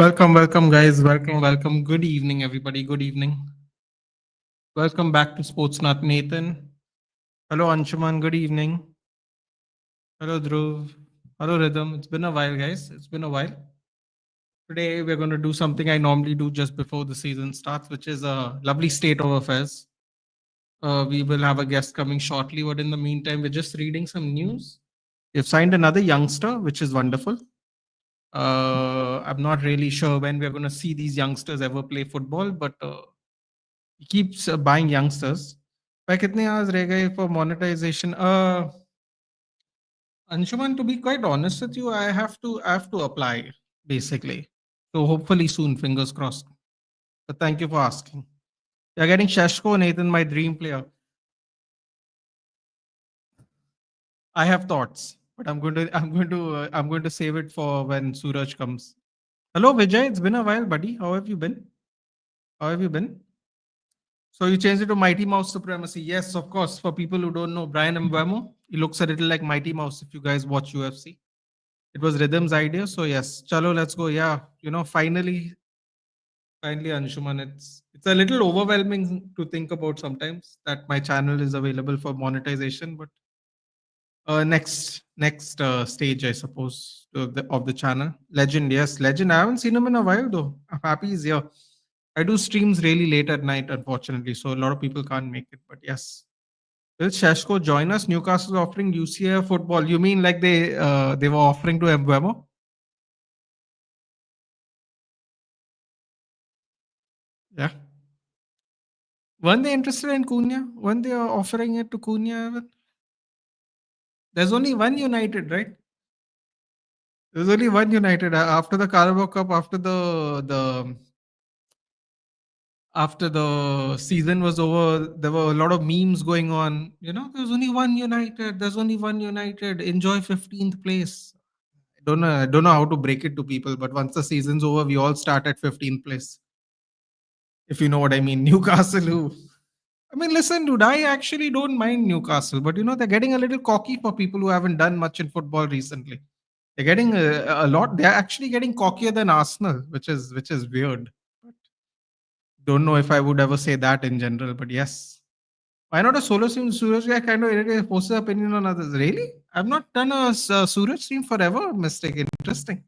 Welcome, guys. Welcome. Good evening, everybody. Good evening. Welcome back to Sports Nut Nathan. Hello, Anshuman. Good evening. Hello, Dhruv. Hello, Rhythm. It's been a while, guys. It's been a while. Today, we're going to do something I normally do just before the season starts, which is a lovely state of affairs. We will have a guest coming shortly, but in the meantime, we're just reading some news. We've signed another youngster, which is wonderful. I'm not really sure when we're going to see these youngsters ever play football, but he keeps buying youngsters. भाई कितने hours रह गए for monetization? Anshuman, to be quite honest with you, I have to apply basically. So hopefully soon, fingers crossed. But thank you for asking. You're getting Shashko, Nathan, my dream player. I have thoughts, but I'm going to save it for when Suraj comes. Hello, Vijay. It's been a while, buddy. How have you been? How have you been? So you changed it to Mighty Mouse Supremacy. Yes, of course. For people who don't know, Brian Mbeumo, he looks a little like Mighty Mouse if you guys watch UFC. It was Rhythm's idea. So yes, chalo, let's go. Yeah, finally, Anshuman, it's a little overwhelming to think about sometimes that my channel is available for monetization, but next stage, I suppose, of the channel. Legend, yes, Legend. I haven't seen him in a while though. I'm happy he's here. I do streams really late at night, unfortunately, so a lot of people can't make it. But yes, will Shashko join us? Newcastle offering UCA football. You mean like they were offering to Mbeumo? Yeah. Weren't they interested in Cunha? Weren't they offering it to Cunha? There's only one United, right? There's only one United after the Carabao Cup, after the season was over. There were a lot of memes going on. There's only one United. There's only one United. Enjoy 15th place. I don't know how to break it to people, but once the season's over, we all start at 15th place. If you know what I mean. Newcastle, who I mean, listen, dude, I actually don't mind Newcastle, but they're getting a little cocky for people who haven't done much in football recently. They're getting a lot. They're actually getting cockier than Arsenal, which is weird. But don't know if I would ever say that in general, but yes. Why not a solo stream? Suraj guy kind of posts opinion on others. Really? I've not done a Suraj stream forever. Mistake. Interesting.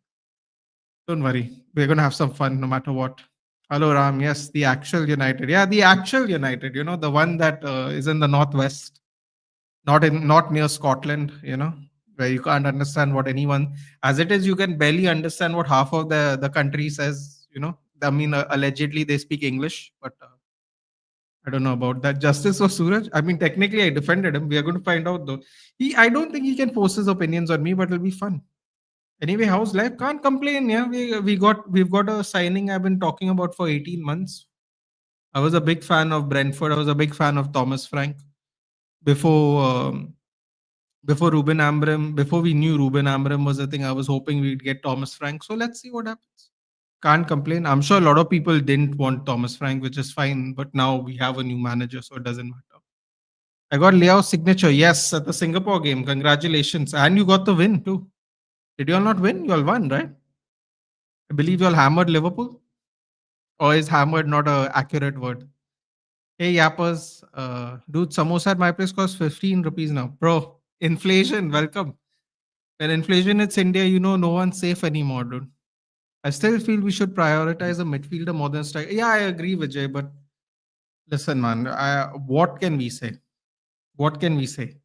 Don't worry. We're gonna have some fun no matter what. Hello, Ram. Yes, the actual United. Yeah, the actual United. The one that is in the northwest, not near Scotland. Where you can't understand what anyone. As it is, you can barely understand what half of the country says. I mean, allegedly they speak English, but I don't know about that. Justice for Suraj. I mean, technically, I defended him. We are going to find out though. I don't think he can force his opinions on me, but it'll be fun. Anyway, how's life? Can't complain. Yeah, we've got a signing I've been talking about for 18 months. I was a big fan of Brentford. I was a big fan of Thomas Frank before before Ruben Amram. Before we knew Ruben Amram was a thing, I was hoping we'd get Thomas Frank. So let's see what happens. Can't complain. I'm sure a lot of people didn't want Thomas Frank, which is fine. But now we have a new manager, so it doesn't matter. I got Leao's signature. Yes, at the Singapore game. Congratulations, and you got the win too. Did you all not win? You all won, right? I believe you all hammered Liverpool. Or is hammered not a accurate word? Hey yappers, dude, samosa at my place costs 15 rupees now. Bro, inflation, welcome. When inflation hits India, no one's safe anymore, dude. I still feel we should prioritize a midfielder more than striker. Yeah, I agree, Vijay, but listen, man, what can we say? What can we say?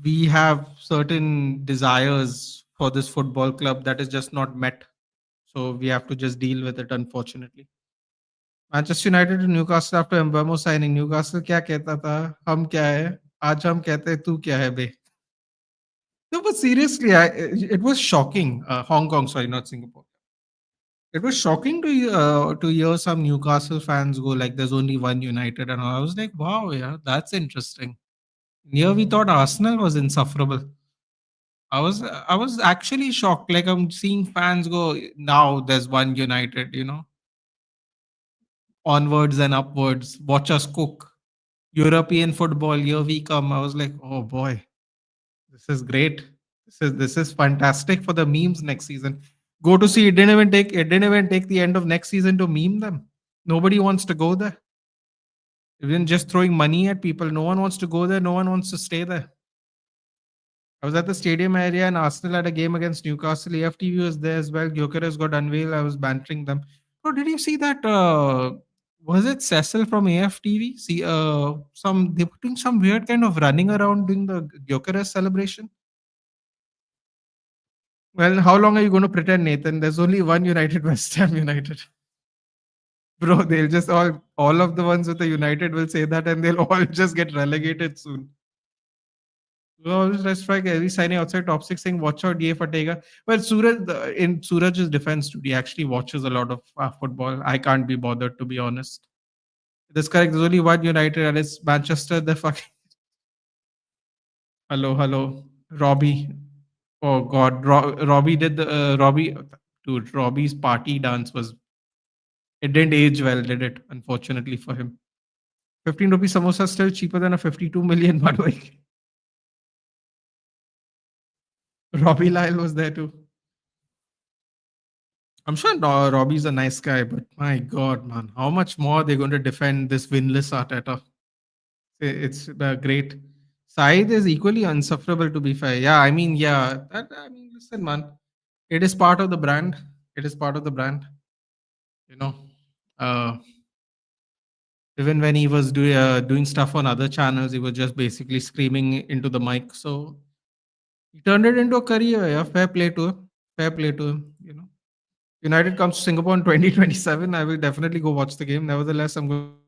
We have certain desires for this football club that is just not met. So we have to just deal with it, unfortunately. Manchester United to Newcastle after Mbeumo signing Newcastle क्या कहता था हम क्या है आज हम कहते हैं तू क्या है बे no but seriously it was shocking Hong Kong, sorry, not Singapore. It was shocking to hear some Newcastle fans go like there's only one United and all. I was like, wow, yeah, that's interesting. Here we thought Arsenal was insufferable. I was actually shocked, like I'm seeing fans go now there's one United, onwards and upwards, watch us cook. European football, here we come. I was like, oh boy, this is great. This is fantastic for the memes next season. Go to see. It didn't even take the end of next season to meme them. Nobody wants to go there. Even just throwing money at people. No one wants to go there. No one wants to stay there. I was at the stadium area and Arsenal had a game against Newcastle. AFTV was there as well. Gyökeres got unveiled. I was bantering them. Bro, did you see that? Was it Cecil from AFTV? See, they were doing some weird kind of running around doing the Gyökeres celebration. Well, how long are you going to pretend, Nathan? There's only one United, West Ham United. Bro, they'll just all of the ones with the United will say that, and they'll all just get relegated soon. Well, let's try every signing outside top six saying watch out DA Fatega. Well, in Suraj's defense, dude, he actually watches a lot of football. I can't be bothered, to be honest. That's correct. There's only one United, and it's Manchester. The fucking hello, Robbie. Oh God, Robbie did the Robbie, dude. Robbie's party dance was it didn't age well, did it? Unfortunately for him. 15 rupee samosa still cheaper than a 52 million Madway. Robbie Lyle was there too. I'm sure Robbie's a nice guy, but my God, man, how much more are they going to defend this winless Arteta? It's great. Saeed is equally unsufferable, to be fair. Yeah, I mean, yeah. Listen, man, it is part of the brand. It is part of the brand. You know, uh, even when he was doing stuff on other channels, he was just basically screaming into the mic. So he turned it into a career. Yeah, fair play to him. Fair play to him. United comes to Singapore in 2027. I will definitely go watch the game. Nevertheless, I'm going to watch the game.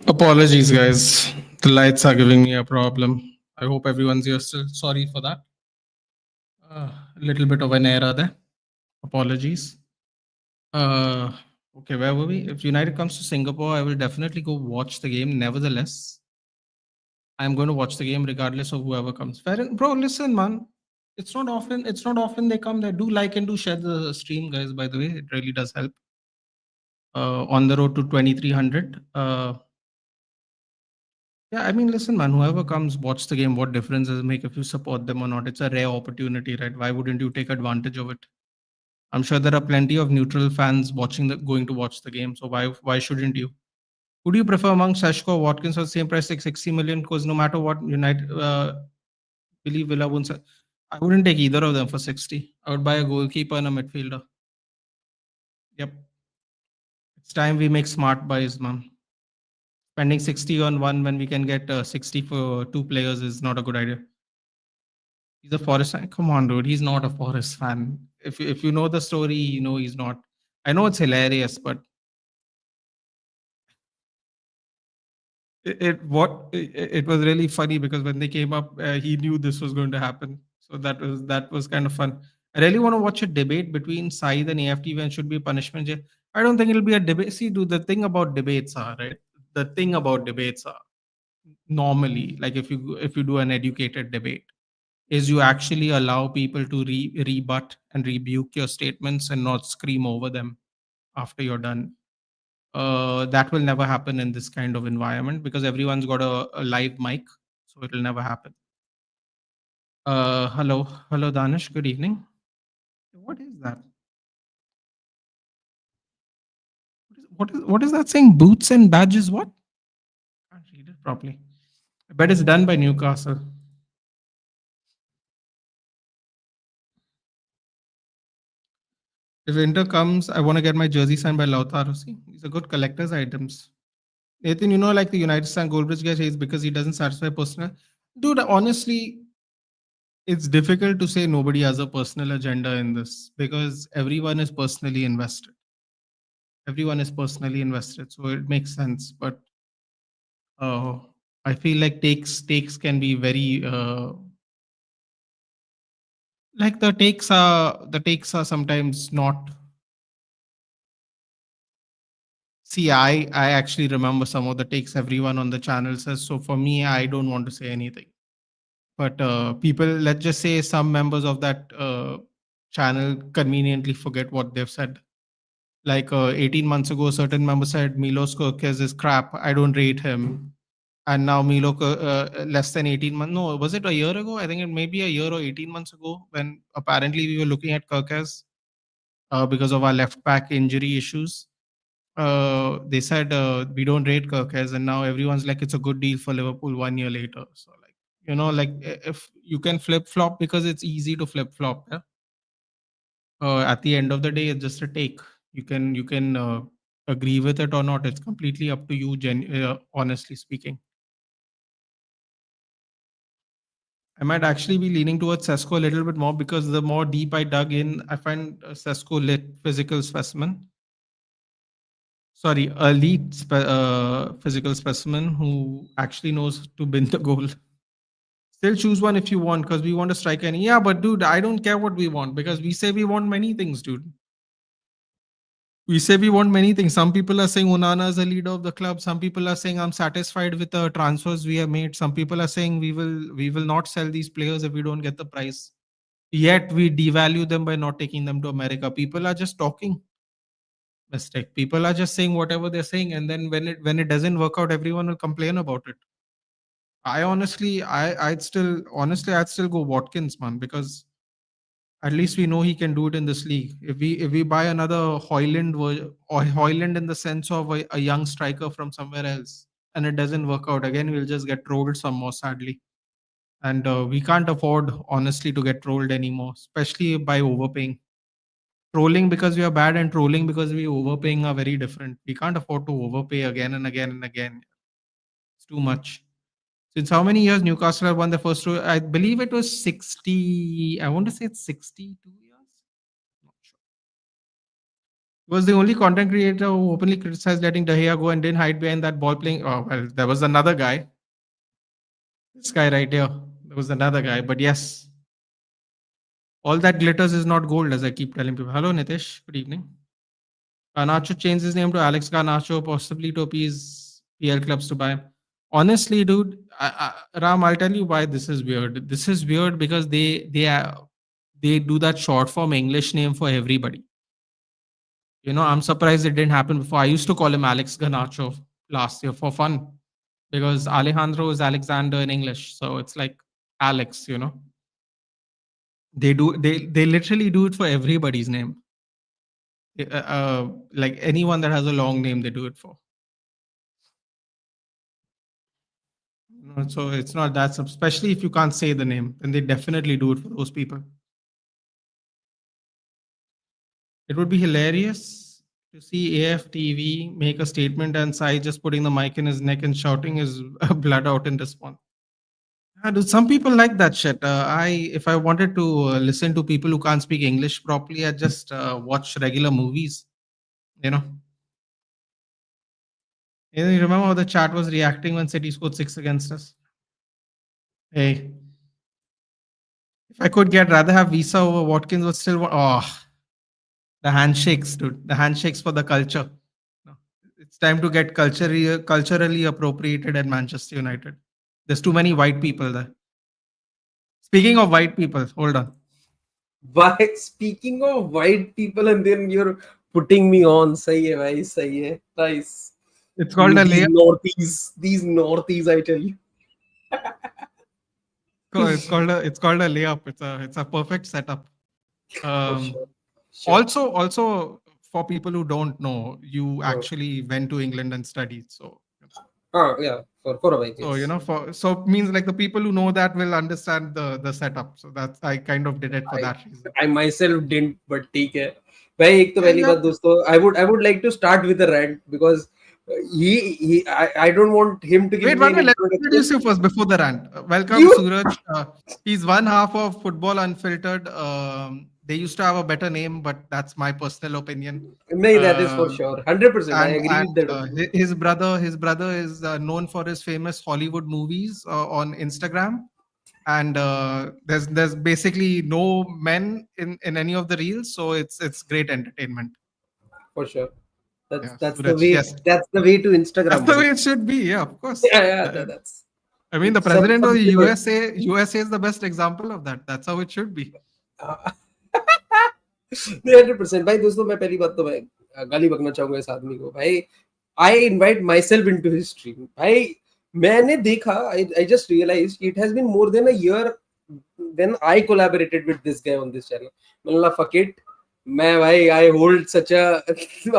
Apologies, guys. The lights are giving me a problem. I hope everyone's here still. Sorry for that. A little bit of an error there. Apologies. Uh, okay, where were we? If United comes to Singapore, I will definitely go watch the game. Nevertheless, I'm going to watch the game regardless of whoever comes. Bro, listen, man. It's not often. It's not often they come there. Do like and do share the stream, guys. By the way, it really does help. On the road to 2300. Yeah, I mean, listen, man. Whoever comes, watch the game. What difference does it make if you support them or not? It's a rare opportunity, right? Why wouldn't you take advantage of it? I'm sure there are plenty of neutral fans going to watch the game. So why shouldn't you? Who do you prefer among Seshko or Watkins for the same price, like 60 million? Because no matter what, United believe Villa won't sell. I wouldn't take either of them for 60. I would buy a goalkeeper and a midfielder. Yep. It's time we make smart buys, man. Spending 60 on one when we can get 60 for two players is not a good idea. He's a Forest fan. Come on, dude. He's not a Forest fan. If you know the story, you know he's not. I know it's hilarious, but it was really funny because when they came up, he knew this was going to happen. So that was kind of fun. I really want to watch a debate between Saeed and AFT when should be punishment. I don't think it'll be a debate. See, dude, the thing about debates are right. The thing about debates are normally like if you do an educated debate is you actually allow people to rebut and rebuke your statements and not scream over them after you're done. That will never happen in this kind of environment because everyone's got a live mic, so it'll never happen. Hello, Danish. Good evening. What is that? What is that saying? Boots and badges? What? Can't read it properly. I bet it's done by Newcastle. If winter comes, I want to get my jersey signed by Lautaro. See, these are good collector's items. Nathan, like the United States Goldbridge guy says because he doesn't satisfy personal. Dude, honestly, it's difficult to say nobody has a personal agenda in this because everyone is personally invested. Everyone is personally invested, so it makes sense. But uh, I feel like takes can be very like the takes are sometimes not. See, I actually remember some of the takes everyone on the channel says. So for me, I don't want to say anything. But people, let's just say some members of that channel conveniently forget what they've said. Like 18 months ago, a certain member said Milos Kerkez is crap. I don't rate him. And now less than 18 months. No, was it a year ago? I think it may be a year or 18 months ago when apparently we were looking at Kerkez because of our left back injury issues. They said we don't rate Kerkez, and now everyone's like it's a good deal for Liverpool 1 year later. So like if you can flip flop because it's easy to flip flop. Yeah? At the end of the day, it's just a take. You can agree with it or not. It's completely up to you. Honestly speaking, I might actually be leaning towards Sesko a little bit more because the more deep I dug in, I find Sesko lit physical specimen. Sorry, physical specimen who actually knows to bin the goal. Still choose one if you want because we want to strike any. Yeah, but dude, I don't care what we want because we say we want many things, dude. We say we want many things. Some people are saying Onana is the leader of the club. Some people are saying I'm satisfied with the transfers we have made. Some people are saying we will not sell these players if we don't get the price. Yet we devalue them by not taking them to America. People are just talking mistake. People are just saying whatever they're saying, and then when it doesn't work out, everyone will complain about it. I'd still go Watkins, man, because at least we know he can do it in this league. If we buy another or Hoyland in the sense of a young striker from somewhere else, and it doesn't work out again, we'll just get trolled some more, sadly. And we can't afford, honestly, to get trolled anymore, especially by overpaying. Trolling because we are bad and trolling because we overpaying are very different. We can't afford to overpay again and again and again. It's too much. Since how many years Newcastle have won the first two? I believe it was 60. I want to say it's 62 years. Not sure. He was the only content creator who openly criticized letting De Gea go and didn't hide behind that ball playing. Oh, well, there was another guy. This guy right here. There was another guy. But yes, all that glitters is not gold, as I keep telling people. Hello, Nitish. Good evening. Garnacho changed his name to Alex Garnacho, possibly to appease PL clubs to buy him. Honestly, dude, Ram, I'll tell you why this is weird. This is weird because they do that short form English name for everybody. I'm surprised it didn't happen before. I used to call him Alex Garnacho last year for fun because Alejandro is Alexander in English, so it's like Alex. They literally do it for everybody's name. Like anyone that has a long name, they do it for. So it's not that, especially if you can't say the name, then they definitely do it for those people. It would be hilarious to see AFTV make a statement and Sai just putting the mic in his neck and shouting his blood out in response. Dude, some people like that shit. If I wanted to listen to people who can't speak English properly, I just watch regular movies. You know, you remember how the chat was reacting when City scored 6 against us? Hey, if I could get rather have Visa over Watkins, but still, the handshakes, dude. The handshakes for the culture. No, it's time to get culturally appropriated at Manchester United. There's too many white people there. Speaking of white people, hold on. Why? Speaking of white people, and then you're putting me on. Sahi hai, bhai, sahi hai. Nice. It's called a These layup. Northies, I tell you. It's called a layup. It's a perfect setup. For Um, sure. Sure. also for people who don't know, you Uh, actually went to England and studied. So Yeah, for a bike, So yes. for so means like the people who know that will understand the setup. So that's I kind of did it for I that reason. I myself didn't, but ठीक है भाई. एक तो Yeah, पहली yeah. बात दोस्तों, I would like to start with a rant because I don't want him to give Wait, me one an minute. Let's introduction. introduce you first before the rant. Welcome, You Suraj. He's one half of Football Unfiltered. They used to have a better name, but that's my personal opinion. No, that is for Uh, sure, 100%. I agree and with that. his brother is known for his famous Hollywood movies on Instagram. And there's basically no men in any of the reels, so it's great entertainment. For sure. That's Yeah, that's the Suraj. way. Yes, That's the way to that's Instagram, the way buddy. it should be. Yeah, of course. Yeah, yeah. Uh, That's I mean, the it's president of the something. USA is the best example of that. That's how it should be. 100%. भाई दोस्तों, मैं पहली बात तो मैं गाली बकना चाहूंगा इस आदमी को भाई. I invite myself into his stream भाई. मैंने देखा, I just realize it has been more than a year when I collaborated with this guy on this channel. Malla, fuck it. मैं भाई, I hold such a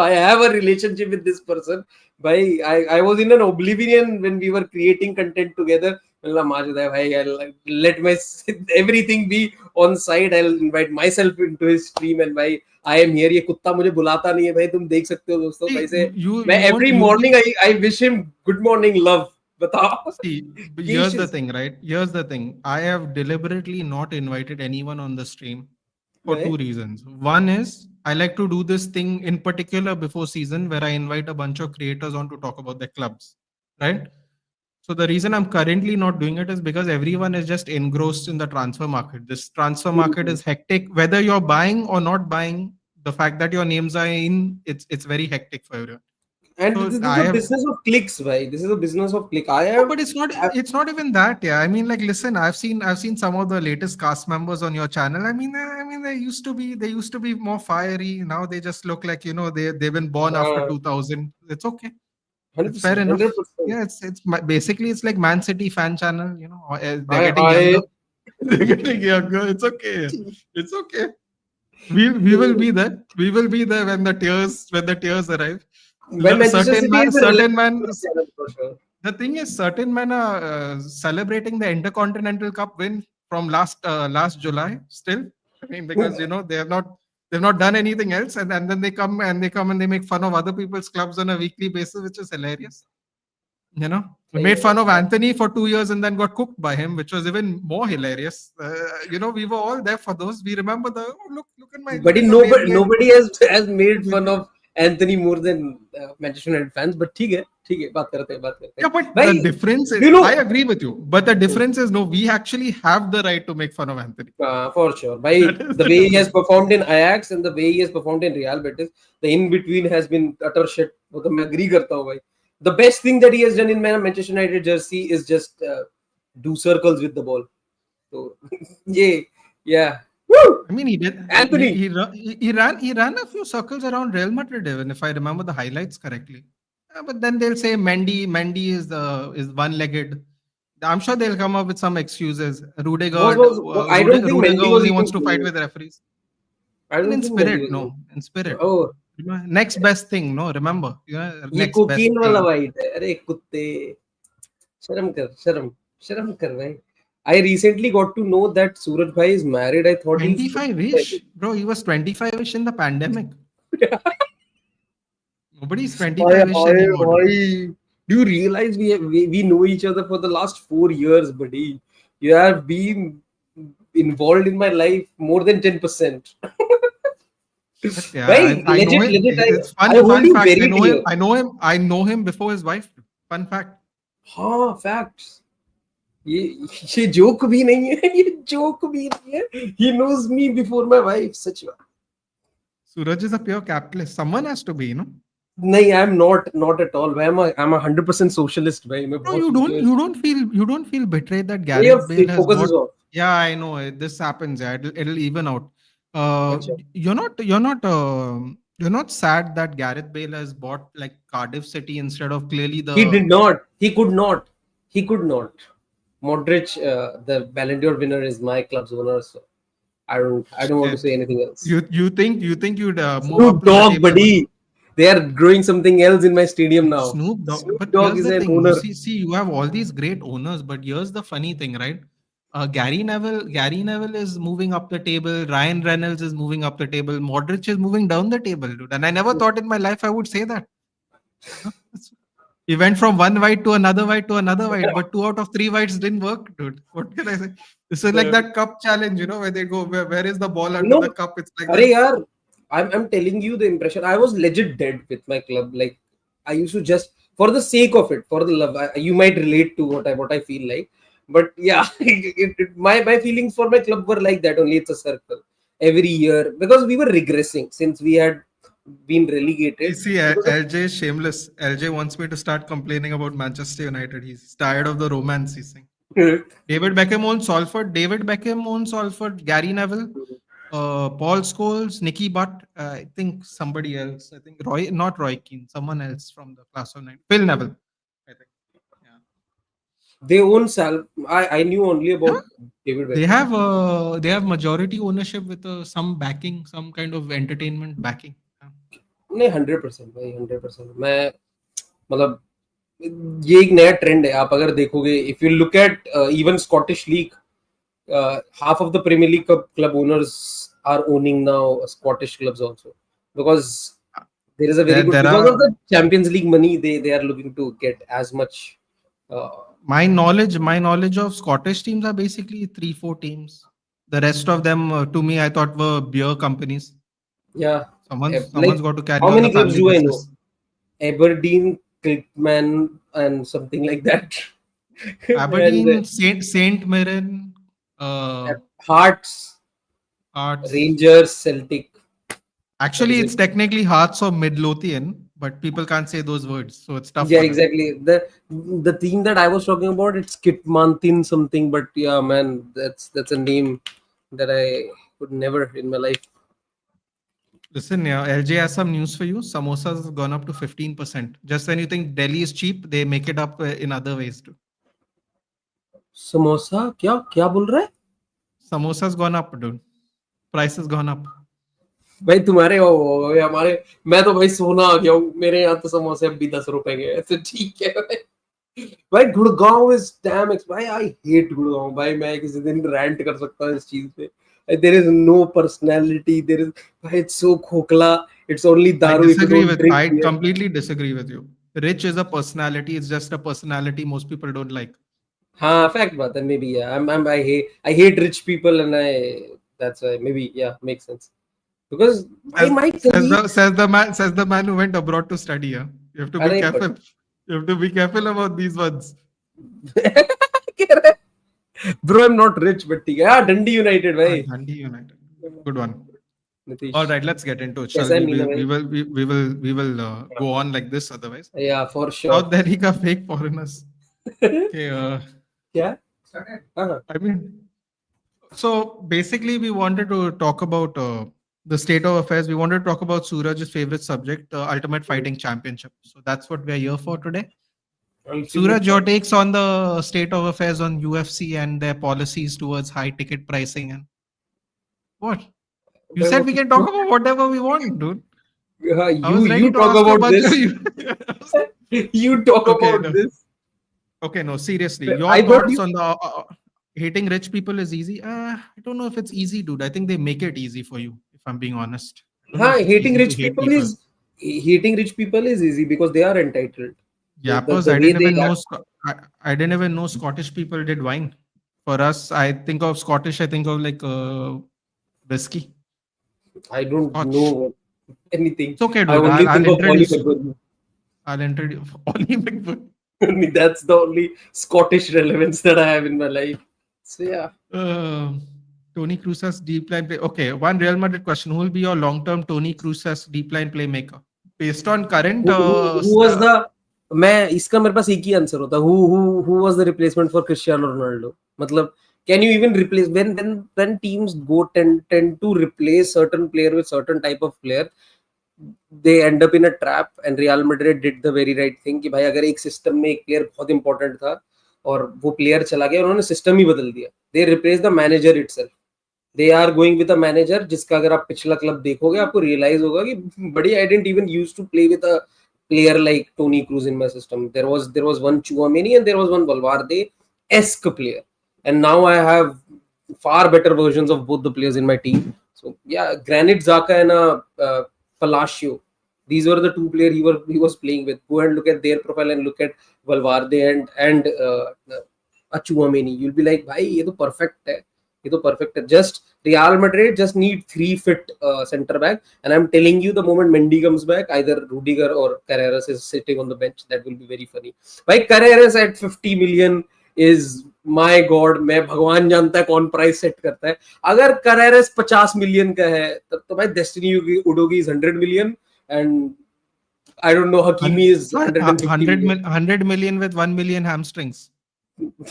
I have a relationship with this person. भाई, I was in an oblivion when we were creating content together. मल्ला माजूद है भाई. I'll let my everything be on side. I'll invite myself into his stream and भाई I am here. ये कुत्ता मुझे बुलाता नहीं है भाई. तुम देख सकते हो दोस्तों भाई See, से. मैं you won't every you'll morning be I wish him good morning love. बताओ. see. But ये here's the shit thing, right? Here's the thing. I have deliberately not invited anyone on the stream for भाई. two reasons. One is I like to do this thing in particular before season where I invite a bunch of creators on to talk about their clubs, right? So the reason I'm currently not doing it is because everyone is just engrossed in the transfer market. This transfer market is hectic. Whether you're buying or not buying, the fact that your names are in, it's very hectic for everyone. And So this is I a have business of clicks, right? This is a business of click. I no, have, but it's not. I, It's not even that. Yeah, I mean, like, listen, I've seen some of the latest cast members on your channel. I mean, they used to be more fiery. Now they just look like they've been born after 2000. It's okay. It's fair 100%, enough. 100%. Yeah, basically it's like Man City fan channel. They're Hi, getting hi. younger. They're getting younger. It's okay. It's okay. We will be there. We will be there when the tears arrive. When Manchester Certain City man, is a certain man. relevant channel for sure. The thing is, certain men are celebrating the Intercontinental Cup win from last July. Still, I mean, because they've not done anything else, and then they make fun of other people's clubs on a weekly basis, which is hilarious. We सही made है fun of भाई. Anthony for 2 years and then got cooked by him, which was even more hilarious. We were all there for those. We remember look But at the nobody, Beyblade. nobody has made fun of Anthony more than Manchester United fans. But ठीक है, बात करते हैं. Yeah, but the भाई, difference is, you know, I agree with you. But the difference is, no, we actually have the right to make fun of Anthony. for sure. By That is the the way he has difference. performed in Ajax and the way he has performed in Real Betis, the in between has been utter shit. वो तो मैं agree करता हूँ भाई. The best thing that he has done in Manchester United jersey is just do circles with the ball. So yeah. Woo! I mean, he did. Anthony. He ran a few circles around Real Madrid, even if I remember the highlights correctly. But then they'll say Mendy is one-legged. I'm sure they'll come up with some excuses. I don't think Rudiger Mendy was only even wants to fight playing. with referees. I And don't in think Mendy spirit, was even. no, in spirit. Oh, Next best thing, no, remember, ये next best cocaine वाला thing. White है. अरे कुत्ते, शर्म कर भाई. I recently got to know that Suraj bhai is married. I thought he's 25-ish, bro. He was 25-ish in the pandemic. Nobody's Hi, 25-ish hi, anymore, dude. hi. Do you realize we know each other for the last 4 years, buddy? You have been involved in my life more than 10%. But yeah, Right? I know Legit, him. legit. It's I fun. hold Fun you fact. I very know him. dear. I know him before his wife. Fun fact. हाँ, facts. ये joke भी नहीं है. ये joke भी नहीं है. He knows me before my wife. सच बात. Suraj is a pure capitalist. Someone has to be. नहीं, I'm not at all. I'm a 100% socialist. भाई मैं No, बहुत you don't feel betrayed that your Gareth Bale has focus got. is off. Yeah, I know this happens. Yeah, it'll even out. अच्छा. You're not sad that Gareth Bale has bought like Cardiff City instead of clearly He the did not. He could not. He could not. Modric, the Ballon d'Or winner, is my club's owner. So I don't want to shit. say anything else. You think you'd move up Snoop to the Dogg, table? buddy. They are growing something else in my stadium now. Snoop Dogg. Snoop But Dogg here's is the an thing. You owner. see, you have all these great owners, but here's the funny thing, right? Gary Neville is moving up the table. Ryan Reynolds is moving up the table. Modric is moving down the table, dude. And I never thought in my life I would say that. Huh? He went from one white to another white to another white, but two out of three whites didn't work, dude. What can I say? This is like Uh, that cup challenge, where they go, where is the ball you under the know, cup? It's like Arey that. yaar, I'm telling you the impression. I was legit dead with my club. Like I used to just for the sake of it, for the love. You might relate to what I feel like, but yeah, my feelings for my club were like that. Only it's a circle every year because we were regressing since we had been You relegated. see, Because LJ is shameless. LJ wants me to start complaining about Manchester United. He's tired of the romance, he's saying. of, David Beckham owns Salford. David Beckham owns Salford. Gary Neville, Paul Scholes, Nicky Butt. I think somebody else. I think not Roy Keane, someone else from the class of 9. Phil Neville, I think. Yeah. they own Sal. I knew only Yeah. about David Beckham. They have majority ownership with some backing, some kind of entertainment backing. Yeah. नहीं 100% भाई 100%. मैं मतलब ये एक नया trend है. आप अगर देखोगे, if you look at even Scottish league, half of the Premier League club owners are owning now Scottish clubs also, because there is a very good, There because of are the Champions League money they are looking to get as much. Uh, my knowledge of Scottish teams are basically 3-4 teams. The rest of them, to me, I thought were beer companies. yeah, Someone's like got to carry how on the many clubs family do I know? business. Aberdeen, Kilkman, and something like that. And Aberdeen, Saint Mirren, Hearts, Arts. Rangers, Celtic. That Actually, is it's it. technically Hearts or Midlothian, but people can't say those words, so it's tough Yeah, for them. exactly. The team that I was talking about, it's Kitmantin something, but yeah, man, that's a name that I would never in my life. Listen, yeah, LJ has some news for you. Samosas have gone up to 15%. Just when you think Delhi is cheap, they make it up in other ways too. Samosa क्या क्या बोल रहा है? Samosas gone up, dude. Price has gone up. भाई तुम्हारे वो हमारे, मैं तो भाई सोना आ गया हूँ. मेरे यहाँ तो समोसे अब भी 10 रुपए के हैं. तो ठीक है भाई. भाई गुड़गांव इज डैम एक्स. भाई आई हेट गुड़गांव. भाई मैं किसी दिन रैंट कर सकता हूँ इस चीज पे. There is no personality. There is, भाई इट्स सो खोखला. इट्स ओनली दारू if you don't drink I beer. completely disagree with you. Rich is a personality. It's just a personality most people don't like. हाँ fact बात है. May be या I hate rich people and I that's why maybe yeah makes sense because why Says, my colleagues. says the man who went abroad to study. Yeah? You have to be अरे but careful. You have to be careful about these words. कह रहा है, bro I'm not rich but ठीक है. हाँ डंडी United भाई. Dundee United. Good one. Nitish All right, let's get into it. Shall कैसा है we? मीना भाई? We will go on like this. Otherwise, या for South sure. Delhi ka fake foreigners. Okay. क्या? हाँ I mean, so basically, we wanted to talk about the state of affairs. We wanted to talk about Suraj's favorite subject, the Ultimate Fighting Championship. So that's what we are here for today. ultimate Suraj, your fight. takes on the state of affairs on UFC and their policies towards high ticket pricing and what? You भाई said वो we तो can talk about whatever we want, dude. हाँ, I you was ready you to talk ask you a about bunch of this. you. You talk Okay, about no. this. Okay, no, seriously. Your I thought thoughts you. on the hating rich people is easy? I don't know if it's easy, dude. I think they make it easy for you, if I'm being honest. I don't know हाँ, if it's easy to hate people. hating rich people is easy because they are entitled. Yappers, The way they act. I didn't even know Scottish people did wine. For us, I think of Scottish, I think of like whiskey, I don't Scotch. know anything. It's okay, I dude. only I'll think of Ollie introduce you. McBurney. I'll introduce Ollie McBurney. That's the only Scottish relevance that I have in my life. So yeah. Tony Cruz's deep line play. Okay, one Real Madrid question. Who will be your long-term Tony Cruz's deep line playmaker? Based on current Who was the, मैं इसका मेरे पास एक ही answer होता. Who was the replacement for Cristiano Ronaldo? मतलब can you even replace when teams go tend to replace certain player with certain type of player, they end up in a trap. And Real Madrid did the very right thing कि भाई अगर एक system में एक player बहुत important था और वो प्लेयर चला गया, उन्होंने सिस्टम ही बदल दिया. They replaced the manager itself. They are going with a manager जिसका अगर आप पिछला क्लब देखोगे आपको realize होगा कि बड़ी I didn't even used to play with a player like Tony Cruz in my system. There was one Chouameni and there was one Valverde-esque player, and now I have far better versions of both the players in my team. So yeah, Granit Xhaka and Palacio. These were the two players he was playing with. Go and look at their profile and look at Valverde and Chouameni. You'll be like, भाई ये तो perfect है. ये तो perfect है. Just Real Madrid just need 3 fit center back, and I'm telling you, the moment Mendy comes back, either Rudiger or Carreras is sitting on the bench. That will be very funny. भाई Carreras at 50 million is my god. मैं भगवान जानता है कौन price set करता है. अगर Carreras 50 million का है तब तो भाई destiny उडोगी is 100 million, and I don't know, Hakimi is 150 million. 100 million with 1 million hamstrings.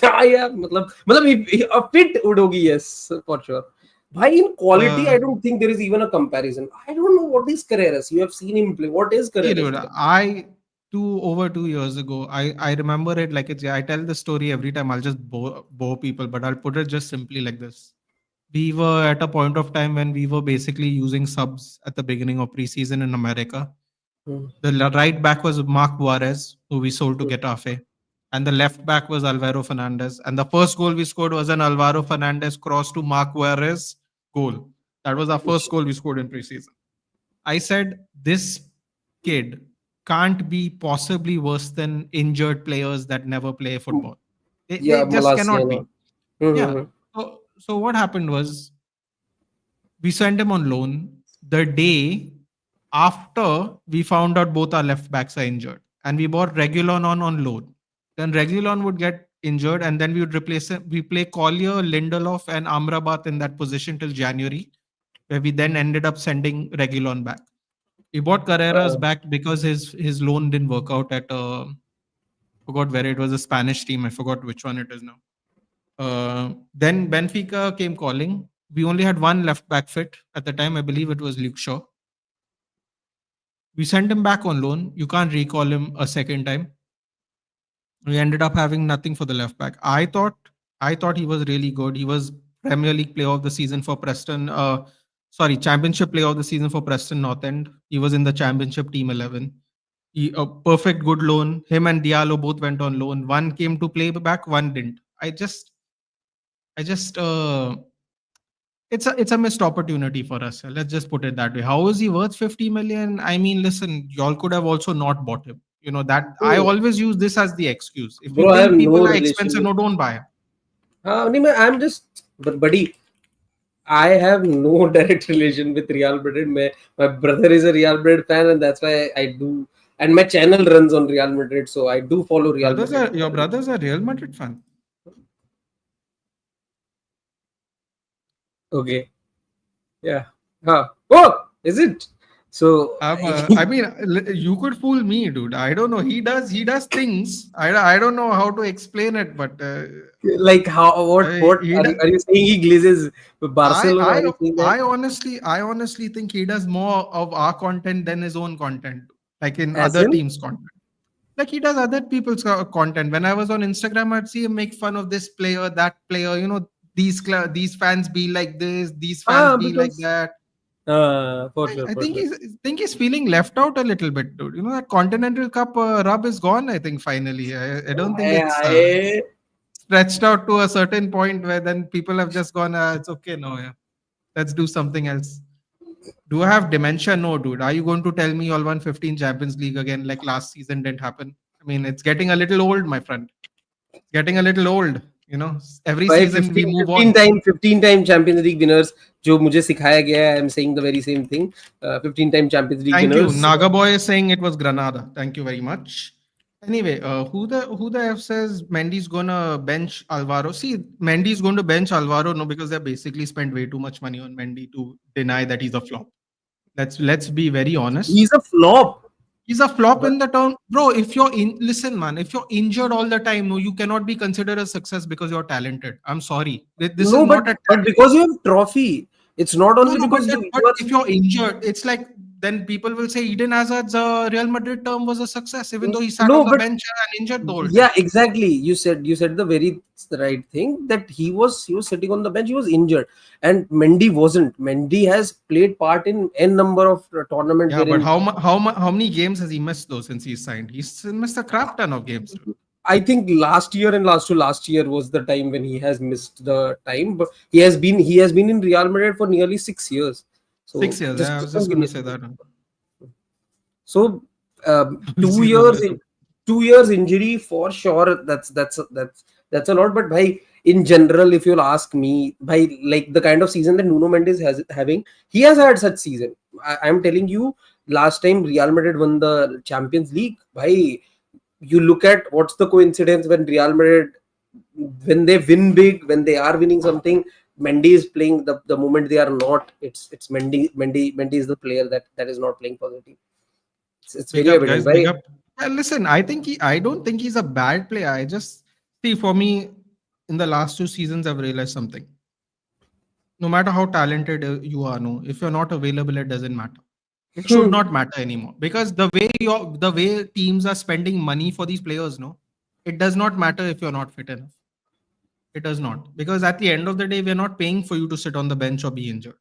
हाँ यार, मतलब a fit उडोगी, yes, for sure. Bhai, in quality, I don't think there is even a comparison. I don't know what is Carreras. You have seen him play. What is See, Carreras? dude, over 2 years ago, I remember it like it's. I tell the story every time. I'll just bore people, but I'll put it just simply like this. We were at a point of time when we were basically using subs at the beginning of preseason in America. Hmm. The right back was Mark Juarez, who we sold to Getafe, and the left back was Alvaro Fernandez. And the first goal we scored was an Alvaro Fernandez cross to Mark Juarez goal. That was our first goal we scored in preseason. I said, this kid can't be possibly worse than injured players that never play football. They Yeah, just cannot be. Malassiano. Yeah. Mm-hmm. So what happened was we sent him on loan the day after we found out both our left backs are injured, and we bought Regulon on loan. Then Regulon would get injured, and then we would replace him. We play Collier, Lindelof, and Amrabat in that position till January, where we then ended up sending Regulon back. We bought Carreras back because his loan didn't work out at forgot where it was, a Spanish team. I forgot which one it is now. Then Benfica came calling. We only had one left back fit at the time. I believe it was Luke Shaw. We sent him back on loan. You can't recall him a second time. We ended up having nothing for the left back. I thought he was really good. He was Premier League Player of the Season for Preston. Championship Player of the Season for Preston North End. He was in the Championship Team 11. A perfect good loan. Him and Diallo both went on loan. One came to play back, one didn't. I just it's a missed opportunity for us. Let's just put it that way. How is he worth 50 million? I mean, listen, y'all could have also not bought him. You know that I Hmm. always use this as the excuse. If you Bro, I have think no people are relation expensive, with. no, don't buy him. I'm just, but buddy, I have no direct relation with Real Madrid. My brother is a Real Madrid fan, and that's why I do. And my channel runs on Real Madrid, so I do follow Real Madrid. Your brothers are Real Madrid fan. Okay. Yeah. Huh. Oh, is it? So, I mean, you could fool me, dude. I don't know. He does things. I don't know how to explain it, but like, how? What he are does. you saying? He glazes I Barcelona? Are I you saying that? I honestly think he does more of our content than his own content, like in As other in? teams' content. Like he does other people's content. When I was on Instagram, I'd see him make fun of this player, that player. These fans be like this, these fans be like Because that. for I, sure, I for think sure. he's feeling left out a little bit, dude. That Continental Cup rub is gone. I think finally. I don't think Hi, it's hi. stretched out to a certain point where then people have just gone. It's okay, no, yeah. Let's do something else. Do I have dementia? No, dude. Are you going to tell me all won 15 Champions League again like last season didn't happen? I mean, it's getting a little old, my friend. It's getting a little old. Every भाई season we 15 move 15 on. Time 15 time champions league winners जो मुझे सिखाया गया है. I am saying the very same thing. 15 time champions league Thank you. Winners. Naga Boy is saying it was Granada. Thank you very much. Anyway, who the F says Mendy's gonna bench Alvaro? See, Mendy's going to bench Alvaro, no, because they basically spent way too much money on Mendy to deny that he's a flop. Let's be very honest. He is a flop. He's a flop in the term, bro. If you're in, listen, man. If you're injured all the time, no, you cannot be considered a success because you're talented. I'm sorry. This is no not a but talent. because you have trophy, it's not No, only no, but because that, you but are. if you're injured, it's like then people will say Eden Hazard's Real Madrid term was a success, even though he sat on No, the but bench and injured the whole yeah, time. exactly. You said the very right thing, that he was sitting on the bench. He was injured, and Mendy wasn't. Mendy has played part in n number of tournament Yeah, but wherein how many games has he missed though since he's signed? He's missed a crap ton of games, dude. I think last year and last to last year was the time when he has missed the time. But he has been in Real Madrid for nearly 6 years. So 6 years. just Yeah, I was just don't just give gonna me. say that. So two Abhijit years Abhijit. in 2 years injury for sure. That's a lot. But by in general, if you'll ask me, by like the kind of season that Nuno Mendes has having, he has had such season. I'm telling you, last time Real Madrid won the Champions League, by you look at what's the coincidence when Real Madrid, when they win big, when they are winning something, Mendy is playing. The moment they are not, it's Mendy is the player that is not playing for the team. It's Big very up, evident, guys. Big right? up. Yeah, listen, I don't think he's a bad player. I just see for me in the last 2 seasons, I've realized something. No matter how talented you are, no, if you're not available, it doesn't matter. It should Hmm. not matter anymore because the way teams are spending money for these players, no, it does not matter if you're not fit enough. It does not, because at the end of the day, we're not paying for you to sit on the bench or be injured.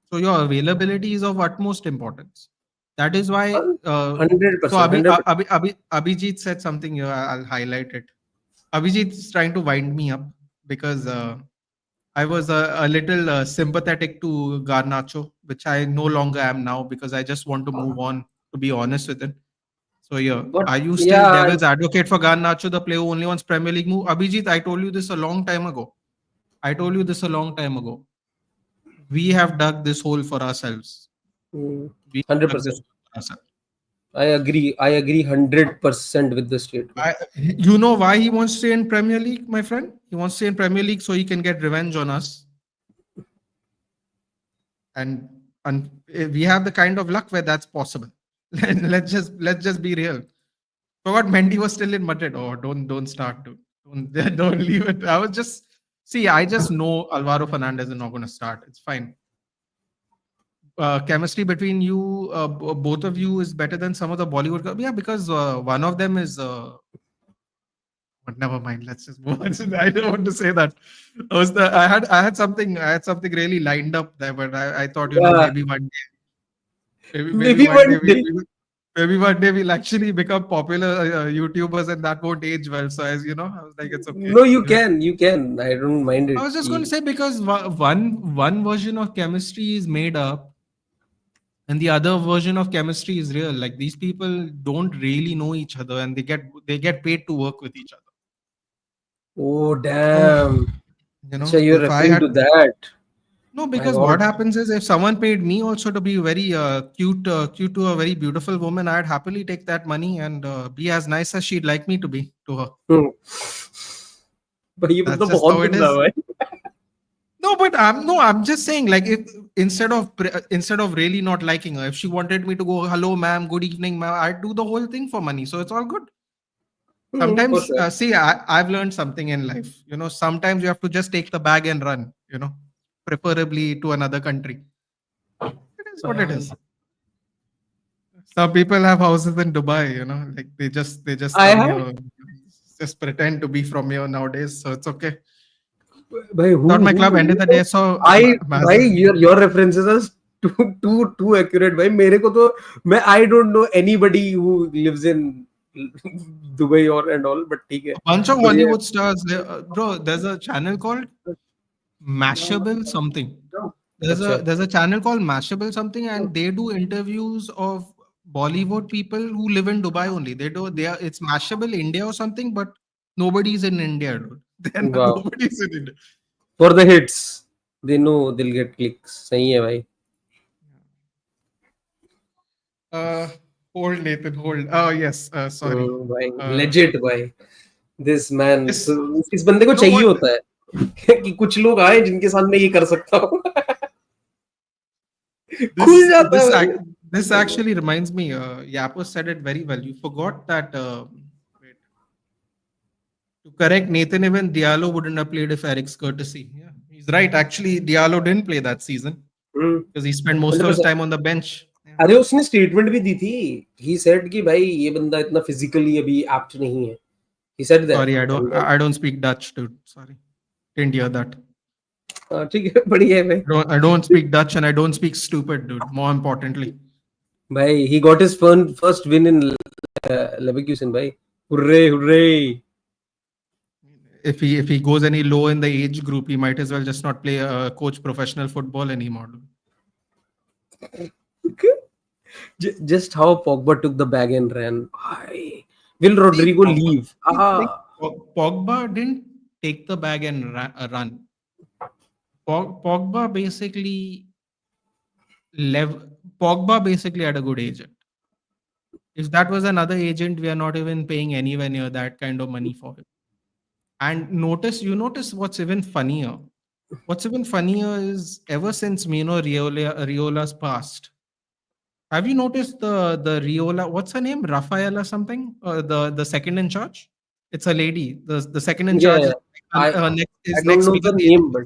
So your availability is of utmost importance. That is why. 100%, 100%. Abhijit said something here. I'll highlight it. Abhijit is trying to wind me up because I was a little sympathetic to Garnacho, which I no longer am now because I just want to move on. To be honest with it. So yeah, But are you still yeah, devil's advocate for Garnacho, the player who only wants Premier League move? Abhijit, I told you this a long time ago. I told you this a long time ago. We have dug this hole for ourselves. We dug this 100%. hole for ourselves. I agree 100% with the statement. You know why he wants to stay in Premier League, my friend? He wants to stay in Premier League so he can get revenge on us. And we have the kind of luck where that's possible. Let's just be real. Forgot Mendy was still in Madrid. Oh, don't start to don't don't leave it. I was just see. I just know Alvaro Fernandez is not going to start. It's fine. Chemistry between you, both of you, is better than some of the Bollywood. Yeah, because one of them is. But never mind. Let's just move on. I don't want to say that. I had something really lined up there, but I thought Yeah, maybe one day, maybe maybe one day one day. maybe one day we'll actually become popular YouTubers, and that won't age well. So as you know, I was like, it's okay. No, you can. I don't mind I it. was just going to say because one version of chemistry is made up, and the other version of chemistry is real. Like these people don't really know each other, and they get paid to work with each other. Oh So damn. So you're if I referring had to that. no, My because what God. happens is if someone paid me also to be very cute to a very beautiful woman, I'd happily take that money and be as nice as she'd like me to be to her. Hmm. भाई ये That's मतलब just how बहुत it गंदा is. हुआ है. No, but I'm just saying, like, if instead of really not liking her, if she wanted me to go, hello, ma'am, good evening, ma'am, I'd do the whole thing for money. So it's all good. For Sometimes, sure. see, I've learned something in life. Sometimes you have to just take the bag and run. Preferably to another country. It is what it is. Some people have houses in Dubai. Like they just I come have. here, just pretend to be from here nowadays. So it's okay. भाई Thought my club ended the day. So I भाई Mazin. your references are too accurate भाई मेरे को तो मैं I don't know anybody who lives in Dubai or and all, but ठीक है. A bunch of But yeah. Hollywood stars, bro. There's a channel called Mashable something. There's अच्छा. a there's a channel called Mashable something, and they do interviews of Bollywood people who live in Dubai only. It's Mashable India or something, but nobody's in India, dude. Wow. Nobody's in India. For the hits, they know they'll get clicks. सही है भाई. Uh, hold Nathan, hold. Oh yes, sorry. भाई Uh, legit भाई. This man. this इस बंदे को you know चाहिए what होता है कि कुछ लोग आए जिनके साथ मैं ये कर सकता हूँ. खुल this जाता this है ac- this भाई. actually reminds me. Yapo said it very well. You forgot that. Wait, to correct Nathan, even Diallo wouldn't have played if Eric's courtesy. Yeah, he's right. Actually, Diallo didn't play that season because he spent most of his 100%. time on the bench. अरे उसने statement भी दी थी. He said कि भाई ये बंदा इतना physically अभी apt नहीं है. He said that. Sorry, And then, I don't speak Dutch, dude. Sorry, didn't hear that. ठीक है, बढ़िया है भाई. I don't speak Dutch and I don't speak stupid, dude. More importantly, भाई he got his first win in Leverkusen भाई. Hooray, hooray. if he goes any low in the age group, he might as well just not play coach professional football anymore, dude. Just how Pogba took the bag and ran. Bhai. Will See, Rodrigo Pogba, leave? like, Pogba didn't take the bag and run. Pogba basically Pogba basically had a good agent. If that was another agent, we are not even paying anywhere near that kind of money for it. And notice what's even funnier. What's even funnier is ever since Mino Riola's passed, have you noticed the Riola? What's her name? Rafaela something? The second in charge. It's a lady. The second in Yeah, charge yeah. is I next, I his don't next know the biggest agent. name, but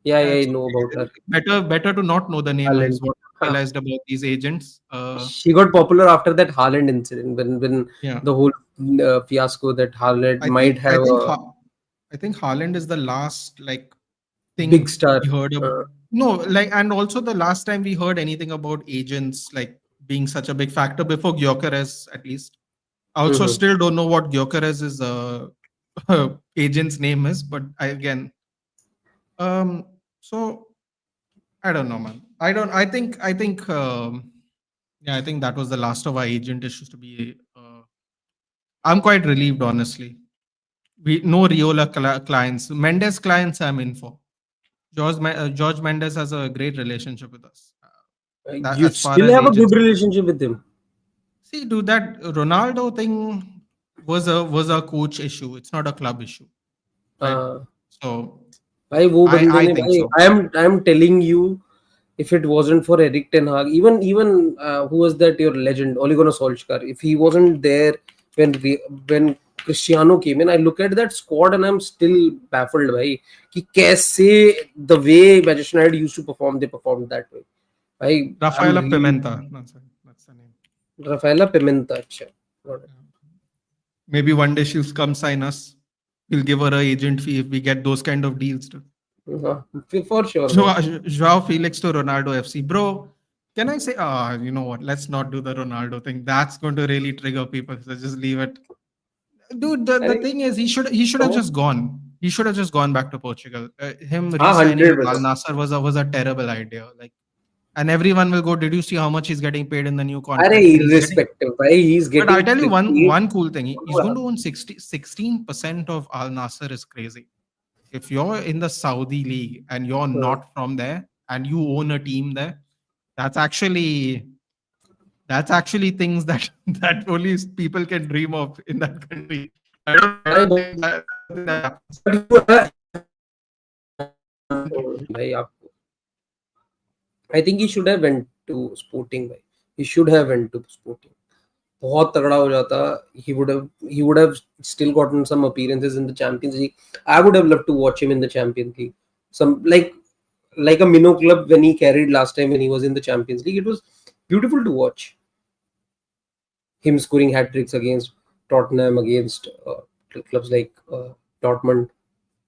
yeah, Yeah, I so know about her. better to not know the name Haaland. is what I Huh. realized about these agents. She got popular after that Haaland incident when Yeah, the whole fiasco that Haaland I might think I have think a I think Haaland is the last like big thing star. we heard of. Uh, No, like, and also the last time we heard anything about agents like being such a big factor before Gyökeres, at least. I also mhm. still don't know what Gyökeres' agent's name is, but so I don't know, man. Yeah, I think that was the last of our agent issues to be. I'm quite relieved, honestly. We no Riola clients, Mendes clients. I'm in for. George Mendes has a great relationship with us. That You as far still as have a good agents, relationship with him. see, dude, that Ronaldo thing was a coach issue. It's not a club issue, right? Uh, So भाई वो बंदे I ने think भाई so. I am telling you, if it wasn't for Eric Ten Hag, even who was that your legend Ole Gunnar Solskjaer, if he wasn't there when Cristiano came in, I look at that squad and I'm still baffled भाई कि कैसे the way Manchester United used to perform, they performed that way. भाई I'm Rafaela really Pimenta, that's the name. Rafaela Pimenta. अच्छा, got it. Yeah. Maybe one day she'll come sign us. We'll give her a agent fee if we get those kind of deals. Too. हाँ, for sure भाई. Joao Felix to Ronaldo FC, bro. Can I say, you know what? Let's not do the Ronaldo thing. That's going to really trigger people. So just leave it, dude. The अरे thing is, he should have तो just gone. He should have just gone back to Portugal. Him हाँ re-signing with Al 100%. Nassr was a terrible idea. Like, and everyone will go. Did you see how much he's getting paid in the new अरे contract? And he's getting. irrespective भाई, he's But I'll getting tell you one paid. one cool thing. He's going to own 16% of Al Nassr is crazy. If you're in the Saudi league and you're not from there and you own a team there, that's actually that's actually things that that only people can dream of in that country. भाई I don't think that happens. but you have भाई आप I think he should have went to Sporting भाई. He should have went to Sporting. बहुत तगड़ा हो जाता. He would have still gotten some appearances in the Champions League. I would have loved to watch him in the Champions League. Some like a minnow club when he carried last time when he was in the Champions League. It was beautiful to watch him scoring hat tricks against Tottenham, against clubs like Dortmund,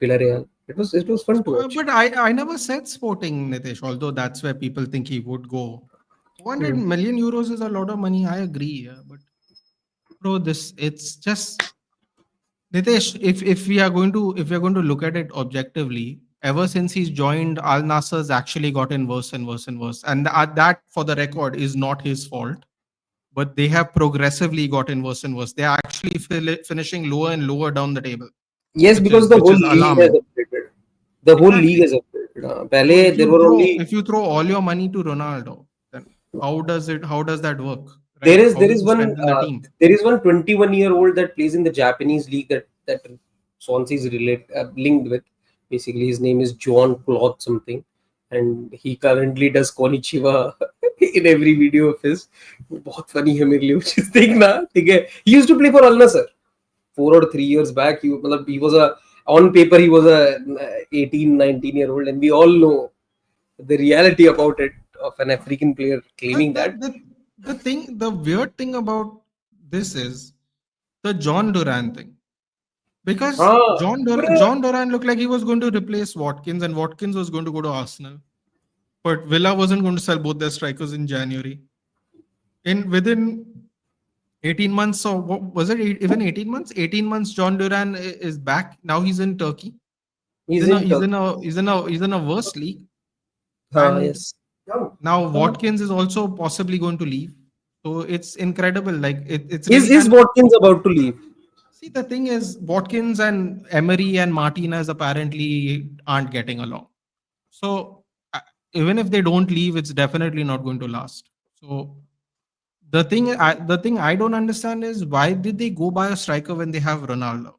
Villarreal. It was fun to watch. But I never said Sporting, Nitish, although that's where people think he would go. 400 million euros is a lot of money. I agree. Yeah, but bro, it's just Nitesh, if we are going to look at it objectively, ever since he's joined, Al Nassr's actually gotten worse and worse and worse. And that, for the record, is not his fault. But they have progressively gotten worse and worse. They are actually finishing lower and lower down the table, Yes, which because is the which whole is league has alarming. upgraded. The whole league Exactly. has upgraded. So पहले there were only if you throw all your money to Ronaldo, then how does that work? there Right? is How there do is you one strengthen the team? there is one 21-year-old that plays in the Japanese league that Swansea is linked with. Basically, his name is John Cloth something, and he currently does Konichiwa in every video of his. बहुत funny है मेरे लिए वो चीज़ देखना, ठीक है. He used to play for Al Nassr 4 or 3 years back. He was a on paper he was a 18, 19-year old, and we all know the reality about it of an African player The, claiming the, that. the, The weird thing about this is the John Duran thing. Because हाँ, bro. John Duran looked like he was going to replace Watkins, and Watkins was going to go to Arsenal. But Villa wasn't going to sell both their strikers in January. In within 18 months, or what was it, even 18 months? 18 months, John Duran is back. Now he's in Turkey. He's in Turkey. He's in a worse league. And Yes. now Watkins is also possibly going to leave. So it's incredible. Like it's Is really, is and Watkins about to leave? see, the thing is, Watkins and Emery and Martinez apparently aren't getting along. So uh, even if they don't leave, it's definitely not going to last. So the thing I don't understand is, why did they go buy a striker when they have Ronaldo?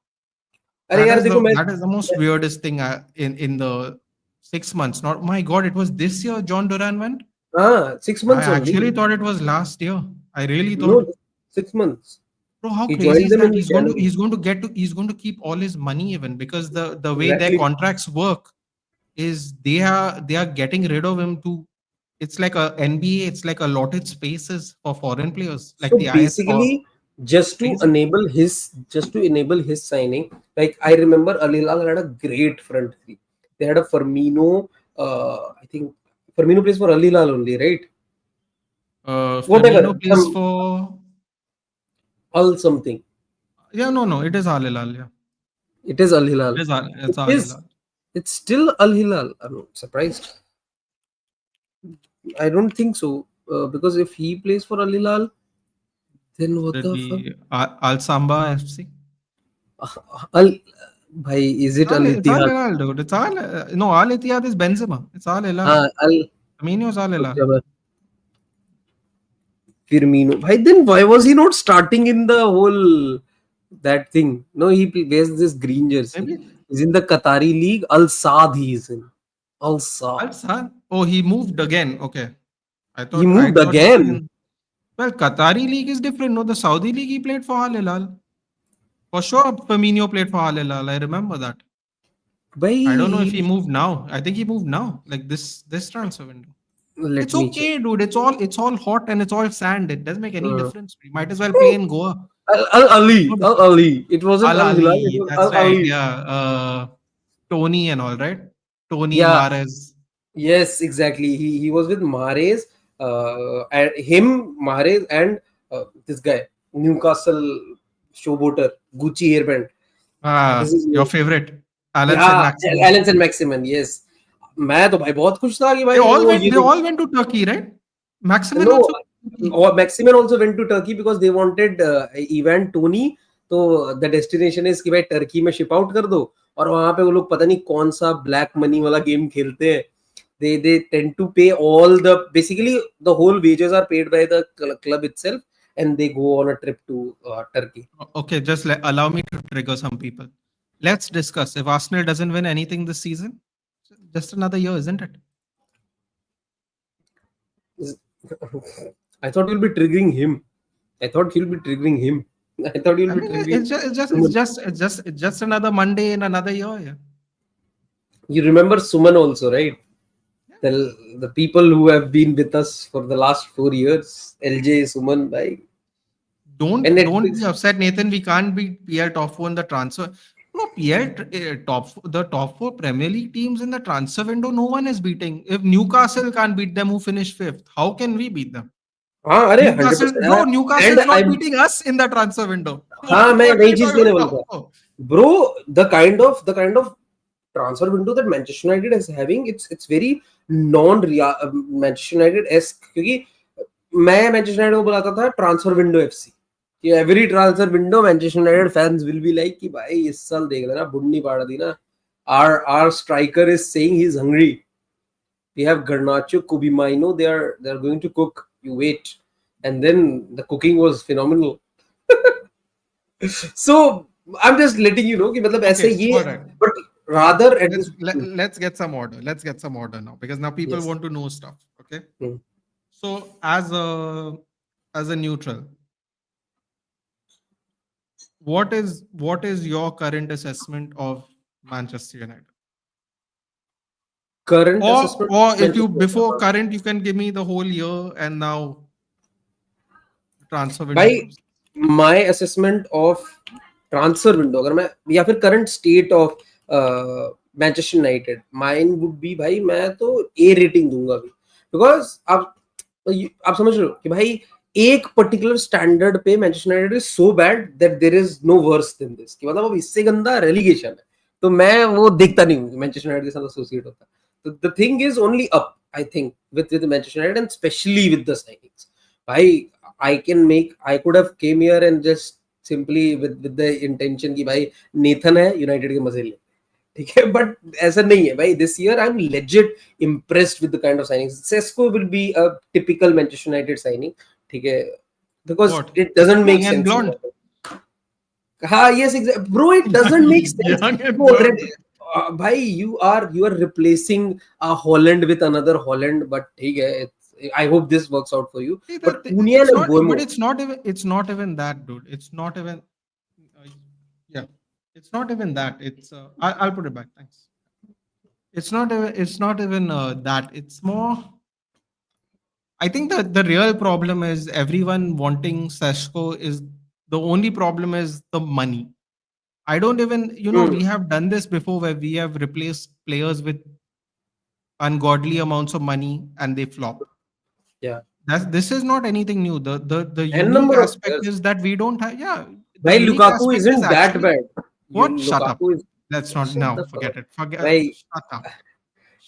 अरे यार देखो मैं That is the most weirdest thing in the 6 months. Not, my God, it was this year John Duran went. हाँ, 6 months I only. actually thought it was last year. I really No, thought. 6 months. Bro, how He crazy joined is them that? in January. He's going to keep all his money, even because the way their Exactly. contracts work is they are getting rid of him to, it's like a NBA, it's like allotted spaces for foreign players, like So the IS or basically, crazy. just to enable his signing, like I remember Al Hilal had a great front three. They had a Firmino. I think Firmino plays for Al Hilal only, right? Firmino Whatever, plays some for, Al something. yeah, no, it is Al Hilal, yeah. It is Al Hilal. It's It Al is. Hilal. It's still Al Hilal. I'm surprised. I don't think so. Because if he plays for Al Hilal, then Would what it the fuck? be Al Samba FC? Al, bhai, is it Al It's Al Ittihad? Hilal, dude. It's Al, no, Al Ittihad is Benzema. It's Al Hilal. Al. Firmino's Al Hilal. Okay, Firmino. Why then? Why was he not starting in the whole that thing? No, wears this green jersey. Maybe He's in the Qatari league. Al Saad he is in. Al Al Saad. Sadd. Oh, he moved again. Okay. He I moved thought he was again. in. Well, Qatari league is different. No, the Saudi league he played for Al Hilal. For sure, Firmino played for Al Hilal. I remember that. Why I don't know if he? he moved now. I think he moved now, like this transfer window. Let It's me check. okay, dude. It's all hot and it's all sand. It doesn't make any Uh, difference. You might as well play in Goa. Al Ali. No Al difference. Ali. It wasn't Al Al Hilal. It Ali, was that's Al right. Ali. Yeah. Tony and all, right? Tony Yeah. Mares. Yes. Exactly. He was with Mahrez. And him, Mahrez, and this guy Newcastle showboater Gucci hairband. What is his Your name? favorite, Alan Said Yeah, Maximin. Allen and Maximin. Yes. मैं तो भाई बहुत खुश था कि They भाई all वो went. ये They लोग all went to Turkey, right? Maximin no, also went to Turkey. or Maximin also went to Turkey because they wanted Ivan Tony. तो द डेस्टिनेशन इज कि भाई टर्की में शिप आउट कर दो और वहां पे वो लोग पता नहीं कौन सा ब्लैक मनी वाला गेम खेलते हैं. They tend to pay all the basically the whole wages are paid by the club itself and they go on a trip to Turkey. Okay, just allow me to trigger some people. Let's discuss. If Arsenal doesn't win anything this season, just another year, isn't it? I thought you'll be triggering him. I thought you'll be triggering him. I thought you'll I be mean, triggering. it's just another Monday in another year. Yeah. You remember Suman also, right? The people who have been with us for the last 4 years, LJ, Suman, bhai. And Don't be Netflix. upset, Nathan. We can't beat PL top four in the transfer. No, the top four Premier League teams in the transfer window, no one is beating. If Newcastle can't beat them, who finished fifth, how can we beat them? हाँ अरे Newcastle, 100%. bro, And Newcastle's not I'm beating us in the transfer window. हाँ मैं What are वही you चीज talking कहने वाला था. about? Bro, the kind of transfer window that Manchester United is having, it's very Manchester United esque क्योंकि मैं Manchester United को बुलाता था ट्रांसफर विंडो एफसी कि every transfer window Manchester United fans will be like कि भाई इस साल देख लेना बुन्नी पाड़ दी ना. Our striker is saying he's hungry. We have Garnacho, Kubimaino. They're going to cook. You wait, and then the cooking was phenomenal. So I'm just letting you know कि मतलब ऐसे Okay, ये all right. but rather at this Let's get some order. Let's get some order now, because now people yes. want to know stuff. Okay. Hmm. So as a neutral, what is your current assessment of Manchester United? Current Or assessment or if you Manchester before United. current, you can give me the whole year and now. transfer window भाई process? my assessment of transfer window, अगर मैं या फिर current state of Manchester United, mine would be भाई, मैं तो A rating दूंगा अभी, बिकॉज आप समझ रहे हो कि भाई एक पर्टिकुलर स्टैंडर्ड पे Manchester United is so bad that there is no worse than this, कि मतलब अब इससे गंदा रेलीगेशन है, तो मैं वो देखता नहीं हूँ मैनचेस्टर यूनाइटेड के साथ एसोसिएट होता। तो the thing is only up, I think, with Manchester United and specially with the signings. भाई I could have came here and just simply with the intention कि भाई नेथन है यूनाइटेड के मजे ले, ठीक है, बट ऐसा नहीं है भाई। This year I am legit impressed with the kind of signings. Sesko will be a typical Manchester United signing, ठीक है, because What? it doesn't make Young and sense in blonde. my opinion. हाँ, yes, exactly, bro, it doesn't make sense. Young and You blonde. already, भाई you are replacing a Holland with another Holland, but ठीक है, I hope this works out for you. See, But Cunha it's and not, but Mbeumo, it's not even that, dude. It's not even, uh, yeah, it's not even that. I'll put it back. Thanks. It's not even that. It's more. I think the real problem is everyone wanting Seshko is the only problem is the money. I don't even, hmm, we have done this before where we have replaced players with ungodly amounts of money and they flop. yeah, This is not anything new. The n unique number of aspect players. is that we don't have, yeah, the Bhai, unique Lukaku aspect is isn't that actually bad. what? Shut up. Lukaku is, Let's not, shut no, the fuck up. forget it. Bhai, Shut up.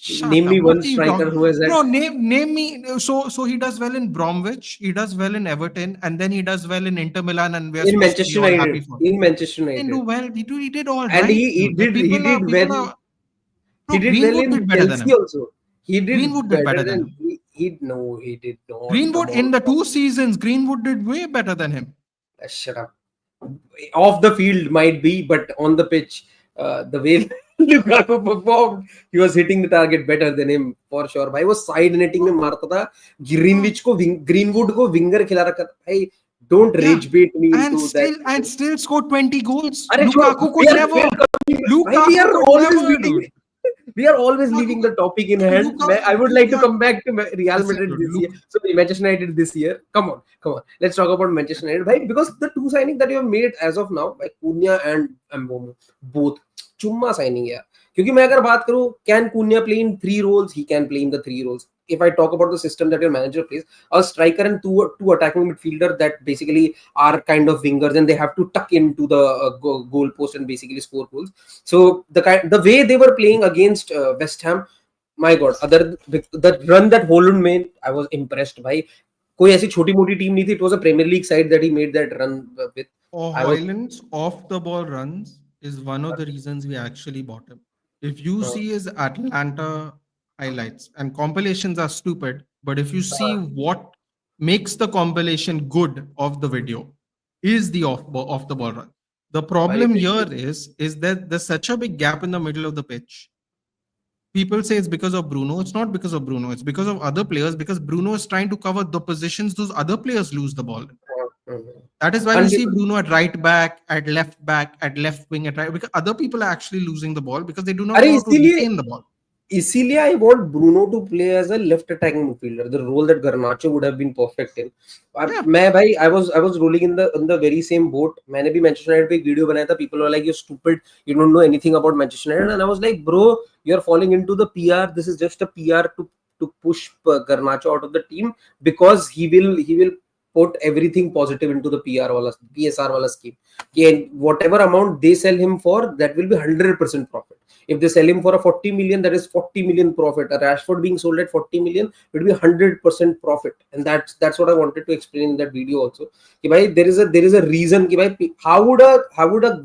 Shut name up. me What one are you striker talking? who has Bro, had name me. So he does well in Bromwich, he does well in Everton, and then he does well in Inter Milan, and we are in supposed to be Manchester all happy United. for him. In Manchester He didn't do United, well. He did all and right, he dude. But did he did people well. are, He bro, did well Greenwood in did better than Chelsea him. also. He did Greenwood did better better than than him. he. No, he did not. Greenwood Come in on, the 2 seasons, Greenwood did way better than him. shut up. Off the field might be, but on the pitch, the way Lukaku performed, he was hitting the target better than him for sure. भाई वो side netting में मारता था, Bro, Greenwich को greenwood को winger खिला रखा था भाई. Don't yeah, rage bait me and into that. still scored 20 goals. अरे छोड़ो, Lukaku could never. we Lukaku are could always never, leaving, dude. we are always Lukaku, leaving the topic in hand. I would Lukaku, like to yeah. come back to Real Listen, Madrid dude. this year. So Manchester United this year. Come on. Let's talk about Manchester United, right? Because the two signings that you have made as of now, like Cunha and Mbeumo, both चुम्मा signing है. क्योंकि मैं अगर बात करूं, can Cunha play in 3 roles? He can play in the 3 roles. If I talk about the system that your manager plays, a striker and two attacking midfielder that basically are kind of wingers, and they have to tuck into the goal post and basically score goals. So the way they were playing against West Ham, my God, other the run that Holland made, I was impressed by. कोई ऐसी छोटी मोटी team नहीं थी. It was a Premier League side that he made that run with. I was Hoyland's off the ball runs is one of the reasons we actually bought him. If you see his Atlanta highlights, and compilations are stupid, but if you see what makes the compilation good of the video is the off the ball run. The भाई problem here is that there's such a big gap in the middle of the pitch. People say it's because of Bruno. It's not because of Bruno. It's because of other players. Because Bruno is trying to cover the positions those other players lose the ball in. That is why you see 100%. Bruno at right back, at left wing, at right, because other people are actually losing the ball because they do not अरे know how to इसीलिए retain the ball. इसीलिए I want Bruno to play as a left attacking midfielder, the role that Garnacho would have been perfect in. Yeah. मैं भाई I was rolling in the very same boat. मैंने भी Manchester United पे एक video बनाया था. People were like, you're stupid, you don't know anything about Manchester United, and I was like, bro, you're falling into the PR. This is just a PR to push Garnacho out of the team, because he will put everything positive into the PSR wala scheme. And whatever amount they sell him for, that will be 100% profit. If they sell him for a 40 million, that is 40 million profit. A Rashford being sold at 40 million will be 100% profit. And that's what I wanted to explain in that video also. Ki bhai, there is a reason ki bhai, how would a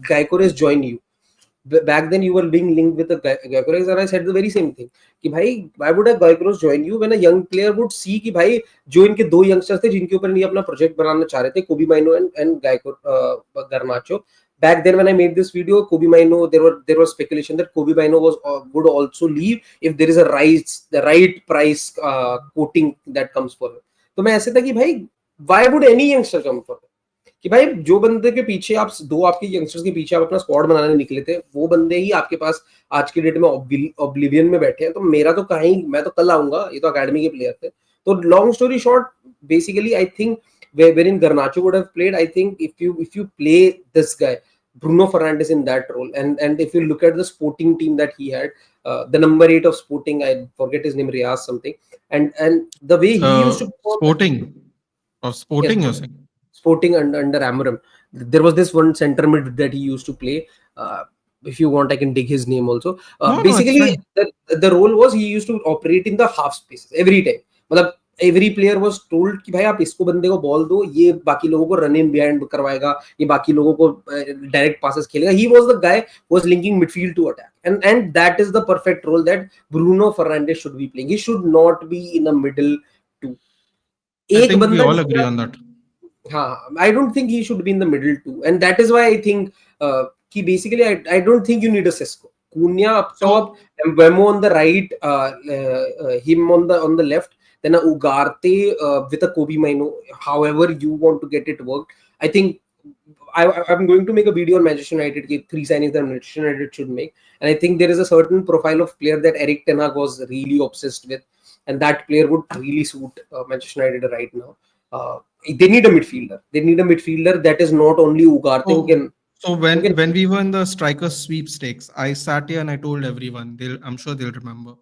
Gyökeres join you? Back then you were being linked with a Gyökeres, and I said the very same thing कि भाई, why would a Gyökeres join you when a young player would see कि भाई जो इनके दो youngsters थे जिनके ऊपर ये अपना प्रोजेक्ट बनाना चाह रहे थे, Kobe Mainoo and Garnacho. Back then when I made this video, Kobe Mainoo, there was speculation that Kobe Mainoo would also leave if there is the right price quoting that comes for him. तो मैं ऐसे था कि भाई, why would any youngster come for him? कि भाई जो बंदे के पीछे आप दो आपके यंगस्टर्स के पीछे आप अपना स्क्वाड बनाने निकले थे, वो बंदे ही आपके पास आज की डेट में ऑब्लिवियन में बैठे हैं. तो मेरा तो कहीं, मैं तो कल आऊंगा, ये तो अकेडमी के प्लेयर थे. तो long story short, basically I think wherein Garnacho would have played. I think if you play this guy Bruno Fernandes in that role, and if you look at the Sporting team that he had, the number 8 of Sporting, I forget his name, Riaz something, and the way he used to perform, Sporting or yes, Sporting, you're saying? Sporting under Amorim. There was this one center mid that he used to play. Uh, if you want, I can dig his name also. No, no, it's Basically, fine. the role was he used to operate in the half spaces every time. मतलब every player was told कि भाई आप इसको बंदे को ball दो, ये बाकी लोगों को रन इन बिहाइंड करवाएगा, ये बाकी लोगों को डायरेक्ट पासेस खेलेगा. He was the guy who was linking midfield to attack, and that is the perfect role that Bruno Fernandes should be playing. He should not be in the middle two. I एक think we बंदा all जिसके agree on that. I don't think he should be in the middle too, and that is why I think basically I don't think you need a Cisco. Cunha up top, So and Wemo on the right, him on the left, then a Ugarte with a Kobe Mino. However you want to get it worked, I think I'm going to make a video on Manchester United. Three signings that Manchester United should make, and I think there is a certain profile of player that Eric Ten Hag was really obsessed with, and that player would really suit Manchester United right now. They need a midfielder. They need a midfielder that is not only Ugarte who so can so who can. when we were in the striker sweepstakes, I sat here and I told everyone, I'm sure they'll remember.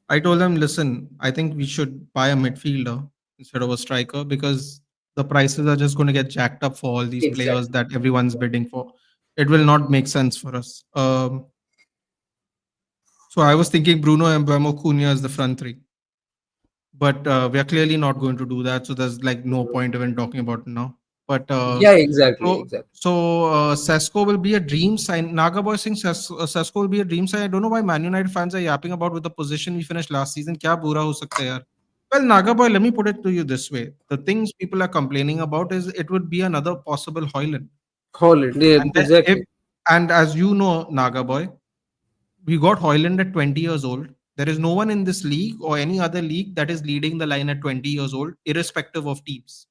I told them, listen, I think we should buy a midfielder instead of a striker because the prices are just going to get jacked up for all these players Exactly. that everyone's bidding for. It will not make sense for us. So I was thinking Bruno and Mbeumo Cunha as the front three, but we are clearly not going to do that. So there's like no point even talking about it now. But Yeah, exactly, so exactly. Sesko will be a dream sign. Naga Boy Singh Sesko will be a dream sign. I don't know why Man United fans are yapping about with the position we finished last season. Kya bura ho sakta hai yaar? Well, Naga Boy, let me put it to you this way: the things people are complaining about is it would be another possible Hoyland, Holland, yeah, and then if exactly. and as you know, Naga Boy, we got Hoyland at 20 years old. There is no one in this league or any other league that is leading the line at 20 years old, irrespective of teams.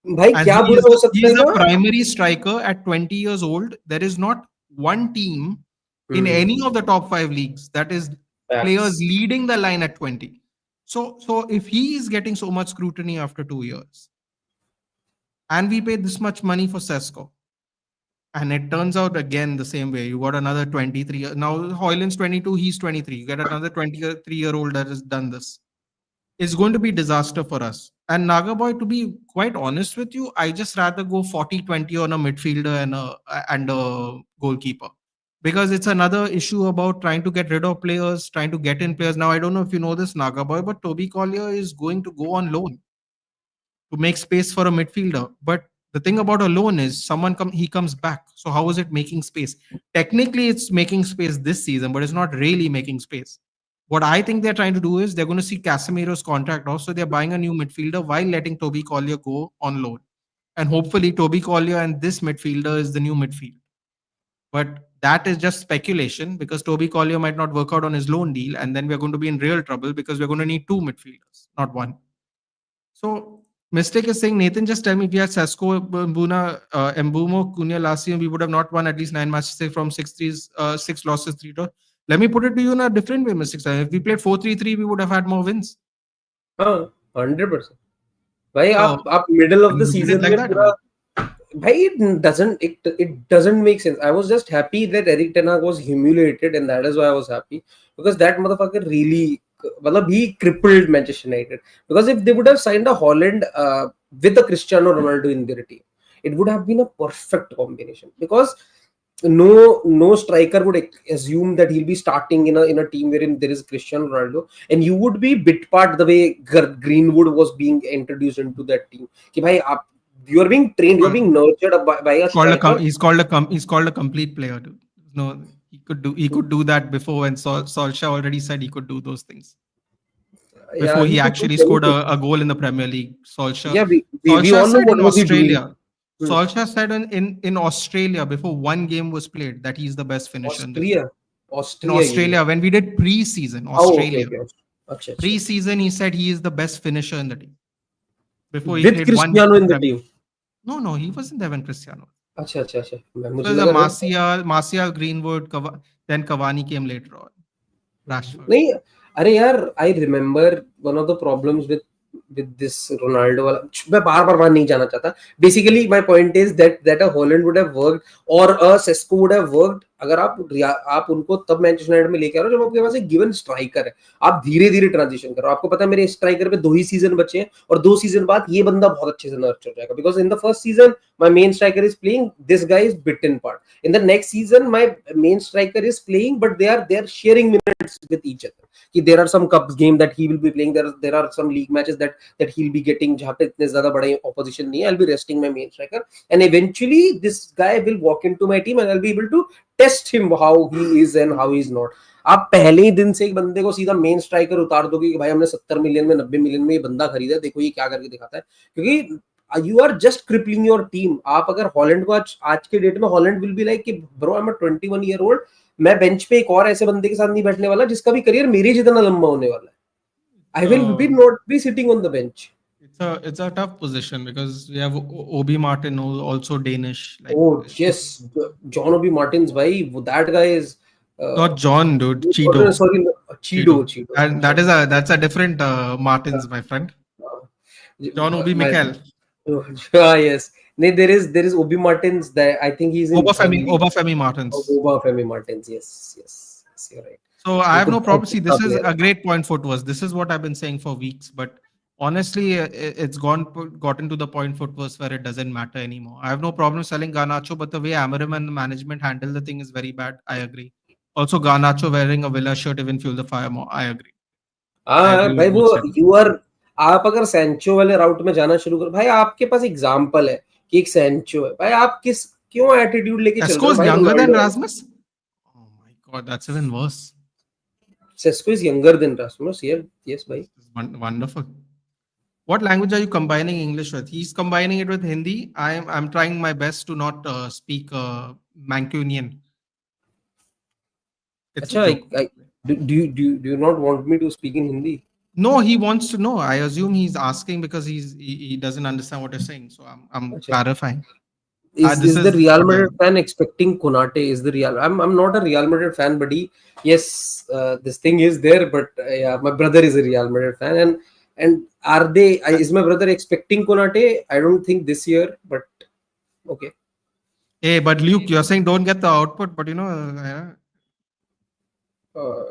भाई And क्या बुरा हो he सकता है is a ना. primary striker at 20 years old. There is not one team in Hmm. any of the top five leagues that is players Facts. leading the line at 20. So if he is getting so much scrutiny after 2 years, and we paid this much money for Sesko, and it turns out again the same way. You got another 23. Now Hoyland's 22, he's 23. You get another 23-year-old that has done this. It's going to be disaster for us. And Nagaboy, to be quite honest with you, I just rather go 40-20 on a midfielder and a goalkeeper. Because it's another issue about trying to get rid of players, trying to get in players. Now, I don't know if you know this, Nagaboy, but Toby Collier is going to go on loan to make space for a midfielder. But the thing about a loan is he comes back. So how is it making space? Technically, it's making space this season, but it's not really making space. What I think they're trying to do is they're going to see Casemiro's contract off, so they're buying a new midfielder while letting Toby Collier go on loan. And hopefully, Toby Collier and this midfielder is the new midfield. But that is just speculation because Toby Collier might not work out on his loan deal, and then we're going to be in real trouble because we're going to need two midfielders, not one. So mistake is saying, Nathan, just tell me if we had Sesko, Mbuna, Mbumo, Cunha last year, we would have not won at least 9 matches say, from 6 losses, 3 draws. Let me put it to you in a different way, Mr. If we played 4-3-3, we would have had more wins. हाँ 100%. भाई So आप middle of can the you look at it season like में that? पूरा. भाई it doesn't make sense. I was just happy that Eric Ten Hag was humiliated, and that is why I was happy, because that motherfucker really, मतलब he crippled Manchester United. Because if they would have signed a Holland with a Cristiano Ronaldo in their team, it would have been a perfect combination. Because no striker would assume that he'll be starting in a team wherein there is Cristiano Ronaldo, and you would be bit part the way Greenwood was being introduced into that team. कि भाई आप, you are being trained, you are being nurtured by a striker. He's called a complete player. Dude. No, he could do that before when Solskjaer already said he could do those things. Yeah, Before he he could do actually many scored things. a goal in the Premier League. Solskjaer, Yeah, we Solskjaer all know said what in was he doing. Australia, Solskjaer said in Australia before one game was played that he's the best finisher in the league. Austria, In Austria, you mean? Australia, when we did pre-season, Oh, okay, Australia, okay. Acha, acha. pre-season, he said he is the best finisher in the team before he With played one game Cristiano of in the Premier. team. No, he wasn't there when Cristiano. अच्छा अच्छा अच्छा, So मुझे there's a लगा that. Martial, Greenwood, then Cavani came later on. Rashford. नहीं, अरे यार, I remember one of the problems with with this Ronaldo वाला, मैं बार बार नहीं जाना चाहता. Basically my point is that a Holland would have worked or a Sesko would have worked अगर आप उनको तब मैनचेस्टर यूनाइटेड में लेके आ रहे हो जब आपके पास एक गिवन स्ट्राइकर है. आप धीरे धीरे ट्रांजिशन करो. आपको पता है मेरे स्ट्राइकर पे 2 ही सीजन बचे हैं और 2 सीजन बाद ये बंदा बहुत अच्छे से नर्चर हो जाएगा. Because in the first season my main striker is playing, this guy is bitten part. In the next season my main striker is playing, but they are sharing minutes with each other. There are some cups game that he will be playing, there are some league matches that he'll be getting जहाँ पे इतने ज्यादा बड़े opposition नहीं है. I'll be resting my main striker and eventually this guy will walk into my team and I'll be able to test him how he is and how he is not. आप पहले ही दिन से एक बंदे को सीधा मेन स्ट्राइकर उतार दोगे कि भाई हमने 70 मिलियन में 90 मिलियन में ये बंदा खरीदा, देखो ये क्या करके दिखाता है. क्योंकि you are just crippling your team. आप अगर हॉलैंड को आज के डेट में हॉलैंड विल बी लाइक कि bro I am 21 year old, मैं बेंच पे एक और ऐसे बंदे के साथ नहीं बैठने वाला जिसका भी करियर मेरे जितना लंबा होने वाला है. I will be not be sitting on the bench. It's a tough position because we have Obi Martin, who's also Danish. Like, Oh yes, John Obi Martins, bhai, that guy is not John, dude. Cheeto. Sorry, Cheeto. And that's a different Martins, my friend. John Obi Mikel. Yes. There is Obi Martins. That I think he's in Obafemi Martins. Obafemi Martins. Yes, you're right. So I have no problem. See, this is a great point for us. This is what I've been saying for weeks, but honestly, it's gotten to the point for us where it doesn't matter anymore. I have no problem selling Garnacho, but the way Amarim and the management handle the thing is very bad. I agree. Also, Garnacho wearing a Villa shirt even fuel the fire more. I agree. भाई वो आप अगर Sancho वाले राउट में जाना शुरू करो, भाई आपके पास एग्जांपल है कि एक सैंचो है, भाई आप क्यों एटीट्यूड लेके चल रहे हो भाई? Younger than Rasmus? Oh my god, that's even worse. Sesko is younger than Rasmus. Yes, bhai. Wonderful. What language are you combining English with? He's combining it with Hindi. I'm trying my best to not speak Mancunian. Achha, do you not want me to speak in Hindi? No, he wants to know. I assume he's asking because he doesn't understand what you're saying. So I'm clarifying. Is the Real Madrid fan expecting Konate? Is the Real? I'm not a Real Madrid fan, buddy. Yes, this thing is there, but yeah, my brother is a Real Madrid fan, and are they? Is my brother expecting Konate? I don't think this year, but okay. Hey, but Luke, you're saying don't get the output, but you know.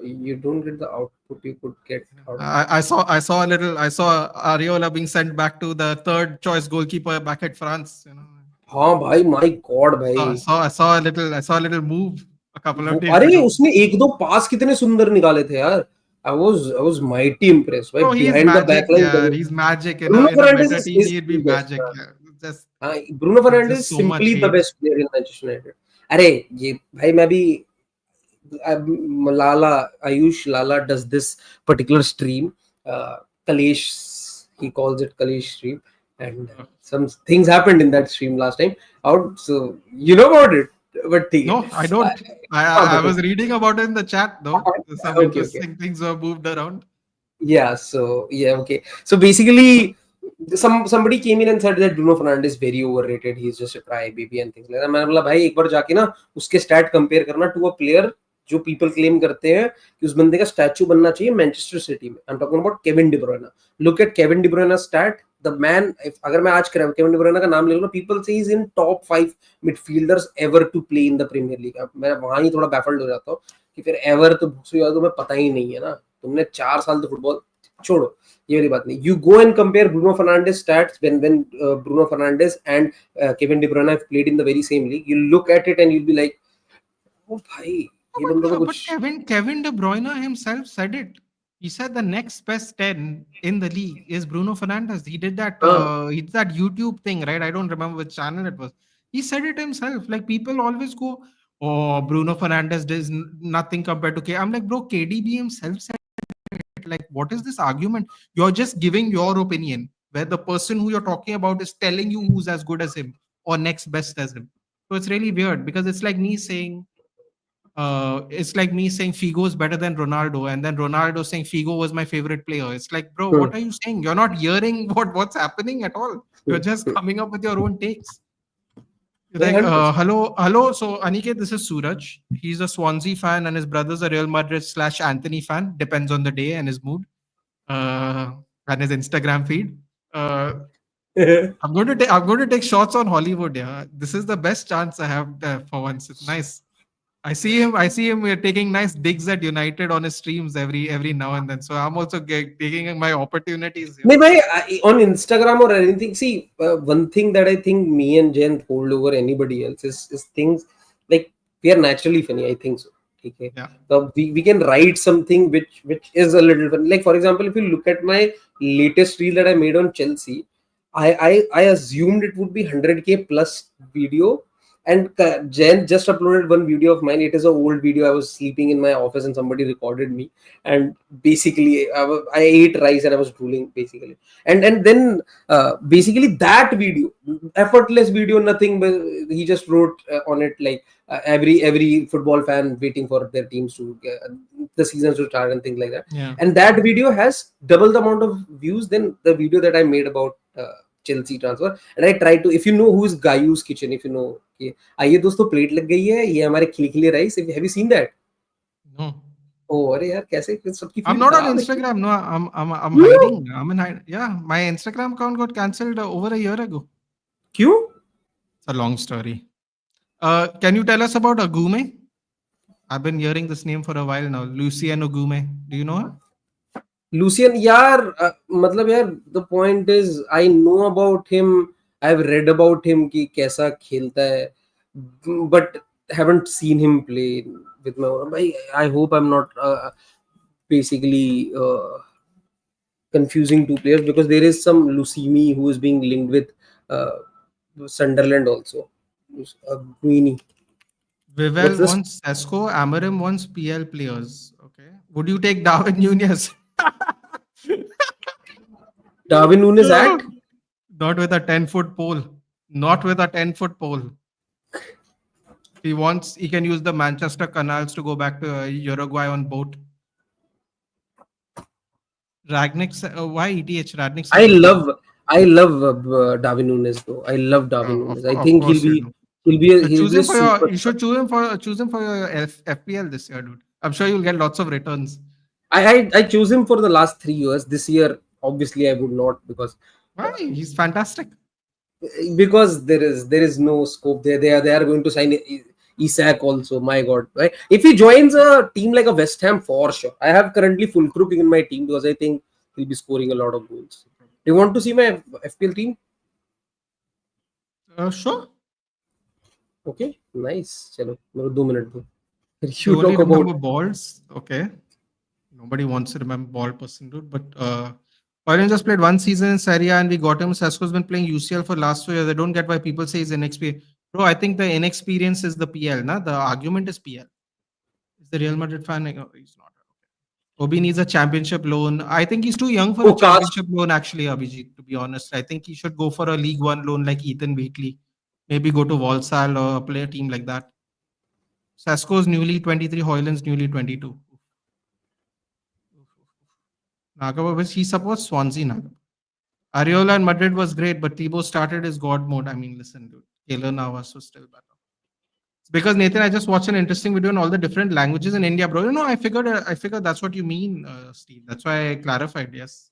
You don't get the output you could get. I saw Areola being sent back to the third choice goalkeeper back at France. You know. हाँ भाई, my God भाई. I saw a little move a couple of days अरे ago. उसने एक दो पास कितने सुंदर निकाले थे यार. I was mighty impressed. Right? Behind the back line, yeah, he's magic. In a better team, he'd be magic. Yeah. Bruno Fernandes is simply the best player in Manchester United. अरे ये भाई मैं भी Ayush Lala does this particular stream. Kalesh, he calls it Kalesh stream, and some things happened in that stream last time out. So you know about it, but no, I don't. I was reading about it in the chat though. Some interesting things were moved around. Yeah. So yeah. Okay. So basically, somebody came in and said that Bruno Fernandes is very overrated. He's just a crybaby and things like that. मैंने बोला भाई एक बार जाके ना उसके stat compare करना to a player जो people claim करते हैं कि उस बंदे का स्टैचू बनना चाहिए मैनचेस्टर सिटी में. I am talking about Kevin De Bruyne. Look at Kevin De Bruyne stat. The man, अगर मैं आज केविन डी ब्रुयना का नाम ले लूं, पीपल से is in top 5 midfielders ever to play in the Premier League. मैं वहां ही थोड़ा बैफल्ड हो जाता हूं कि फिर एवर तो तुम्हें पता ही नहीं है ना. तुमने 4 साल तो फुटबॉल छोड़ो, ये वाली बात नहीं. You go and compare Bruno Fernandes stats when Bruno Fernandes and Kevin De Bruyne have played in the very same league. You look at it and you'll be like, oh भाई. But Kevin De Bruyne himself said it. He said the next best 10 in the league is Bruno Fernandes. He did that. He did that YouTube thing, right? I don't remember which channel it was. He said it himself. Like people always go, "Oh, Bruno Fernandes does nothing compared to K." I'm like, bro, KDB himself said it. Like, what is this argument? You're just giving your opinion, where the person who you're talking about is telling you who's as good as him or next best as him. So it's really weird because it's like me saying. It's like me saying Figo is better than Ronaldo, and then Ronaldo saying Figo was my favorite player. It's like, bro, what are you saying? You're not hearing what's happening at all. You're just coming up with your own takes. Like, hello. So Aniket, this is Suraj. He's a Swansea fan, and his brother's a Real Madrid / Anthony fan. Depends on the day and his mood. and his Instagram feed. Uh, I'm going to take shots on Hollywood. Yeah, this is the best chance I have for once. It's nice. I see him taking nice digs at United on his streams every now and then. So I'm also taking my opportunities here. No, on Instagram or anything. See, one thing that I think me and Jen hold over anybody else is things like we are naturally funny. I think so. Okay, Yeah. so we can write something which is a little fun. Like for example, if you look at my latest reel that I made on Chelsea, I assumed it would be 100K plus video, and Jen just uploaded one video of mine. It is an old video. I was sleeping in my office and somebody recorded me, and basically I ate rice and I was drooling basically. And then basically that video, effortless video, nothing, but he just wrote on it like every football fan waiting for their teams to the seasons to start and things like that. Yeah. And that video has double the amount of views than the video that I made about Chelsea transfer. And I try to, if you know who is Gayu's Kitchen, if you know, okay, आइए दोस्तों plate लग गई है, ये हमारे खिलखिले rice. Have you seen that? No. Oh, अरे यार कैसे सबकी I'm फीड not on खराब है. Instagram. No, I'm क्यों? hiding. I'm in hide. Yeah, my Instagram account got cancelled over a year ago. क्यों? It's a long story. Can you tell us about Agume? I've been hearing this name for a while now. Luciano Agume. Do you know her? Lucian, यार मतलब यार the point is I know about him. I've read about him कि कैसा खेलता है, but haven't seen him play with my own. I hope I'm not basically confusing two players, because there is some Lucimi who is being linked with uh, Sunderland also. Guini. What's Vivel this? wants Sesko. Amarim wants PL players. Okay. Would you take Darwin Nunez? Darwin Nunes at? Not with a 10-foot pole. Not with a 10-foot pole. He wants, he can use the Manchester canals to go back to Uruguay on boat. Ragnick, why ETH? Ragnick said I he can. love I love Darwin Nunes though. I love Darwin Nunes. I Of think course you do. he'll Choose be a him for your. super. You should choose him for your FPL this year, dude. I'm sure you'll get lots of returns. I choose him for the last 3 years. This year, obviously, I would not, Why? He's fantastic. because there is no scope there. They are going to sign Isak also. My God, right? If he joins a team like a West Ham, for sure. I have currently Fulkrug in my team because I think he'll be scoring a lot of goals. Do you want to see my FPL team? Sure. Okay, nice. चलो मेरे को 2 minute दो. You You only talk about. remember balls. Okay. Nobody wants to remember ball person, dude. But Pauline just played one season in Serie A and we got him. Sesko's been playing UCL for last 2 years. I don't get why people say he's inexperienced. Bro, I think the inexperience is the PL. Na? The argument is PL. Is the Real Madrid fan? Like, oh, he's not. Obi needs a championship loan. I think he's too young for a Oh, cast. championship loan, actually, Abhijit, to be honest. I think he should go for a League One loan like Ethan Wheatley. Maybe go to Walsall or play a team like that. Sasko's newly 23, Hoyland's newly 22. Nagaba, which he supports Swansea Nagaba. Areola and Madrid was great, but Thibaut started his God mode. I mean, listen, dude. Taylor Navas was still better. It's because Nathan, I just watched an interesting video on all the different languages in India, bro. I figured that's what you mean, Steve. That's why I clarified. Yes,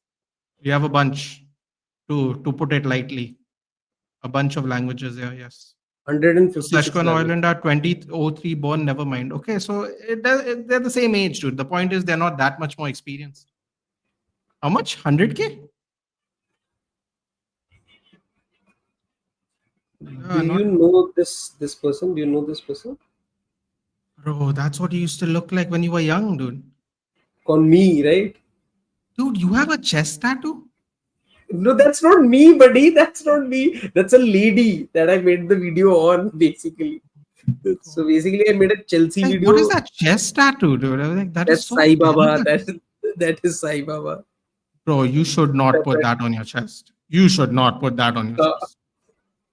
we have a bunch, to put it lightly, a bunch of languages here. Yes. 156 Seshko and Ireland are 2003 born. Never mind. Okay, so they're the same age, dude. The point is they're not that much more experienced. How much? 100K? Do you know this person? Do you know this person? Bro, that's what you used to look like when you were young, dude. On me, right? Dude, you have a chest tattoo? No, that's not me, buddy. That's not me. That's a lady that I made the video on, basically. So basically, I made a Chelsea Like, video. what is that chest tattoo, dude? I was like, that is That's so Sai Baba. terrible. That is Sai Baba. Bro, you should not put that on your chest. You should not put that on your Uh, chest.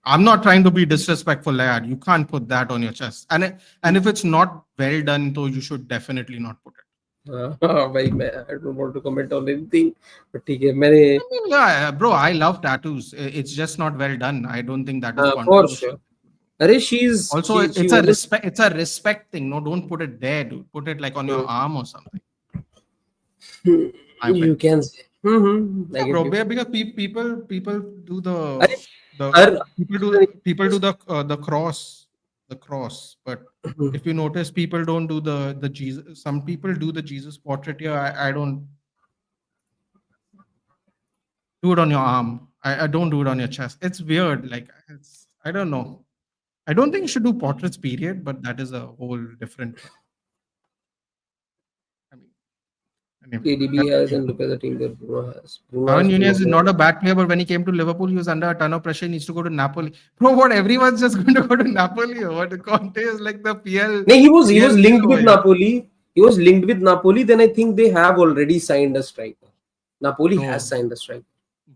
I'm not trying to be disrespectful, lad. You can't put that on your chest. And if it's not well done, though, you should definitely not put it. भाई I don't want to comment on anything, but ठीक है मैंने I mean, yeah, bro, I love tattoos. It's just not well done. I don't think that is for sure. controversial. अरे she's Also, she it's a always respect. It's a respect thing. No, don't put it there, dude. Put it like on your arm or something. My you opinion. can say. I Yeah, get bro. you. Because people do अरे the her people do the cross. But if you notice, people don't do the Jesus. Some people do the Jesus portrait here. I don't do it on your arm. I don't do it on your chest. It's weird. Like I don't know. I don't think you should do portraits. Period. But that is a whole different. I mean, anyway. KDB has, and look at the team that Bruno has. Bruno Darwin has Nunez is phenomenal. not a bad player, but when he came to Liverpool, he was under a ton of pressure. He needs to go to Napoli. Bro, what? Everyone's just going to go to Napoli. What? Conte is like the No, he was PL leader linked over with here. Napoli. He was linked with Napoli. Then I think they have already signed a striker. Napoli has Bro, signed a striker.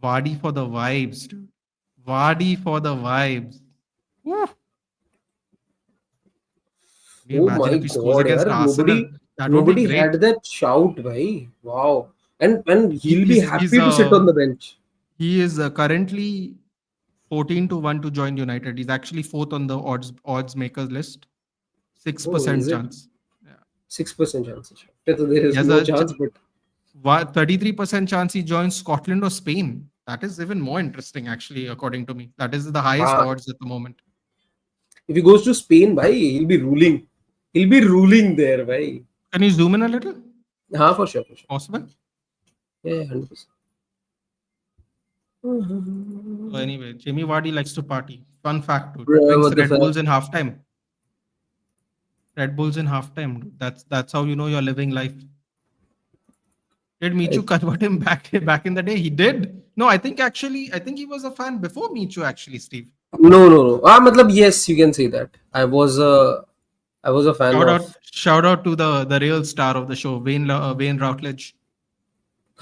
Vardy for the vibes, dude. Vardy for the vibes. Woo. Can you Oh imagine my if he scores God, against yaar, Arsenal? That would be nobody great. had that shout, bhai. Wow. And He, he'll be he's happy to sit on the bench. he is currently 14-1 to join United. He's actually fourth on the odds makers list. Six Oh, is percent it chance. Yeah. 6% chance? So there He is has no a chance, but 33% chance he joins Scotland or Spain. That is even more interesting, actually, according to me. That is the highest ah, odds at the moment. if he goes to Spain, bhai, he'll be ruling. He'll be ruling there, bhai. Can you zoom in a little? हाँ, for sure, for sure. Possible? Yeah, 100%. So anyway, Jamie Vardy likes to party. Fun fact, dude. Bro, Drinks what the Red fuck? Bulls in halftime. Red Bulls in halftime, dude. That's how you know you're living life. Did Michu I, convert him back in the day? He did. No, I think he was a fan before Michu actually, Steve. no, no, no. Matlab, yes, you can say that. I was a fan of. Shout out to the real star of the show, Wayne Routledge.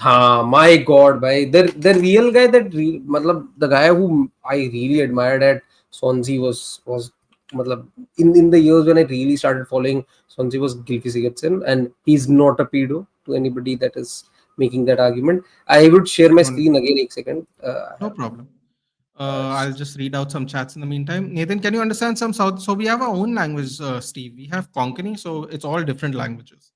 My God, bhai. The real guy matlab, the guy who I really admired at Swansea was matlab, in the years when I really started following Swansea was Gylfi Sigurdsson, and he's not a pedo to anybody that is making that argument. I would share my Don't screen again. A second. I No have, problem. uh, I'll just read out some chats in the meantime. Nathan, can you understand some South? So we have our own language, Steve. We have Konkani, so it's all different languages.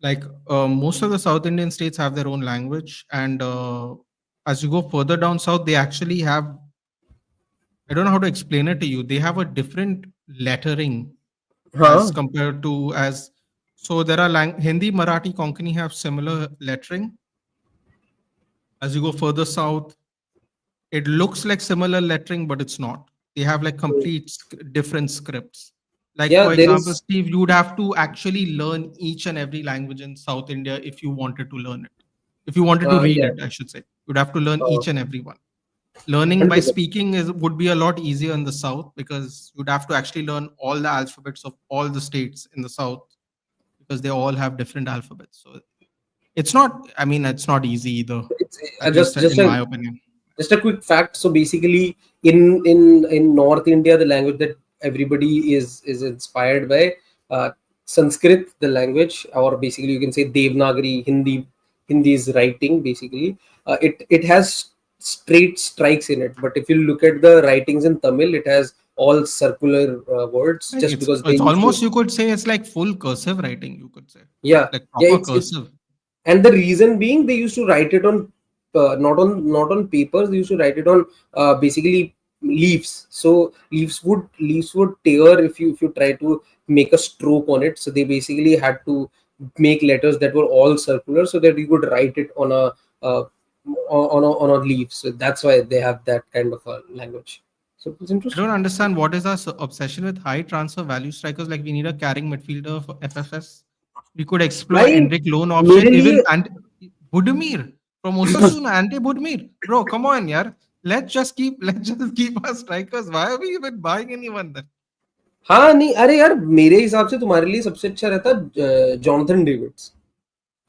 Like most of the South Indian states have their own language, and as you go further down south, they actually have. I don't know how to explain it to you. They have a different lettering as huh? compared to as. So there are Hindi, Marathi, Konkani have similar lettering. As you go further south, it looks like similar lettering, but it's not. They have like complete different scripts. Like Yeah, for there example, is. Steve, you would have to actually learn each and every language in South India if you wanted to learn it. If you wanted to read Yeah, it, I should say, you'd have to learn uh, each and every one. Learning by 100%. speaking is would be a lot easier in the South because you'd have to actually learn all the alphabets of all the states in the South because they all have different alphabets. So it's not. I mean, it's not easy either. It's At least just in my opinion. just a quick fact. So basically, in North India, the language that everybody is inspired by, Sanskrit, the language, or basically you can say Devanagari, Hindi's writing. Basically, it has straight strikes in it. But if you look at the writings in Tamil, it has all circular words, Like just because they it's used to. almost, you could say, it's like full cursive writing. You could say Yeah, like yeah. proper It's cursive. and the reason being they used to write it on not on papers. They used to write it on basically leaves. So leaves would tear if you try to make a stroke on it. So they basically had to make letters that were all circular so that you could write it on a on a leaf. So that's why they have that kind of a language. So it's I don't interesting. understand what is our obsession with high transfer value strikers. Like we need a carrying midfielder for FFS. We could explore भाई Endrick loan option. मेरे Even लिए and Budimir from Osasuna, Ante Budimir. Bro, come on, yaar. Let's just keep our strikers. Why are we even buying anyone then? हाँ नहीं अरे यार मेरे हिसाब से तुम्हारे लिए सबसे अच्छा रहता Jonathan David's.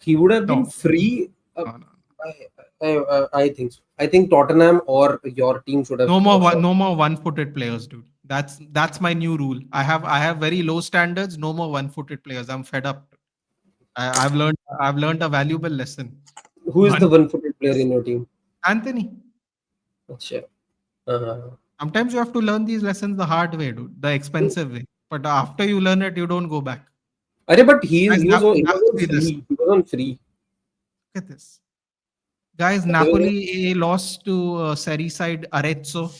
He would have been No, free. Uh, no, no. I think so. I think Tottenham or your team should have offered. No more one-footed players, dude. That's my new rule. I have very low standards. No more one-footed players. I'm fed up. I've learned a valuable lesson. Who is the One one-footed player in your team? Anthony. अच्छा. Uh, Sometimes you have to learn these lessons the hard way, dude, the expensive way. But after you learn it, you don't go back. अरे but he Guys, he was on, he now was on see this. free. He was on free. Look at this. Guys, Napoli lost to Serie side Arezzo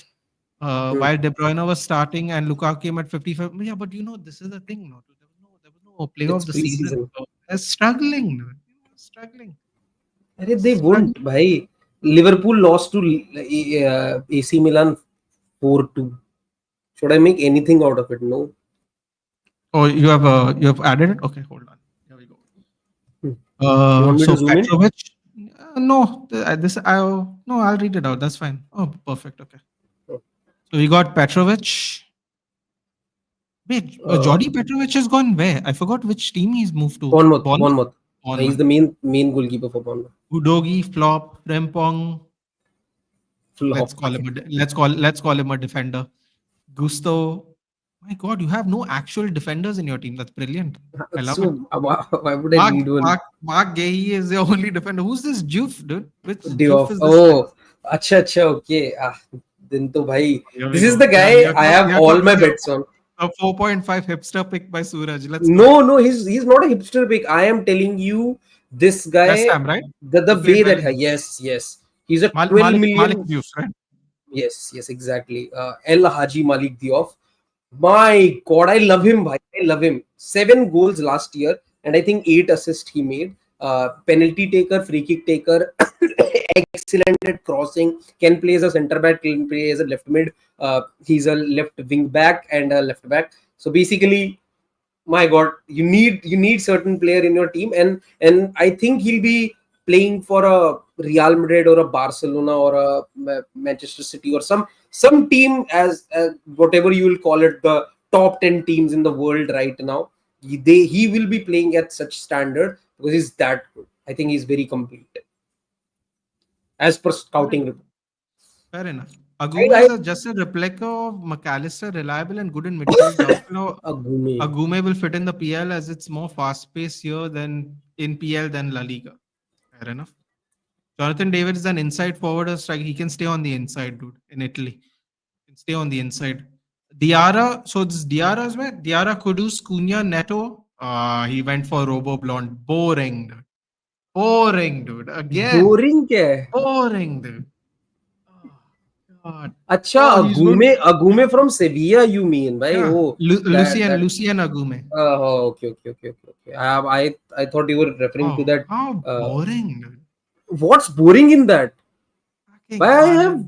Hmm. while De Bruyne was starting and Lukaku came at 55. Yeah, but this is the thing. No, there was no player of It's the season. pre-season. So they're struggling. Dude. Struggling. अरे they Struggling. won't भाई. Liverpool lost to AC Milan 4-2. Should I make anything out of it? No. Oh, you have added it? Okay, hold on. Here we go. Hmm. You want me to So zoom in? Petrovic. No, no, I'll read it out. That's fine. Oh, perfect. Okay. Oh. So we got Petrovic. Wait, Uh, Jordi Petrovic has gone where? I forgot which team he's moved to. Bournemouth. Bournemouth? Bournemouth. He's Bournemouth. the main goalkeeper for Bournemouth. Udogi, Flop, Frimpong. Flop. Let's call him a defender. Gusto. My God, you have no actual defenders in your team. That's brilliant. I love it. So why would I need one? Mark Gay is the only defender. Who's this Juf, dude? Which Day Juf off. is this guy? Oh, अच्छा, okay. Then to bhai, Here we this is go. the guy I have all my bets on. A 4.5 hipster pick by Suraj. Let's go. No, he's not a hipster pick. I am telling you, this West guy, Ham, right? the He played way well that in yes, he's a 12 Malik million. Juf, right? Yes, exactly. El Haji Malik Diouf. My God, I love him. Bhai. I love him. 7 goals last year, and I think 8 assists he made. Penalty taker, free kick taker, excellent at crossing. Can play as a centre back, can play as a left mid. He's a left wing back and a left back. So basically, my God, you need certain player in your team, and I think he'll be playing for a Real Madrid or a Barcelona or a Manchester City or some team as whatever you will call it, the top 10 teams in the world right now. He will be playing at such standard because he's that good. I think he's very complete as per Fair scouting enough. report. Fair enough. I, Agume I is just a replica of McAllister, reliable and good in midfield. Doubtful how Agume. Agume will fit in the PL as it's more fast paced here than in PL than La Liga. Fair enough. Jonathan David is an inside forward or strike. He can stay on the inside, dude, in Italy. He can stay on the inside. Diarra, so this Diarra's where? Diarra, Kudus, Cunha, Neto. He went for Robo Blonde. Boring, dude. Boring, dude. Again. Boring क्या है? Boring, dude. Oh, God. अच्छा, Oh, he's going. Agume from Sevilla, you mean, right? Yeah. Oh, that. Lucien Agume. Oh, okay. I thought you were referring to Oh, that. how Uh, boring, dude. what's boring in that? Okay, Why I have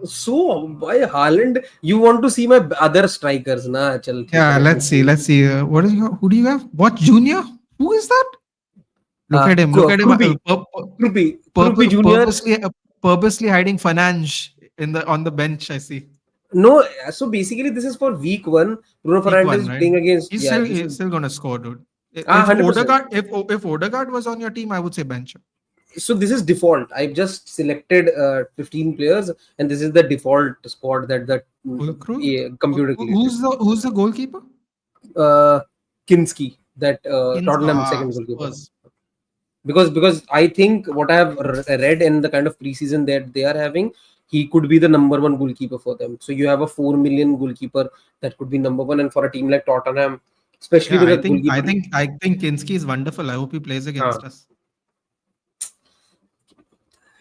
Haaland. why Haaland? You want to see my other strikers, na? Chal, theek Yeah, hai, let me let's see. see. Let's see. What is your? Who do you have? What Junior? Who is that? Look at him. Look at him. Krupi Junior. Purposely hiding Fanange on the bench. I see. No, so basically this is for week 1. Bruno Week Fernandes one, is right? playing against. He's Yeah, still this he's is still gonna score, dude. If 100%. Odegaard if Odegaard was on your team, I would say bench him. So this is default. I've just selected 15 players, and this is the default squad that the Fulkrug? computer created. Who's the goalkeeper? Uh, Kinski, that Tottenham second goalkeeper. Spurs. Because I think what I have read in the kind of preseason that they are having, he could be the number 1 goalkeeper for them. So you have a 4 million goalkeeper that could be number 1, and for a team like Tottenham, especially Yeah, with a I goalkeeper. think Kinski is wonderful. I hope he plays against us.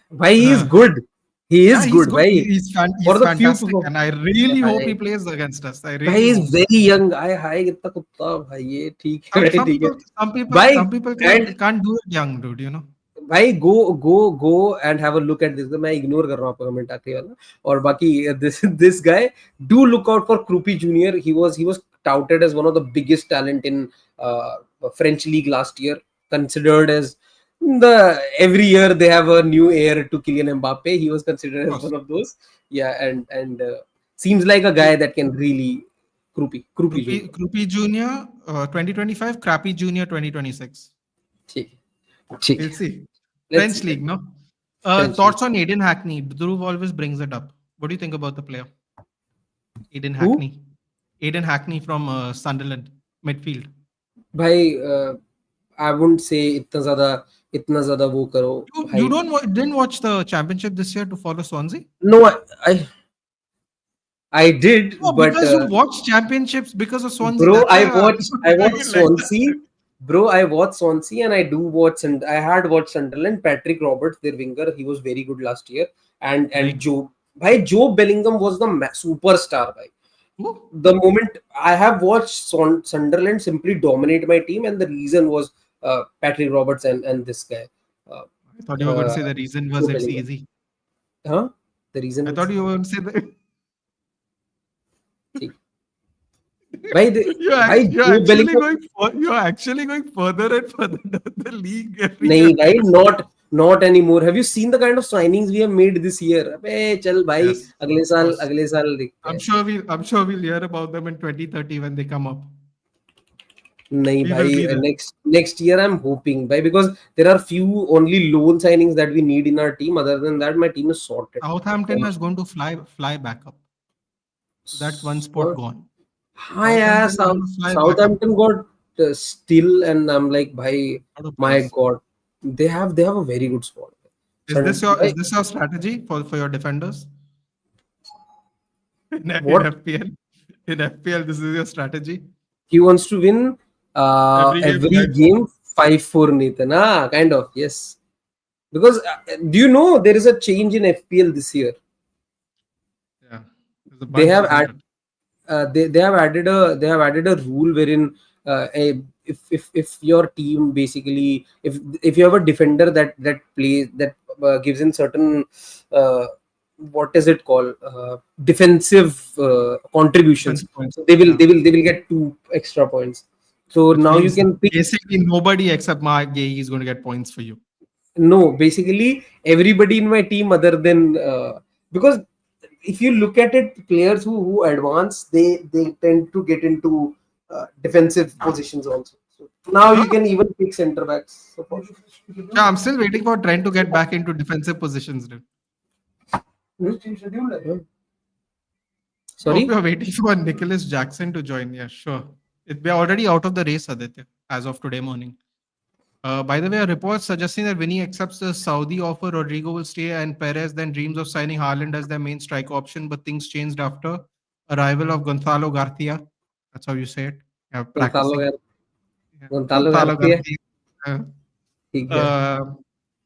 Why he is good. He is Yeah, good. Why? He's For the few fantastic, and I really hope he plays against us. I भाई really is hope. very young. हाय कितना कुत्ता भाई ये ठीक है भाई ठीक है भाई Some people and can't do it young, dude. भाई go and have a look at this. मैं ignore कर रहा हूँ आपका कमेंट आते वाला और बाकी this guy do look out for Krupi Junior. He was touted as one of the biggest talent in French league last year, considered as every year they have a new heir to Kylian Mbappe. He was considered as one of those. Yeah, and seems like a guy that can really Krupi Junior. Krupi Junior 2025, Crappy Junior 2026. ठीक We'll see. Let's French league, no? French Thoughts on Aiden Hackney? Dhruv always brings it up. What do you think about the player? Aiden Hackney. Aiden Hackney from Sunderland, midfield. भाई I wouldn't say इतना ज़्यादा वो करो. You didn't watch the championship this year to follow Swansea? No, I did, No, but because you watch championships because of Swansea. bro, That's I why watched Swansea. Bro, I watched Swansea and I do watch, and I had watched Sunderland. Patrick Roberts, their winger, he was very good last year. And Like Joe, bhai, Joe Bellingham was the superstar. Bhai. who? The moment I have watched Sunderland simply dominate my team, and the reason was Patrick Roberts and this guy, uh, I thought you were going to uh, say the reason Joe was it's Bellingham. easy. Huh? The reason I it's thought you were going to say that. why why Joe Bellingham. You're actually going further and further down the league every नहीं year. भाई, not anymore. Have you seen the kind of signings we have made this year? अबे चल भाई, Yes, of course. अगले साल देखते हैं. I'm sure we'll hear about them in 2030 when they come up. नहीं We will भाई, be there. next year I'm hoping भाई, because there are few only loan signings that we need in our team. Other than that, my team is sorted. Southampton is going to fly back up. So that's one spot What? gone. हाँ यार, Southampton is going to fly back up Southampton got still, and I'm like भाई, out of my place. God, they have a very good squad. Is Like, this your strategy for your defenders in what FPL? In FPL, this is your strategy. he wants to win Every game, every 5-4. game 5-4, Nathan. Ah, kind of, yes. Because do you know there is a change in FPL this year? Yeah, there's a They bunch, have isn't it? they have added a rule wherein if your team basically, if you have a defender that plays, that gives in certain what is it called, defensive contributions, Defensive points. so Yeah. they will get 2 extra points. So Which now you means can pick. basically nobody except Mark Gay is going to get points for you. No, basically everybody in my team other than because if you look at it, players who advance, they tend to get into defensive positions also. So now Sure. you can even pick center backs. So Yeah, I'm still waiting for Trent to get back into defensive positions, dude. hmm? Hope Sorry, you're waiting for Nicholas Jackson to join. Yeah, sure. We're already out of the race, Aditya, as of today morning. By the way, a report suggesting that Vinny accepts the Saudi offer, Rodrigo will stay, and Perez then dreams of signing Haaland as their main strike option. But things changed after arrival of Gonzalo Garcia. That's how you say it. Yeah, Gonzalo practicing. Yeah. Gonzalo Gonzalo Garcia, Garcia. Uh, ठीक है. uh,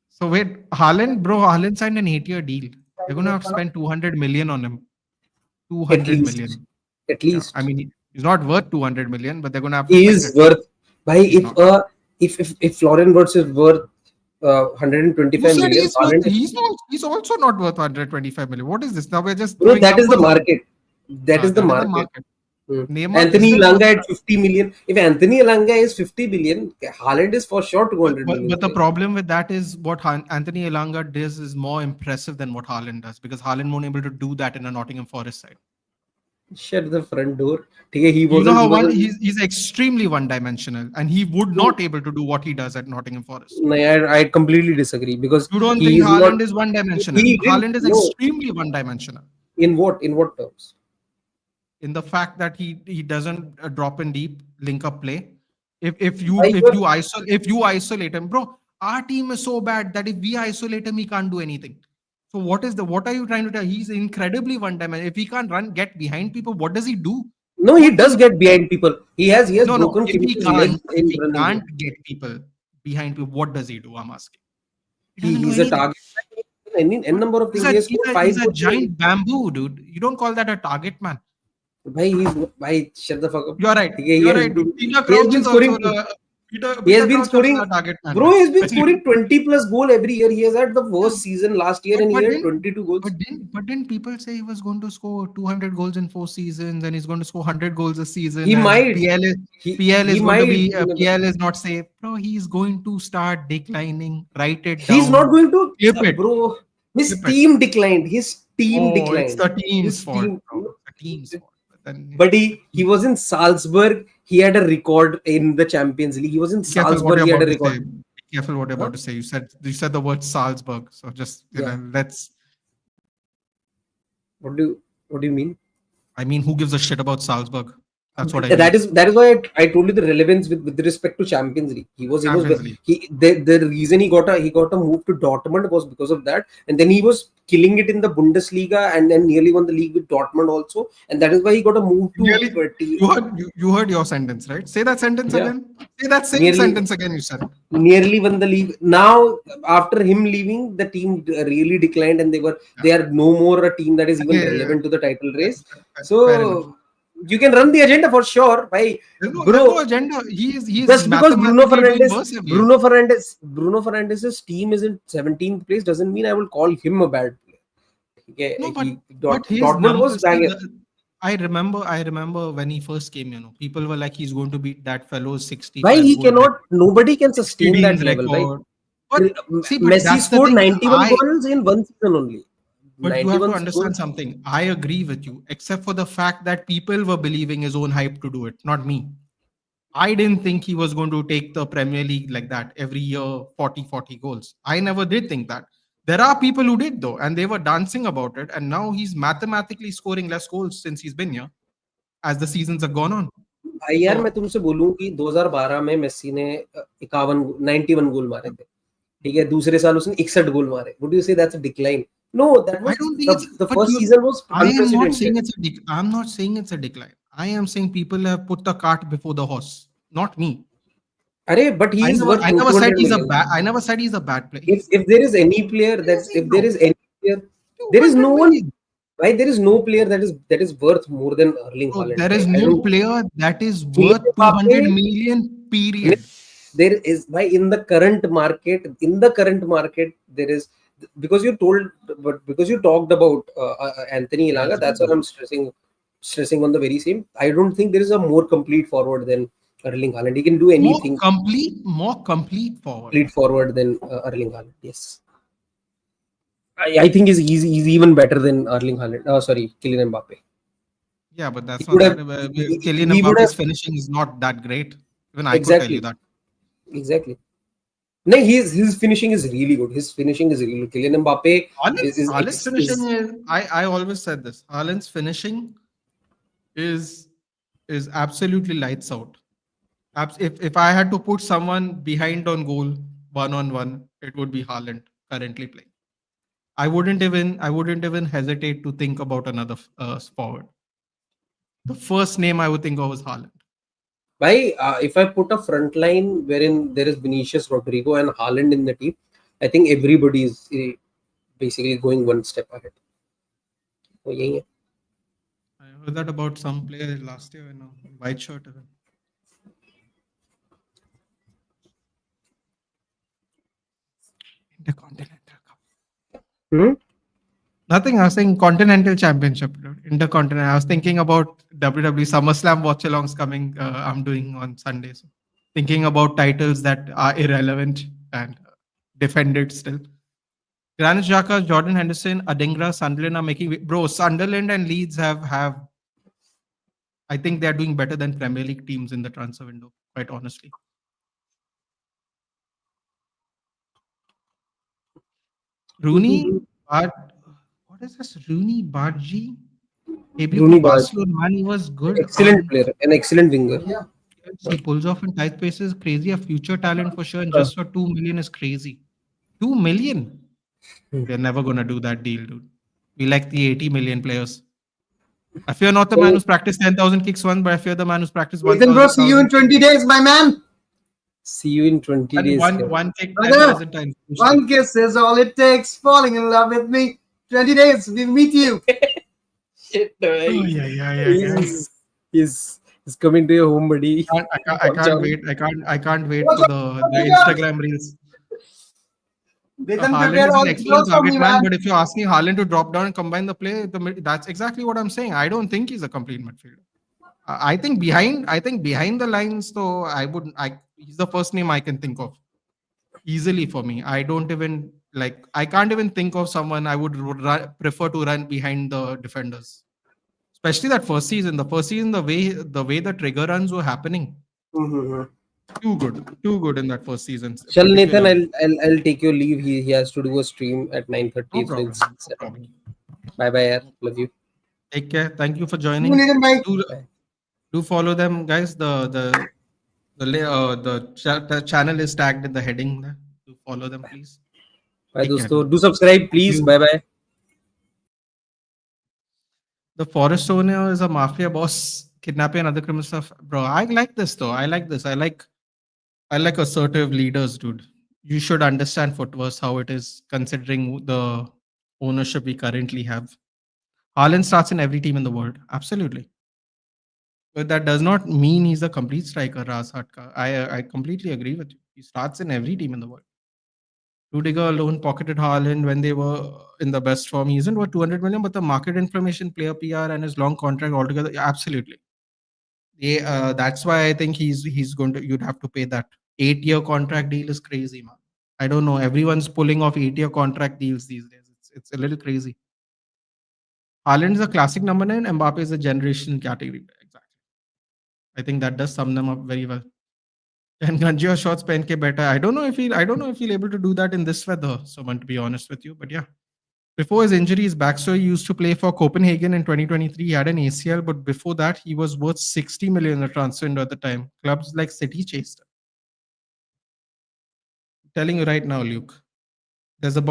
so wait, Haaland, bro, Haaland signed an 8-year deal. They're going to have spent 200 million on him. At 200 least, million. at Yeah, I least. mean, he's not worth 200 million, but they're going to have to He spend is it. worth. Bhai, He's not. if Florian Wirtz is worth Who 125 said million, he's worth? Haaland is, He's also not worth 125 million. What is this? Now we're just bro, throwing that is the numbers out. market. That is the That is the market. market. Hmm. Neymar is Anthony still worth Elanga at that. 50 million. If Anthony Elanga is 50 billion, Haaland is for sure 200 million. But the problem with that is what Anthony Elanga does is more impressive than what Haaland does because Haaland won't able to do that in a Nottingham Forest side. Shut the front door. Okay, he You know wasn't. He how wasn't. he's extremely one-dimensional and he would No, not able to do what he does at Nottingham Forest. no, I completely disagree because You don't he think is not. Haaland is one-dimensional? He didn't. Haaland is No. extremely one-dimensional In what? In what terms? in the fact that he doesn't drop in deep link up play. I If you isolate him, bro, our team is so bad that if we isolate him, he can't do anything. So what are you trying to tell? He's incredibly one-dimensional. If he can't get behind people, what does he do? No, he What does does get behind people. He has no. broken Kimmich's legs If in he running game. can't get people behind people, what does he do? I'm asking. He He doesn't do he's a anything. target. N What? number of things. He has scored He's five a goals. giant bamboo, dude. You don't call that a target man. Bhai, shut the fuck up. You're right. Okay, You're right, dude. Peter he has Crouch been is also scoring. the He has Peter been Crouch also a scoring. target man, Bro, man. he's been scoring 20 plus goal every year. He has had the Yeah. worst season last year, But and he but had then 22 goals. but didn't people say he was going to score 200 goals in 4 seasons and he's going to score 100 goals a season He and might. PL He is going to might. be PL is not safe. Bro, he's going to start declining. Write it He's not down. going to. Flip it. Bro, his Flip it. team declined. His team Oh, it's declined. the team's His fault, team. bro. It's the team's fault. But then But he was in Salzburg. He had a record in the Champions League. He was in be careful what Salzburg. you're He had about a to record. say. Be careful what you're Huh? about to say. You said the word Salzburg. So just Yeah. let's. What do you mean? I mean, who gives a shit about Salzburg? That's what I mean. That is why I told you the relevance with respect to Champions League. Champions League. The reason he got a move to Dortmund was because of that, and then he was killing it in the Bundesliga, and then nearly won the league with Dortmund also, and that is why he got a move to Really, you heard your sentence, right? Say that sentence yeah, again. Say that same nearly sentence again. You said. nearly won the league. Now after him leaving, the team really declined, and Yeah. they are no more a team that is even Okay, relevant to the title race. fair enough. So you can run the agenda for sure, bhai. There's no Bro, agenda. He's just because mathematically doing worse every year. Bruno Fernandes's team is in 17th place doesn't mean I will call him a bad player. No, Okay, but his Dortmund was numbers. See, banging. I remember when he first came. People were like, he's going to beat that fellow's Why 65 he goal cannot? record, Nobody can 60 sustain that deals level. Right? record. But see, but Messi that's the scored thing. 91 goals in one season only. But you have to 91 understand goals. something. I agree with you, except for the fact that people were believing his own hype to do it, not me. I didn't think he was going to take the Premier League like that every year, 40 goals. I never did think that. There are people who did though, and they were dancing about it. And now he's mathematically scoring less goals since he's been here as the seasons have gone on. भाई यार मैं So तुमसे बोलूं कि 2012 में Messi ने 91 गोल मारे थे. ठीक है, दूसरे साल उसने 61 गोल मारे. Would you say that's a decline? No, that I was don't think it's. the But first you, season was I am not saying unprecedented. it's a. I'm not saying it's a decline. I am saying people have put the cart before the horse, not me. Arey, but he is worth I never said 200 he's a million. bad. I never said he's a bad player. If there is any player that Crazy, if there bro. is any player, there is 200 no one. million. Why there is no player that is worth more than Erling So Haaland? there is Right? I no don't. player that is Kylian worth 200 Mbappe, million. Period. there is why in the current market there is, because you told, but because you talked about Anthony Ilanga, Brazil. that's what I'm stressing on the very same. I don't think there is a more complete forward than Erling Haaland. He can do anything More complete forward. complete forward than Erling Haaland. Yes, I think he's even better than Erling Haaland. Sorry, Kylian Mbappe. Yeah, but He that's not would have that. Kylian he would have Mbappe's finishing is not that great. Even I could tell you exactly that. exactly. No, his finishing is really good. His finishing is really good. Kylian Mbappe Haaland's finishing is. I always said this. Haaland's finishing is absolutely lights out. If I had to put someone behind on goal 1-on-1, it would be Haaland currently playing. I wouldn't even hesitate to think about another forward. The first name I would think of is Haaland. Why, if I put a front line wherein there is Vinicius, Rodrigo, and Haaland in the team, I think everybody is basically going one step ahead. So, yeah. I heard that about some player last year in a white shirt even. Intercontinental Cup. Nothing. I was saying Continental Championship, Intercontinental. I was thinking about WWE SummerSlam watch-alongs coming. I'm doing on Sundays. Thinking about titles that are irrelevant and defended still. Granit Xhaka, Jordan Henderson, Adingra, Sunderland are making. Bro, Sunderland and Leeds have. I think they are doing better than Premier League teams in the transfer window. Quite honestly. Rooney, what is this? Rooney Bargi? Debut for Rooney Bar, Barcelona, man, he was good excellent on. player, an excellent winger. Yeah. He pulls off in tight spaces. Crazy, a future talent for sure. And just for 2 million is crazy. 2 million. We're never gonna do that deal, dude. We like the 80 million players. I fear not the man who's practiced 10,000 kicks once, but I fear the man who's practiced Nathan, bro, 1,000. see you in 20 days, my man. See you in 20 And days. one kick Brother, 10,000 times. One kiss is all it takes. Falling in love with me. 20 days, we meet you. Shit, Oh, yeah. he's coming to your home, buddy. I can't wait. I can't wait for the Instagram reels. Nathan, Haaland prepare is all an the excellent girls for target me, man, man. but if you're asking Haaland to drop down and combine the play, that's exactly what I'm saying. I don't think he's a complete midfielder. I think behind the lines, though, he's the first name I can think of easily for me. I can't even think of someone I would prefer to run behind the defenders, especially that first season. The first season, the way the trigger runs were happening, too good in that first season. Shall Nathan, particularly. I'll take your leave. He has to do a stream at 9:30. No problem. No problem. Bye bye, yaar. Love you. Take care. Thank you for See you, joining. Nathan, bye. Do Bye. Do follow them, guys. The channel is tagged in the heading there. Do follow them, please. भाई Take care, दोस्तों, man. do subscribe Thank please. you. Bye bye. The forest owner is a mafia boss kidnapping and other criminal stuff. Bro, I like this though. I like this. I like assertive leaders, dude. You should understand footverse how it is considering the ownership we currently have. Haaland starts in every team in the world. Absolutely. But that does not mean he's a complete striker, Ras Hatka. I completely agree with you. He starts in every team in the world. Rudiger alone pocketed Haaland when they were in the best form. He isn't worth 200 million, but the market information, player PR, and his long contract altogether, yeah, absolutely. Yeah, that's why I think he's going to. You'd have to pay that 8-year contract deal is crazy, man. I don't know. Everyone's pulling off 8-year contract deals these days. It's a little crazy. Haaland is a classic number 9. Mbappe is a generation category. Exactly. I think that does sum them up very well. And Ganjio shots pen ke better. I don't know if he'll able to do that in this weather, Someone, to be honest with you. But yeah. Before his injury, his backstory used to play for Copenhagen in 2023. He had an ACL, but before that, he was worth 60 million in the transfer window at the time. Clubs like City chased him. Telling you right now, Luke, there's a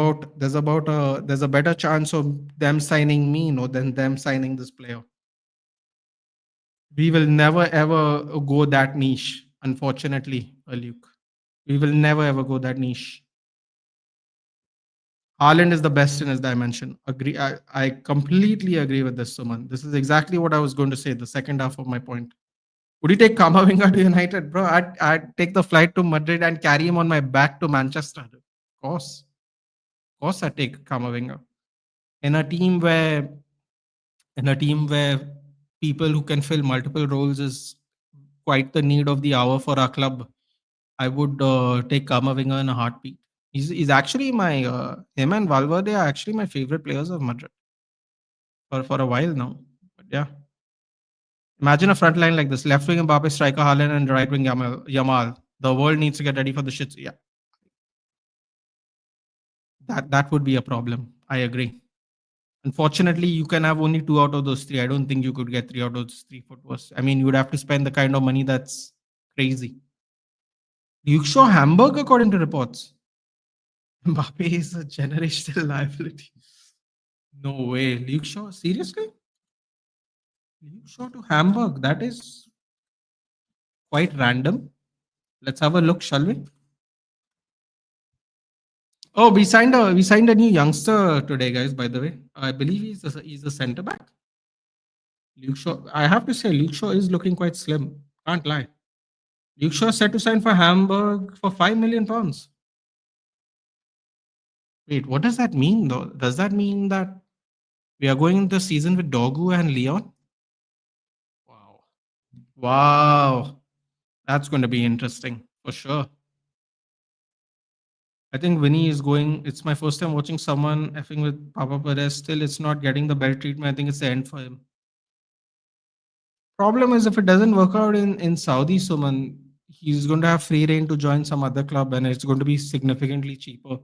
better chance of them signing me, than them signing this player. We will never ever go that niche, unfortunately, Luke. We will never ever go that niche. Haaland is the best in his dimension. Agree. I completely agree with this, Suman. This is exactly what I was going to say, the second half of my point. Would you take Kamavinga to United? Bro, I'd take the flight to Madrid and carry him on my back to Manchester. Of course. Of course I'd take Kamavinga. In a team where in a team where people who can fill multiple roles is quite the need of the hour for our club, I would take Kamavinga in a heartbeat. He's actually my him and Valverde are actually my favorite players of Madrid for a while now. But yeah, imagine a front line like this: left wing Mbappe, striker Haaland, and right wing Yamal. The world needs to get ready for the shits. Yeah, that would be a problem. I agree. Unfortunately, you can have only two out of those three. I don't think you could get three out of those three footballs. I mean, you would have to spend the kind of money that's crazy. Luke Shaw Hamburg, according to reports. Mbappe is a generational liability. No way. Luke Shaw? Seriously? Luke Shaw to Hamburg? That is quite random. Let's have a look, shall we? Oh, we signed a new youngster today, guys. By the way, I believe he's a centre back. Luke Shaw. I have to say, Luke Shaw is looking quite slim. Can't lie. Luke Shaw is set to sign for Hamburg for £5 million. Wait, what does that mean though? Does that mean that we are going into the season with Dogu and Leon? Wow. Wow. That's going to be interesting for sure. I think Vinny is going. It's my first time watching someone effing with Papa Perez. Still, it's not getting the belt treatment. I think it's the end for him. Problem is, if it doesn't work out in Saudi, Suman, he's going to have free reign to join some other club, and it's going to be significantly cheaper.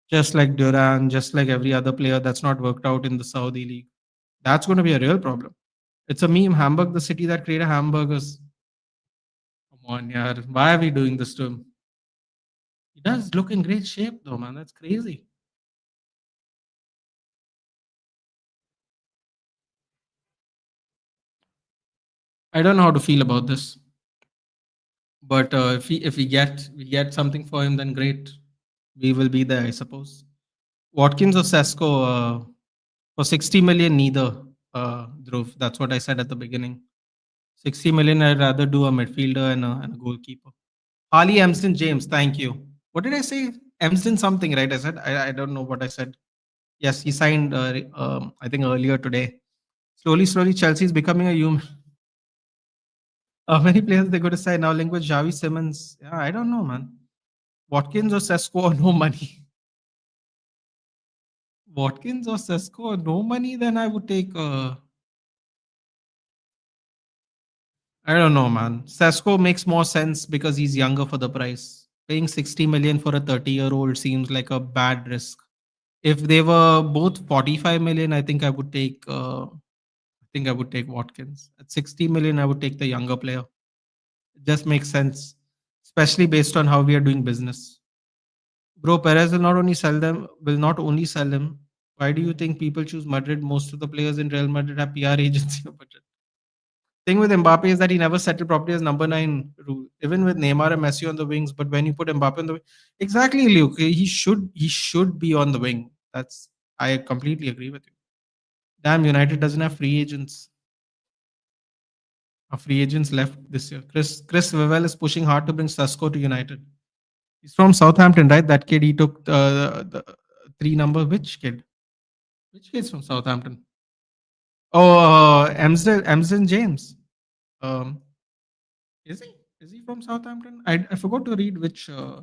Just like Duran, just like every other player that's not worked out in the Saudi league. That's going to be a real problem. It's a meme. Hamburg, the city that created hamburgers. Come on, yeah. Why are we doing this to him? He does look in great shape, though, man. That's crazy. I don't know how to feel about this, but if we get something for him, then great. We will be there, I suppose. Watkins or Sesko for 60 million, neither. Dhruv, that's what I said at the beginning. 60 million, I'd rather do a midfielder and a goalkeeper. Harley Emston James, thank you. What did I say? Emston something, right? I don't know what I said. Yes, he signed. I think earlier today. Slowly, Chelsea is becoming a human. How many players they going to sign now? Link with Javi Simmons. Yeah, I don't know, man. Watkins or Sesko or no money. Watkins or Sesko or no money, then I would take. I don't know, man. Sesko makes more sense because he's younger for the price. Paying 60 million for a 30-year-old seems like a bad risk. If they were both 45 million, I think I would take think I would take Watkins. At 60 million, I would take the younger player. It just makes sense, especially based on how we are doing business. Bro, Perez will not only sell him. Why do you think people choose Madrid? Most of the players in Real Madrid have PR agency or budget. Thing with Mbappe is that he never settled properly as number nine rule, even with Neymar and Messi on the wings. But when you put Mbappe on the wing, exactly, Luke, he should be on the wing. That's I completely agree with you. Damn, United doesn't have free agents. Our free agents left this year. Chris Vivell is pushing hard to bring Sasko to United. He's from Southampton, right? That kid he took the three number. Which kid? Which kid's from Southampton? Oh, Amsden James. Um, is he? Is he from Southampton? I forgot to read which. I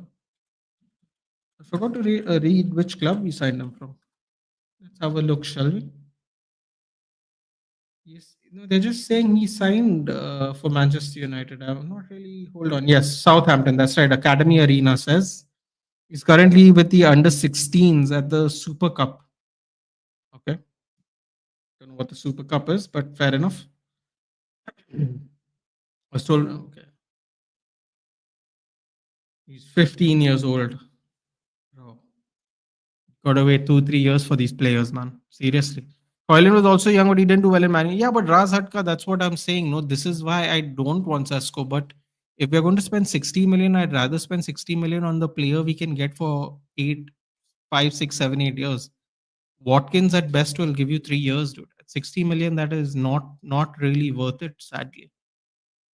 forgot to read which club we signed him from. Let's have a look, shall we? Yes, no, they're just saying he signed for Manchester United. I'm not really. Hold on. Yes, Southampton. That's right. Academy Arena says he's currently with the under 16s at the Super Cup. Okay, don't know what the Super Cup is, but fair enough. I was told. Okay, he's 15 years old. Bro, gotta wait 2-3 years for these players, man. Seriously. Hoyland was also young, but he didn't do well in Man. Yeah, but Raz Hatka, that's what I'm saying. No, this is why I don't want Sesko. But if we're going to spend 60 million, I'd rather spend 60 million on the player we can get for 8, 5, 6, 7, 8 years. Watkins at best will give you 3 years, dude. At 60 million, that is not really worth it, sadly.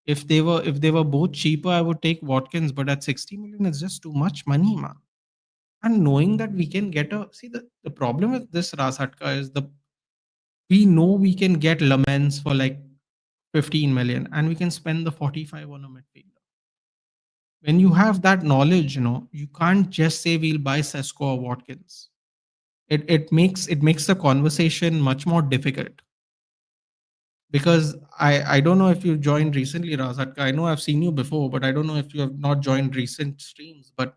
If they were both cheaper, I would take Watkins, but at 60 million, it's just too much money, man. And knowing that we can get the problem with this Ras Hatka is we know we can get Lamens for like 15 million and we can spend the 45 on a midfielder. When you have that knowledge, you can't just say we'll buy Sesko or Watkins. It makes the conversation much more difficult. Because I don't know if you joined recently, Razatka. I know I've seen you before, but I don't know if you have not joined recent streams. But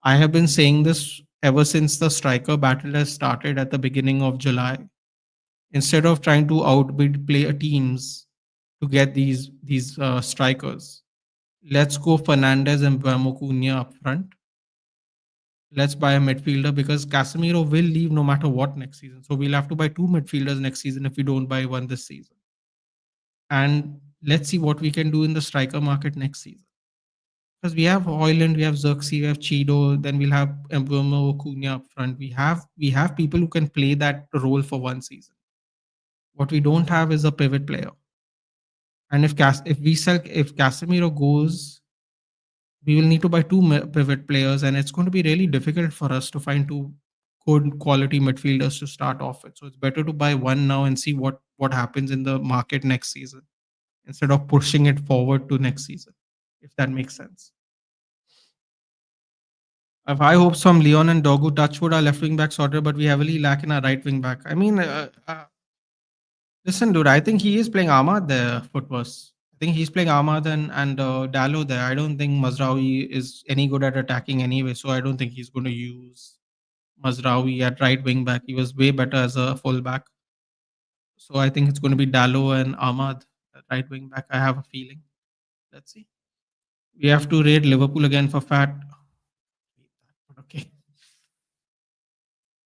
I have been saying this ever since the striker battle has started at the beginning of July. Instead of trying to outbid player teams to get these strikers, let's go Fernandez and Buemo Cunha up front. Let's buy a midfielder because Casemiro will leave no matter what next season. So we'll have to buy two midfielders next season if we don't buy one this season. And let's see what we can do in the striker market next season. Because we have Hoyland, we have Xerxes, we have Chido, then we'll have Mbumo Cunha up front. We have people who can play that role for one season. What we don't have is a pivot player. And if Casemiro goes, we will need to buy two pivot players, and it's going to be really difficult for us to find two good quality midfielders to start off with. So it's better to buy one now and see what happens in the market next season instead of pushing it forward to next season, if that makes sense. I have high hopes from Leon and Dogu. Touchwood, our left wing back sorted, but we heavily lack in our right wing back. I mean, listen, dude, I think he is playing Ahmad there, Footverse. I think he's playing Ahmad and Dallo there. I don't think Mazraoui is any good at attacking anyway, so I don't think he's going to use Mazraoui at right wing back. He was way better as a full back. So I think it's going to be Dallo and Ahmad at right wing back. I have a feeling. Let's see. We have to rate Liverpool again for fat. Okay.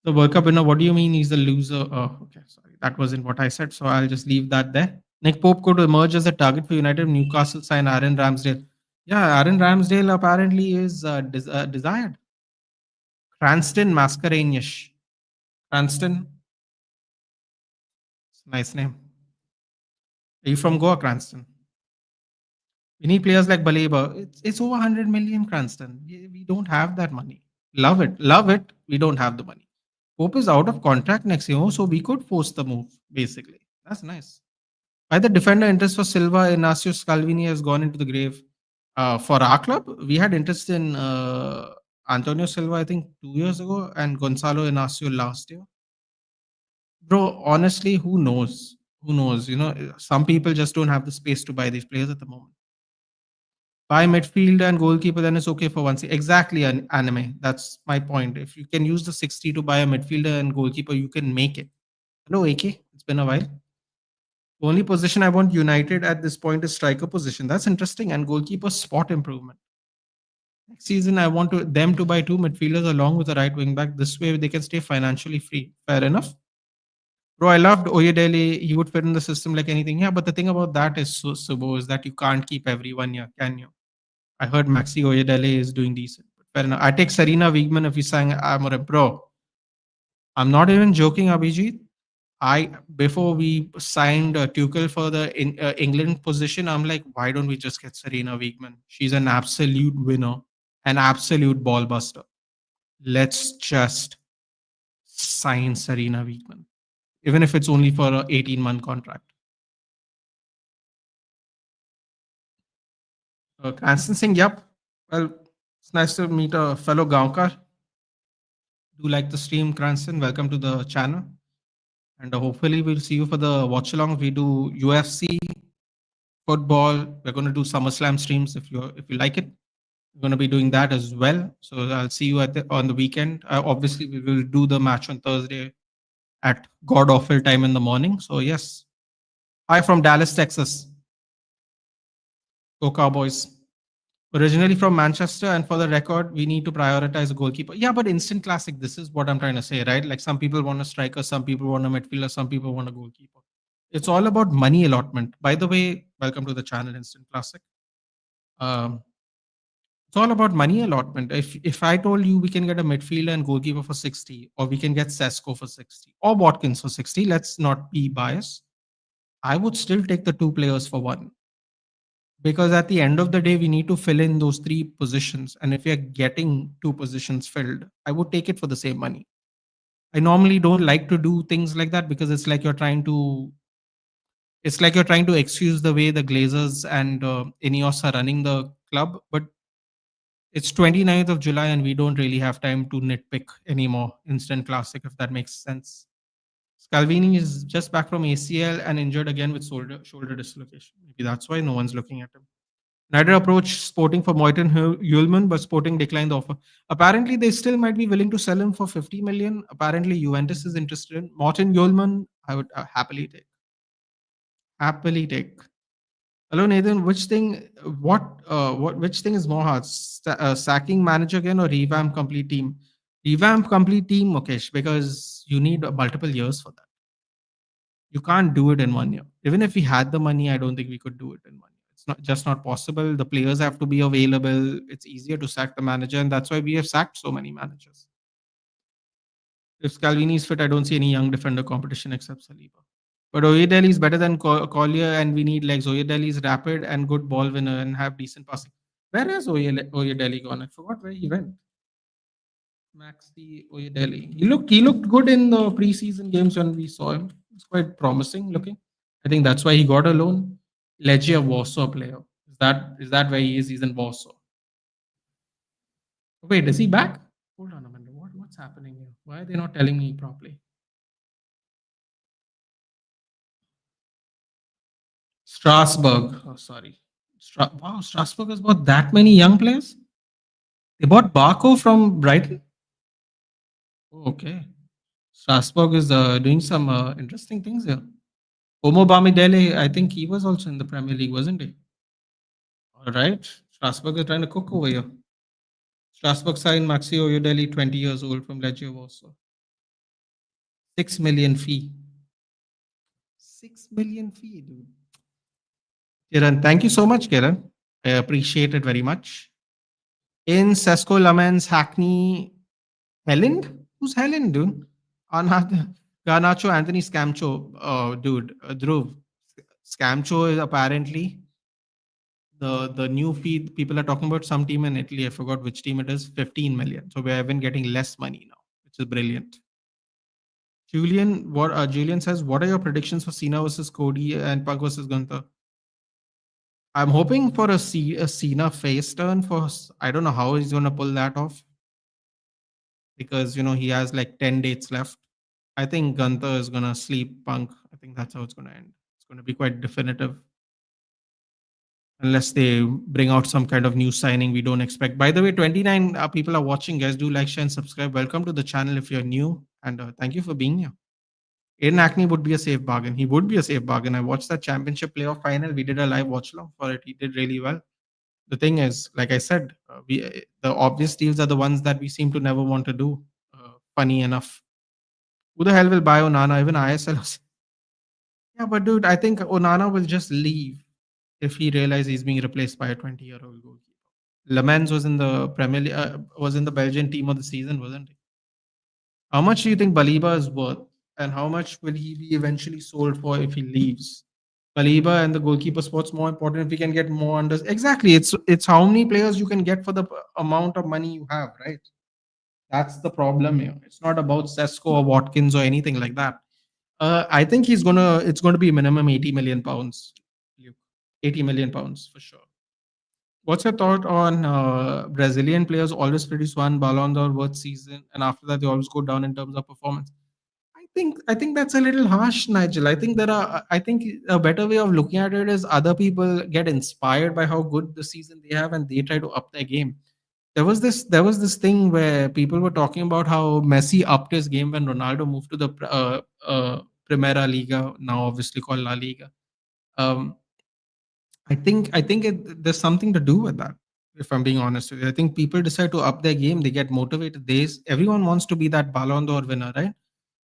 The World Cup winner, what do you mean he's a loser? Oh, okay, sorry. That wasn't what I said, so I'll just leave that there. Nick Pope could emerge as a target for United. Newcastle sign Aaron Ramsdale. Yeah, Aaron Ramsdale apparently is desired. Cranston Mascarenhas. Cranston. It's a nice name. Are you from Goa, Cranston? We need players like Baleba. It's over 100 million, Cranston. We don't have that money. Love it. Love it. We don't have the money. Pope is out of contract next year, so we could force the move, basically. That's nice. Why the defender interest for Silva, Inacio Scalvini has gone into the grave. For our club, we had interest in Antonio Silva, I think 2 years ago, and Gonzalo Inacio last year. Bro, honestly, who knows? Who knows? Some people just don't have the space to buy these players at the moment. Buy midfielder and goalkeeper, then it's okay for one season. Exactly, an anime. That's my point. If you can use the 60 to buy a midfielder and goalkeeper, you can make it. Hello, AK. It's been a while. Only position I want United at this point is striker position. That's interesting. And goalkeeper spot improvement. Next season, I want them to buy two midfielders along with a right wing back. This way, they can stay financially free. Fair enough. Bro, I loved Oyedele. He would fit in the system like anything. Yeah, but the thing about that is, Subo, is that you can't keep everyone here, can you? I heard Maxi Oyedele is doing decent. But fair enough. I take Serena Wiegman if he's saying I'm a bro. I'm not even joking, Abhijit. I before we signed Tuchel for the England position, I'm like, why don't we just get Serena Wiegman? She's an absolute winner, an absolute ball buster. Let's just sign Serena Wiegman, even if it's only for a 18-month contract. Cranston Singh, yep. Well, it's nice to meet a fellow Gaonkar. Do like the stream, Cranston? Welcome to the channel. And hopefully we'll see you for the watch along. We do UFC, football. We're going to do SummerSlam streams if you like it. We're going to be doing that as well. So I'll see you on the weekend. Obviously, we will do the match on Thursday at god awful time in the morning. So yes, hi from Dallas, Texas. Go Cowboys. Originally from Manchester, and for the record, we need to prioritize a goalkeeper. Yeah, but instant classic. This is what I'm trying to say, right? Like some people want a striker, some people want a midfielder, some people want a goalkeeper. It's all about money allotment. By the way, welcome to the channel, Instant Classic. It's all about money allotment. If I told you we can get a midfielder and goalkeeper for 60, or we can get Sesko for 60, or Watkins for 60, let's not be biased. I would still take the two players for one. Because at the end of the day, we need to fill in those three positions. And if we are getting two positions filled, I would take it for the same money. I normally don't like to do things like that because it's like you're trying to excuse the way the Glazers and Ineos are running the club. But it's 29th of July and we don't really have time to nitpick anymore. Instant classic, if that makes sense. Scalvini is just back from ACL and injured again with shoulder dislocation. Maybe that's why no one's looking at him. United approached Sporting for Moyton Ullman, but Sporting declined the offer. Apparently, they still might be willing to sell him for 50 million. Apparently, Juventus is interested in Morten Ullman. I would happily take. Happily take. Hello, Nathan. Which thing is more hard? Sacking manager again or revamp complete team? Revamp complete team, Mukesh, because you need multiple years for that. You can't do it in 1 year. Even if we had the money, I don't think we could do it in 1 year. It's not possible. The players have to be available. It's easier to sack the manager, and that's why we have sacked so many managers. If Scalvini is fit, I don't see any young defender competition except Saliba. But Oyedele is better than Collier, and we need legs. Oyedele is rapid and good ball winner and have decent passing. Where has Oyedele gone? I forgot where he went. Maxi Oyedele. He looked good in the preseason games when we saw him. It's quite promising looking. I think that's why he got a loan. Legia Warsaw player. Is that where he is? He's in Warsaw. Wait, is he back? Hold on a minute. What's happening here? Why are they not telling me properly? Strasbourg. Oh, sorry. Wow, Strasbourg has bought that many young players. They bought Barco from Brighton. Oh, okay. Strasbourg is doing some interesting things here. Omo Bamidele, I think he was also in the Premier League, wasn't he? All right. Strasbourg is trying to cook over here. Strasbourg signed Maxi Oyedele, 20 years old from Legia Warsaw. 6 million fee. 6 million fee, dude. Kiran, thank you so much, Kiran. I appreciate it very much. In Sesko Lamens, Hackney, Helen? Who's Helen, dude? Garnacho, Anthony Scamcho. Dude, Dhruv. Scamcho is apparently the new fee people are talking about. Some team in Italy, I forgot which team it is, 15 million. So we're even getting less money now, which is brilliant. Julian says, what are your predictions for Cena versus Cody and Punk versus Gunther? I'm hoping for a Cena face turn for. I don't know how he's going to pull that off because he has like 10 dates left. I think Gunther is going to sleep Punk. I think that's how it's going to end. It's going to be quite definitive. Unless they bring out some kind of new signing we don't expect. By the way, 29 people are watching. Guys, do like, share, and subscribe. Welcome to the channel if you're new. And thank you for being here. Aiden Hackney would be a safe bargain. He would be a safe bargain. I watched that championship playoff final. We did a live watch along for it. He did really well. The thing is, like I said, the obvious deals are the ones that we seem to never want to do. Funny enough, who the hell will buy Onana? Even ISL. Yeah, but dude, I think Onana will just leave if he realizes he's being replaced by a 20-year-old goalkeeper. Lemans was in the Premier League, was in the Belgian team of the season, wasn't he? How much do you think Baliba is worth, and how much will he be eventually sold for if he leaves? Baliba and the goalkeeper spot's more important if we can get more under. Exactly, it's how many players you can get for the amount of money you have, right? That's the problem here. It's not about Sesko or Watkins or anything like that. I think it's gonna be minimum 80 million pounds. Luke. 80 million pounds for sure. What's your thought on Brazilian players always produce one Ballon d'Or worth season, and after that they always go down in terms of performance? I think that's a little harsh, Nigel. I think a better way of looking at it is other people get inspired by how good the season they have, and they try to up their game. There was this thing where people were talking about how Messi upped his game when Ronaldo moved to the Primera Liga, now obviously called La Liga. Um, there's something to do with that. If I'm being honest with you, I think people decide to up their game. They get motivated. Everyone wants to be that Ballon d'Or winner, right?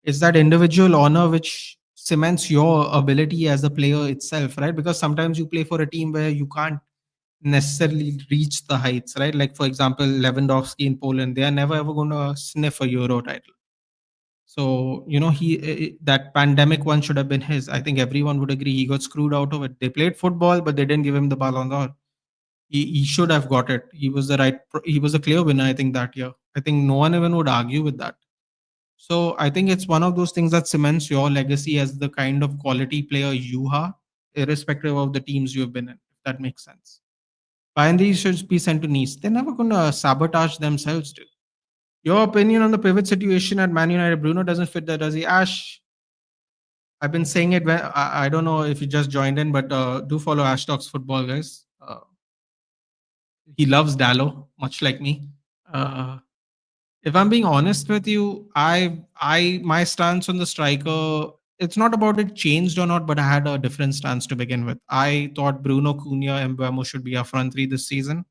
It's that individual honor which cements your ability as a player itself, right? Because sometimes you play for a team where you can't necessarily reach the heights, right? Like for example, Lewandowski in Poland, they are never ever going to sniff a Euro title. So that pandemic one should have been his. I think everyone would agree he got screwed out of it. They played football, but they didn't give him the Ballon d'Or. He should have got it. He was a clear winner, I think, that year. I think no one even would argue with that. So I think it's one of those things that cements your legacy as the kind of quality player you are, irrespective of the teams you have been in, if that makes sense. Finally, should be sent to Nice. They're never going to sabotage themselves, dude. Your opinion on the pivot situation at Man United? Bruno doesn't fit that, does he? Ash, I've been saying it. I don't know if you just joined in, but do follow Ash Talks Football, guys. He loves Dallo, much like me. Uh, if I'm being honest with you, my stance on the striker, it's not about it changed or not, but I had a different stance to begin with. I thought Bruno, Cunha, and Mbeumo should be our front three this season,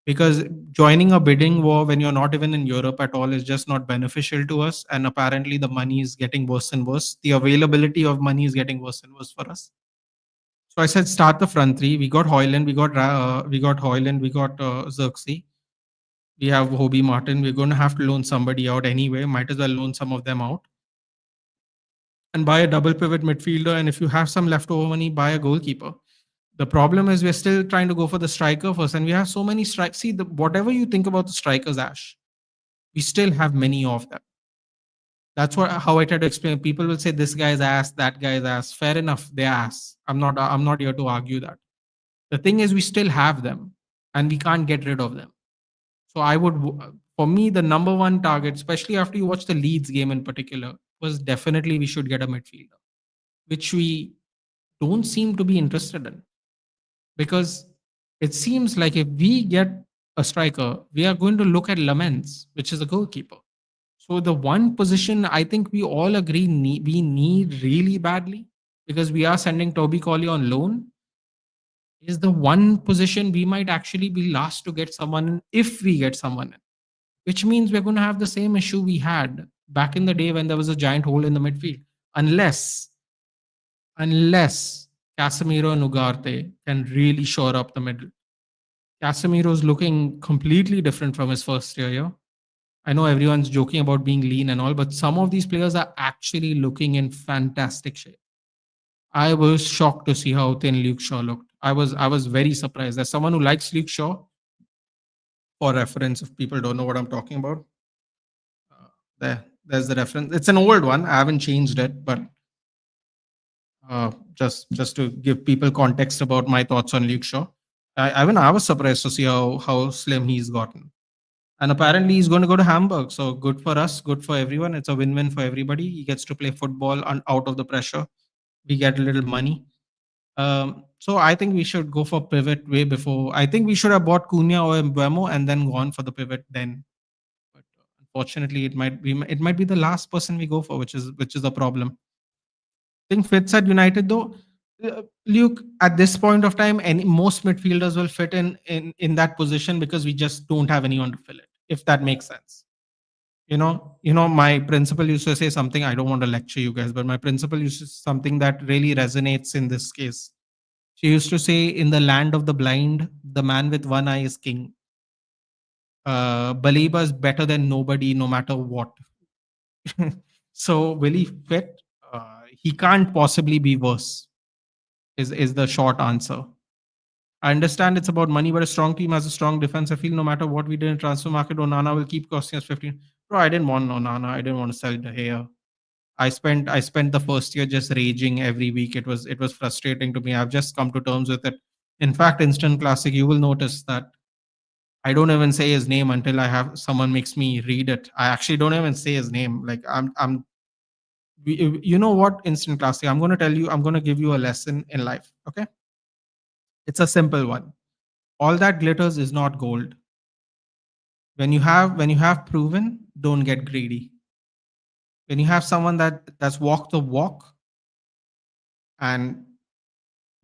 because joining a bidding war when you're not even in Europe at all is just not beneficial to us. And apparently, the money is getting worse and worse. The availability of money is getting worse and worse for us. So I said, start the front three. We got Hoyland, we got Hoyland, we got Xerxes. We have Hobie Martin. We're going to have to loan somebody out anyway. Might as well loan some of them out and buy a double pivot midfielder. And if you have some leftover money, buy a goalkeeper. The problem is we're still trying to go for the striker first, and we have so many strikes. See, whatever you think about the strikers, Ash, we still have many of them. That's how I try to explain. People will say this guy's ass, that guy's ass. Fair enough, they're ass. I'm not here to argue that. The thing is, we still have them, and we can't get rid of them. So for me, the number one target, especially after you watch the Leeds game in particular, was definitely we should get a midfielder, which we don't seem to be interested in, because it seems like if we get a striker, we are going to look at Lamens, which is a goalkeeper. So the one position I think we all agree we need really badly, because we are sending Toby Colley on loan, is the one position we might actually be last to get someone in, if we get someone in, which means we're going to have the same issue we had back in the day when there was a giant hole in the midfield, unless Casemiro and Ugarte can really shore up the middle. Casemiro is looking completely different from his first year. Yeah? I know everyone's joking about being lean and all, but some of these players are actually looking in fantastic shape. I was shocked to see how thin Luke Shaw looked. I was very surprised. As someone who likes Luke Shaw, for reference, if people don't know what I'm talking about, there's the reference. It's an old one. I haven't changed it, but just to give people context about my thoughts on Luke Shaw, I was surprised to see how slim he's gotten. And apparently he's going to go to Hamburg. So good for us, good for everyone. It's a win-win for everybody. He gets to play football out of the pressure. We get a little money. So I think we should go for pivot way before. I think we should have bought Cunha or Mbeumo and then gone for the pivot then. But unfortunately, it might be the last person we go for, which is a problem. think fits at United though. Luke, at this point of time, any most midfielders will fit in that position because we just don't have anyone to fill it. If that makes sense. My principal used to say something. I don't want to lecture you guys, but my principal used to something that really resonates in this case. She used to say, "In the land of the blind, the man with one eye is king." Baliba is better than nobody, no matter what. So will he fit? He can't possibly be worse. Is the short answer. I understand it's about money, but a strong team has a strong defense. I feel no matter what we did in transfer market, Onana will keep costing us 15. Bro, I didn't want Onana. I didn't want to sell the hair. I spent the first year just raging every week. It was frustrating to me. I've just come to terms with it. In fact, instant classic, you will notice that I don't even say his name until I have someone makes me read it. I actually don't even say his name. Like you know what, instant classic, I'm going to tell you, I'm going to give you a lesson in life. Okay, it's a simple one. All that glitters is not gold. When you have proven, don't get greedy. When you have someone that's walked the walk, and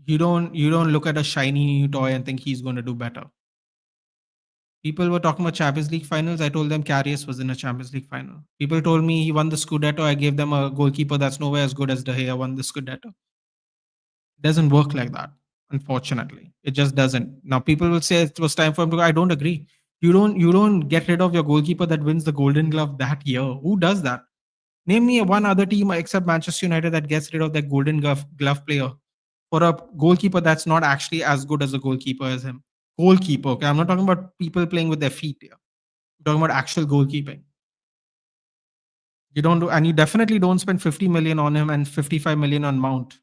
you don't look at a shiny new toy and think he's going to do better. People were talking about Champions League finals. I told them Karius was in a Champions League final. People told me he won the Scudetto. I gave them a goalkeeper that's nowhere as good as De Gea won the Scudetto. It doesn't work like that, unfortunately. It just doesn't. Now people will say it was time for him to go. I don't agree. You don't get rid of your goalkeeper that wins the Golden Glove that year. Who does that? Name me one other team except Manchester United that gets rid of their Golden Glove player for a goalkeeper that's not actually as good as a goalkeeper as him. Goalkeeper, okay? I'm not talking about people playing with their feet here. I'm talking about actual goalkeeping. You don't do, and you definitely don't spend 50 million on him and 55 million on Mount.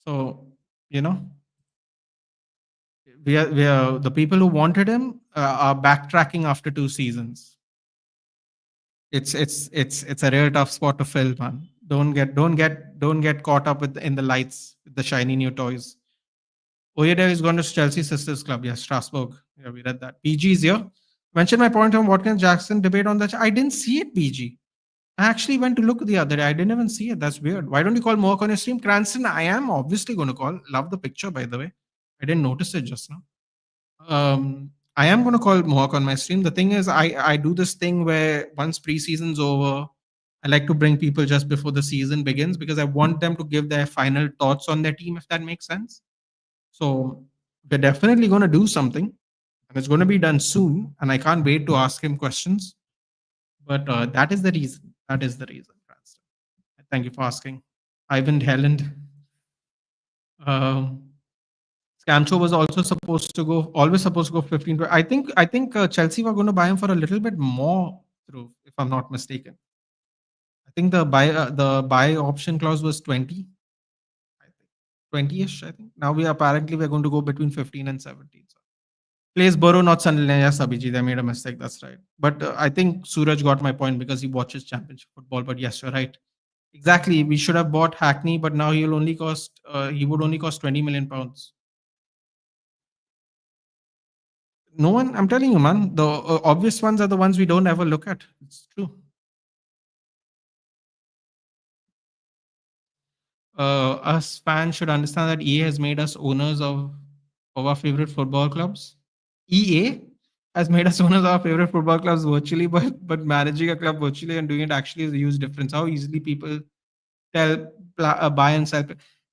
So, you know, we are the people who wanted him are backtracking after 2 seasons. It's a real tough spot to fill, man. Don't get caught up with in the lights with the shiny new toys. Oyedel is going to Chelsea Sisters Club. Yes, Strasbourg. Yeah, we read that. BG is here. Mention my point on Watkins Jackson debate on that. I didn't see it, BG. I actually went to look the other day. I didn't even see it. That's weird. Why don't you call Mohawk on your stream? Cranston, I am obviously going to call. Love the picture, by the way. I didn't notice it just now. I am going to call Mohawk on my stream. The thing is, I do this thing where once preseason's over, I like to bring people just before the season begins because I want them to give their final thoughts on their team, if that makes sense. So we're definitely going to do something, and it's going to be done soon. And I can't wait to ask him questions. But that is the reason. That is the reason, Cranston. Thank you for asking. Ivan Helland. Um, Scamcho was also always supposed to go 15. I think Chelsea were going to buy him for a little bit more, through, if I'm not mistaken. I think the buy option clause was 20. I think 20ish. I think now we're going to go between 15 and 17. So. Plays Borough, not Sunderland. Yes, Abhijit, they made a mistake. That's right. But I think Suraj got my point because he watches championship football. But yes, you're right. Exactly. We should have bought Hackney, but now he would only cost 20 million pounds. No one, I'm telling you, man, the obvious ones are the ones we don't ever look at. It's true. Us fans should understand that EA has made us owners of our favorite football clubs. EA has made us owners of our favorite football clubs virtually, but managing a club virtually and doing it actually is a huge difference. How easily people buy and sell.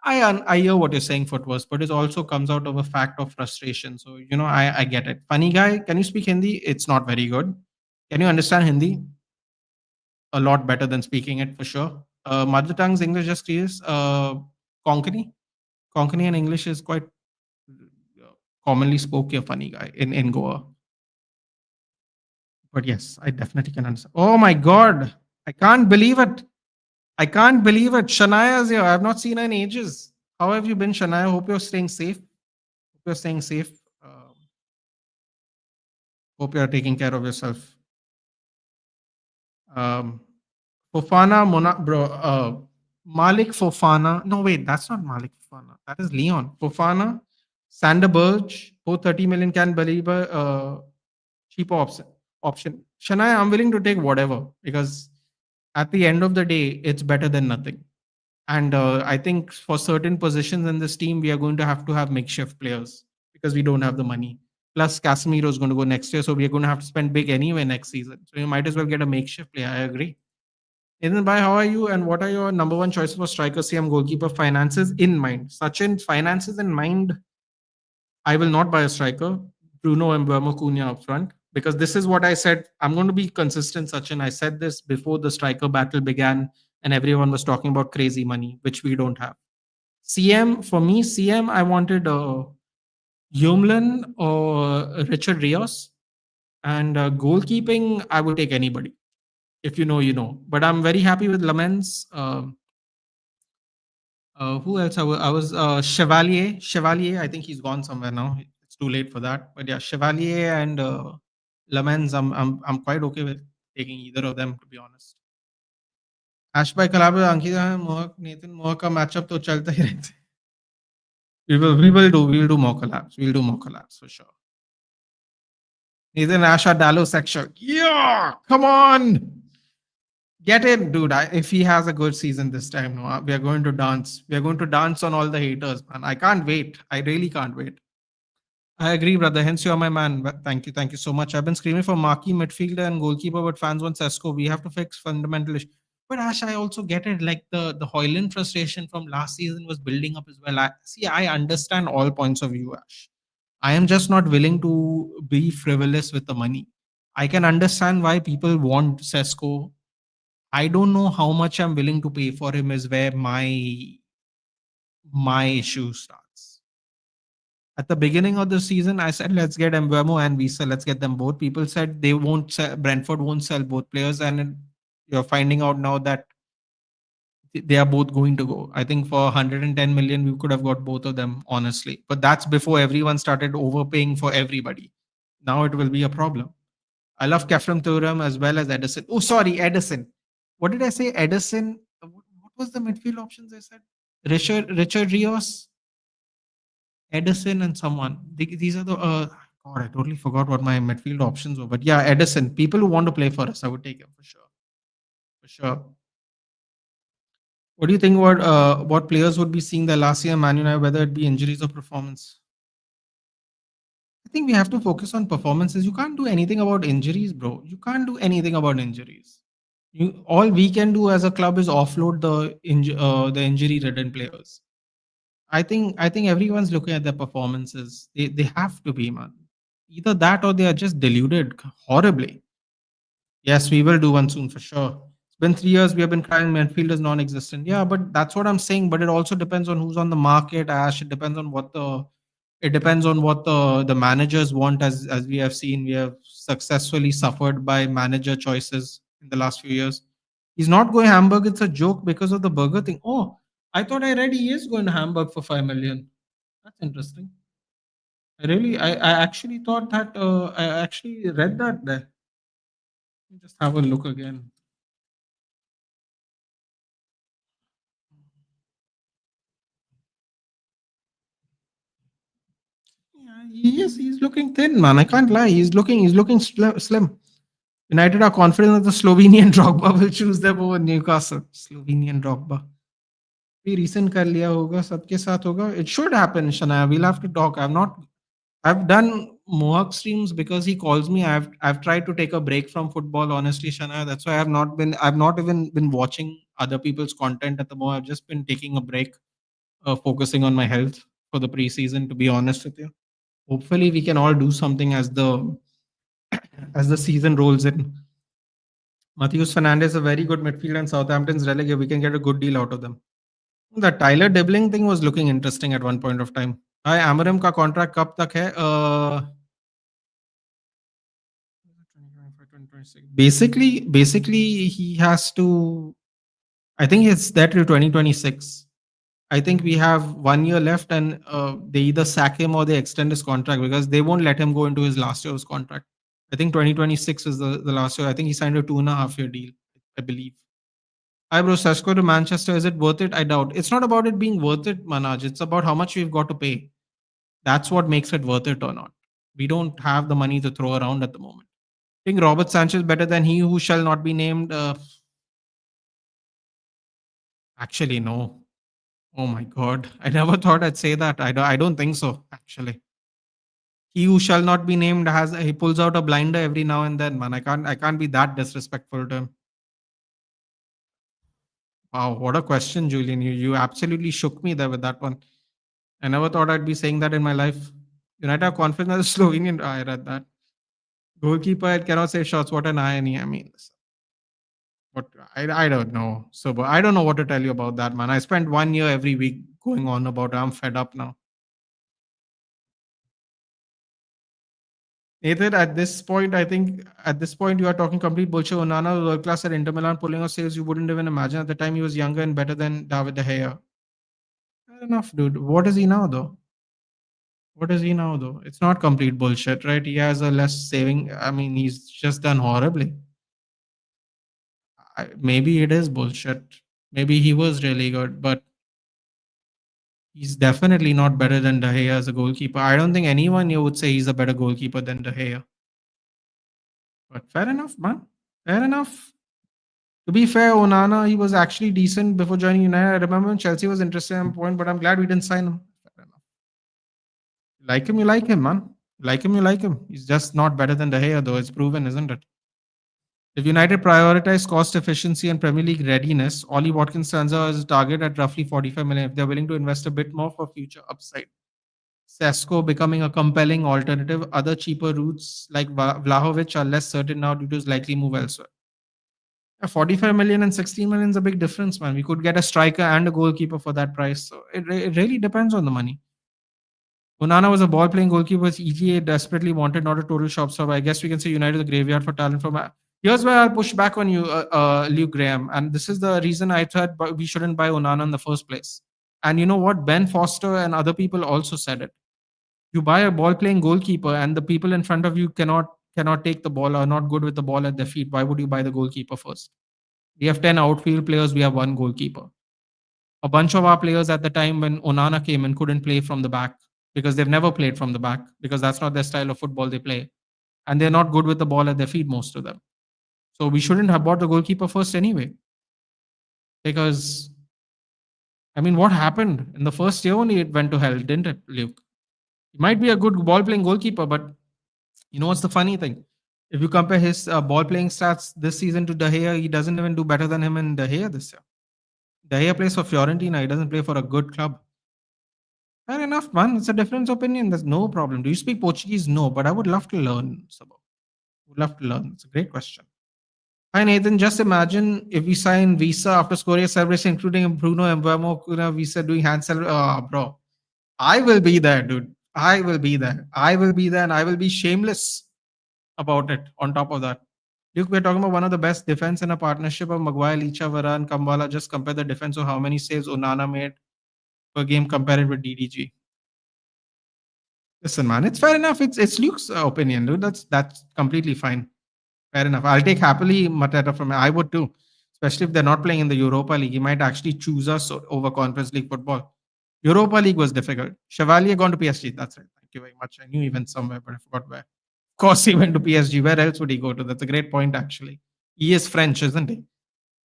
I hear what you're saying, Footworth, but it also comes out of a fact of frustration. So I get it. Funny guy, can you speak Hindi? It's not very good. Can you understand Hindi? A lot better than speaking it for sure. Mother tongue's English, just curious. Konkani, Konkani and English is quite commonly spoke here. Funny guy in Goa. But yes, I definitely can understand. Oh my god, I can't believe it. I can't believe it. Shanaya's here. I have not seen her in ages. How have you been, Shanaya? Hope you're staying safe. Hope you're staying safe. Hope you're taking care of yourself. Fofana, Malik Fofana. No, wait, that's not Malik Fofana. That is Leon. Fofana, Sander Burge, both 30 million can believe cheaper option. Shania, I'm willing to take whatever because at the end of the day, it's better than nothing. And I think for certain positions in this team, we are going to have makeshift players because we don't have the money. Plus, Casemiro is going to go next year, so we are going to have to spend big anyway next season. So you might as well get a makeshift player. I agree. Nathan, bye. How are you? And what are your number one choices for striker, CM, goalkeeper, finances in mind? Sachin, finances in mind. I will not buy a striker. Bruno and Burma Cunha up front because this is what I said. I'm going to be consistent, Sachin. I said this before the striker battle began, and everyone was talking about crazy money, which we don't have. CM for me, CM. I wanted Humlin or Richard Rios, and goalkeeping. I would take anybody. If you know, you know. But I'm very happy with Lamens. Who else? I was Chevalier. Chevalier. I think he's gone somewhere now. It's too late for that. But yeah, Chevalier and Lamens. I'm quite okay with taking either of them, to be honest. Ash by Kalab, Ankita, Mohak, Nathan, Mohak का matchup तो चलता ही रहता है. We will do more collabs. We'll do more collabs for sure. Nathan Asha Dallo section. Yeah, come on. Get in, dude. If he has a good season this time, no, we are going to dance. We are going to dance on all the haters, man. I can't wait. I really can't wait. I agree, brother. Hence, you're my man. Thank you. Thank you so much. I've been screaming for marquee midfielder and goalkeeper, but fans want Sesko. We have to fix fundamental issues. But Ash, I also get it. Like the Hoyland frustration from last season was building up as well. I understand all points of view, Ash. I am just not willing to be frivolous with the money. I can understand why people want Sesko. I don't know how much I'm willing to pay for him is where my issue starts. At the beginning of the season, I said let's get Mbeumo and Visa, let's get them both. People said they won't sell, Brentford won't sell both players, and you're finding out now that they are both going to go. I think for 110 million, we could have got both of them, honestly. But that's before everyone started overpaying for everybody. Now it will be a problem. I love Kefram Thuram as well as Edison. Oh, sorry, Edison. What did I say? Edison. What was the midfield options I said? Richard Rios, Edison, and someone. These are the. God, I totally forgot what my midfield options were. But yeah, Edison. People who want to play for us, I would take him for sure. For sure. What do you think about what players would be seeing the last year Man United, whether it be injuries or performance? I think we have to focus on performances. You can't do anything about injuries, bro. You can't do anything about injuries. All we can do as a club is offload the injury-ridden players. I think everyone's looking at their performances. They have to be, man. Either that or they are just deluded horribly. Yes, we will do one soon for sure. It's been 3 years. We have been crying midfield is non-existent. Yeah, but that's what I'm saying. But it also depends on who's on the market. Ash. It depends on what the managers want. As we have seen, we have successfully suffered by manager choices in the last few years. He's not going Hamburg. It's a joke because of the burger thing. Oh, I thought I read he is going to Hamburg for 5 million. That's interesting. I actually thought that. I actually read that there. Let me just have a look again. Yeah, he's looking thin, man. I can't lie. He's looking slim. United are confident that the Slovenian Drogba will choose them over Newcastle. Slovenian Drogba. भी recent कर लिया होगा सबके साथ होगा. It should happen, Shania. We'll have to talk. I've done Mohawk streams because he calls me. I've tried to take a break from football, honestly, Shania. That's why I've not even been watching other people's content at the moment. I've just been taking a break, focusing on my health for the preseason, to be honest with you. Hopefully we can all do something as the season rolls in. Matheus Fernandez, a very good midfielder, and Southampton's relegated. We can get a good deal out of them. The Tyler Dibbling thing was looking interesting at one point of time. Hi, Amarim का contract कब तक है? 2026. Basically, he has to. I think it's there till 2026. I think we have 1 year left, and they either sack him or they extend his contract because they won't let him go into his last year's contract. I think 2026 is the last year. I think he signed a 2.5 year deal, I believe. Hi, bro. Sesko to Manchester. Is it worth it? I doubt. It's not about it being worth it, Manaj. It's about how much we've got to pay. That's what makes it worth it or not. We don't have the money to throw around at the moment. I think Robert Sanchez better than he who shall not be named. Actually, no. Oh my god. I never thought I'd say that. I don't think so, actually. He who shall not be named has he pulls out a blinder every now and then, man. I can't be that disrespectful to him. Wow, what a question, Julian. You absolutely shook me there with that one. I never thought I'd be saying that in my life. United have confidence as a Slovenian. I read that. Goalkeeper cannot save shots. What an irony. I mean, but I don't know. So but I don't know what to tell you about that, man. I spent 1 year every week going on about it. I'm fed up now. Nathan, at this point, I think at this point you are talking complete bullshit. Onana was world class at Inter Milan, pulling off saves you wouldn't even imagine. At the time, he was younger and better than David De Gea. Fair enough, dude. What is he now, though? What is he now, though? It's not complete bullshit, right? He has a less saving. I mean, he's just done horribly. Maybe it is bullshit. Maybe he was really good, but he's definitely not better than De Gea as a goalkeeper. I don't think anyone here would say he's a better goalkeeper than De Gea. But fair enough, man. Fair enough. To be fair, Onana, he was actually decent before joining United. I remember when Chelsea was interested in him point, but I'm glad we didn't sign him. Fair enough. You like him, man. You like him. He's just not better than De Gea, though. It's proven, isn't it? If United prioritize cost efficiency and Premier League readiness, Ollie Watkins stands out as a target at roughly 45 million if they're willing to invest a bit more for future upside. Sesko becoming a compelling alternative. Other cheaper routes like Vlahovic are less certain now due to his likely move elsewhere. 45 million and 16 million is a big difference, man. We could get a striker and a goalkeeper for that price. So it really depends on the money. Onana was a ball playing goalkeeper, which EGA desperately wanted, not a total shop stop. I guess we can say United is a graveyard for talent from. Here's where I'll push back on you, Luke Graham. And this is the reason I thought we shouldn't buy Onana in the first place. And you know what? Ben Foster and other people also said it. You buy a ball playing goalkeeper, and the people in front of you cannot take the ball, are not good with the ball at their feet. Why would you buy the goalkeeper first? We have 10 outfield players, we have one goalkeeper. A bunch of our players at the time when Onana came in couldn't play from the back because they've never played from the back because that's not their style of football they play. And they're not good with the ball at their feet, most of them. So we shouldn't have bought the goalkeeper first anyway. Because, I mean, what happened? In the first year only it went to hell, didn't it, Luke? He might be a good ball playing goalkeeper, but you know what's the funny thing? If you compare his ball playing stats this season to De Gea, he doesn't even do better than him in De Gea this year. De Gea plays for Fiorentina. He doesn't play for a good club. Fair enough, man. It's a different opinion. There's no problem. Do you speak Portuguese? No, but I would love to learn, Sabah. Would love to learn. It's a great question. Hi, Nathan. Just imagine if we sign Visa after scoring a celebration, including Bruno Mbeumo, Kuna Visa doing hand celebration. Oh, bro. I will be there, dude. I will be there. I will be there and I will be shameless about it on top of that. Luke, we're talking about one of the best defense in a partnership of Maguire, Licha, Varane, Kambala. Just compare the defense of how many saves Onana made per game, compare it with DDG. Listen, man, it's fair enough. It's Luke's opinion, dude. That's completely fine. Fair enough. I'll take happily Mateta from. I would too, especially if they're not playing in the Europa League. He might actually choose us over Conference League football. Europa League was difficult. Chevalier gone to PSG. That's right. Thank you very much. I knew he went somewhere, but I forgot where. Of course, he went to PSG. Where else would he go to? That's a great point, actually. He is French, isn't he?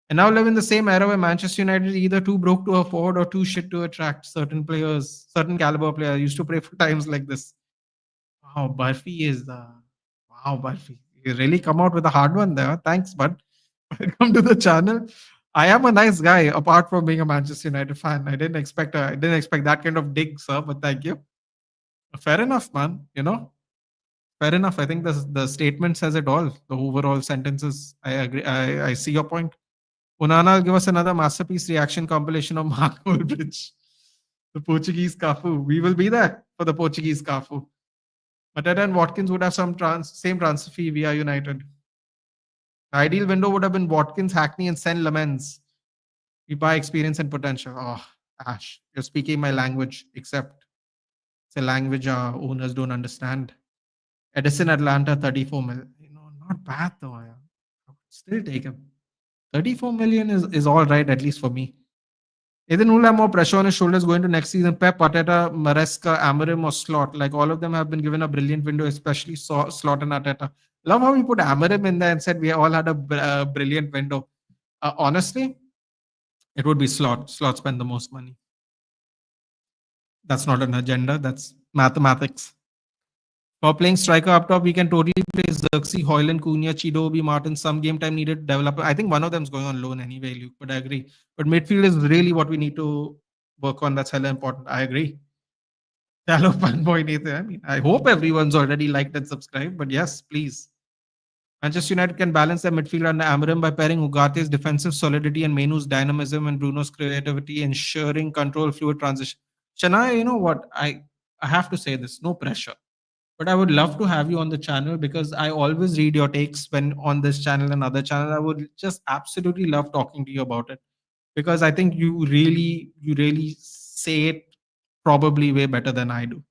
And now live in the same era where Manchester United is either too broke to afford or too shit to attract certain players, certain caliber players. I used to pray for times like this. Wow, Barfi is the wow, Barfi. You really come out with a hard one there. Thanks, bud. Welcome to the channel. I am a nice guy, apart from being a Manchester United fan. I didn't expect that kind of dig, sir. But thank you. Fair enough, man. You know, fair enough. I think the statement says it all. The overall sentences. I agree. I see your point. Onana will give us another masterpiece reaction compilation of Mark Ulbridge, the Portuguese Cafu. We will be there for the Portuguese Cafu. Mateta and Watkins would have same transfer fee via United. The ideal window would have been Watkins, Hackney, and Sen Lamens. We buy experience and potential. Oh, Ash, you're speaking my language, except it's a language our owners don't understand. Edison Atlanta, 34 million. You know, not bad though. I would still take him. 34 million is all right, at least for me. Ethan will have more pressure on his shoulders going to next season. Pep, Arteta, Maresca, Amorim, or Slot. Like all of them have been given a brilliant window, especially Slot and Arteta. Love how he put Amorim in there and said we all had a brilliant window. Honestly, It would be Slot. Slot spend the most money. That's not an agenda. That's mathematics. For playing striker up top, we can totally play Xerxes, Hoyland, Cunha, Chidobe, Martin. Some game time needed developer. I think one of them is going on loan anyway, Luke, but I agree. But midfield is really what we need to work on. That's hella important. I agree. Hello, fanboy Nathan. I mean, I hope everyone's already liked and subscribed, but yes, please. Manchester United can balance their midfield under Amarim by pairing Ugate's defensive solidity and Menu's dynamism and Bruno's creativity, ensuring control, fluid transition. Shania, you know what? I have to say this, no pressure. But I would love to have you on the channel because I always read your takes when on this channel and other channel. I would just absolutely love talking to you about it because I think you really say it probably way better than I do.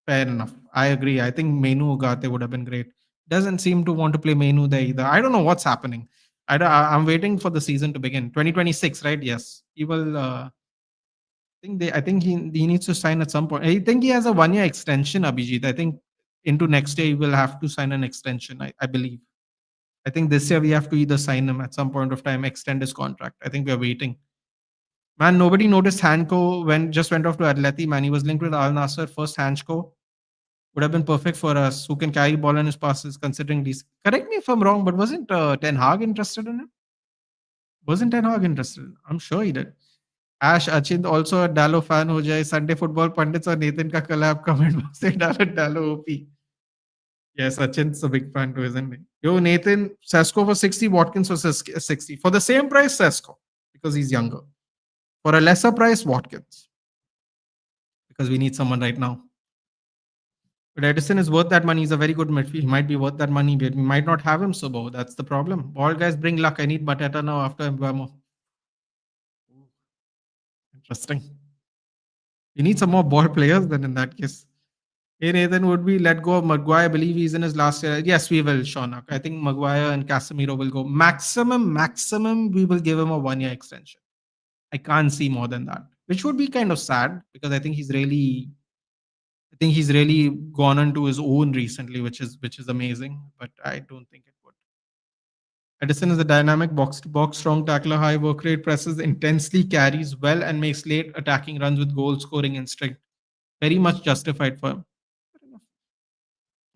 Fair enough. I agree. I think Menu Ugarte would have been great. Doesn't seem to want to play Menu there either. I don't know what's happening. I'm waiting for the season to begin. 2026, right? Yes. He will. I think he needs to sign at some point. I think he has a 1 year extension, Abhijit. I think into next year he will have to sign an extension. I believe. I think this year we have to either sign him at some point of time, extend his contract. I think we are waiting. Man, nobody noticed Hanko when just went off to Atleti. Man, he was linked with Al Nasser. First Hanko would have been perfect for us, who can carry ball in his passes, considering these. Correct me if I'm wrong, but wasn't Ten Hag interested in him? Wasn't Ten Hag interested? I'm sure he did. Ash Achint, also a Dallo fan हो जाए. Sunday Football Pundits और Nathan का collab comment box से डालो Dallo OP. Yes, Achint's a big fan too, isn't he? Yo, Nathan, Sesko for 60, Watkins for 60. For the same price, Sesko, because he's younger. For a lesser price, Watkins, because we need someone right now. But Edison is worth that money. He's a very good midfield. He might be worth that money, but we might not have him, so that's the problem. Ball guys bring luck. I need Mateta now after Mbamo. Interesting. We need some more ball players then in that case. Hey Nathan, would we let go of Maguire? I believe he's in his last year. Yes, we will, Shaunak. I think Maguire and Casemiro will go. Maximum, we will give him a 1 year extension. I can't see more than that, which would be kind of sad because I think he's really gone into his own recently, which is amazing. But I don't think it would. Edison is a dynamic box-to-box, strong tackler, high work rate, presses intensely, carries well, and makes late attacking runs with goal-scoring instinct. Very much justified for him.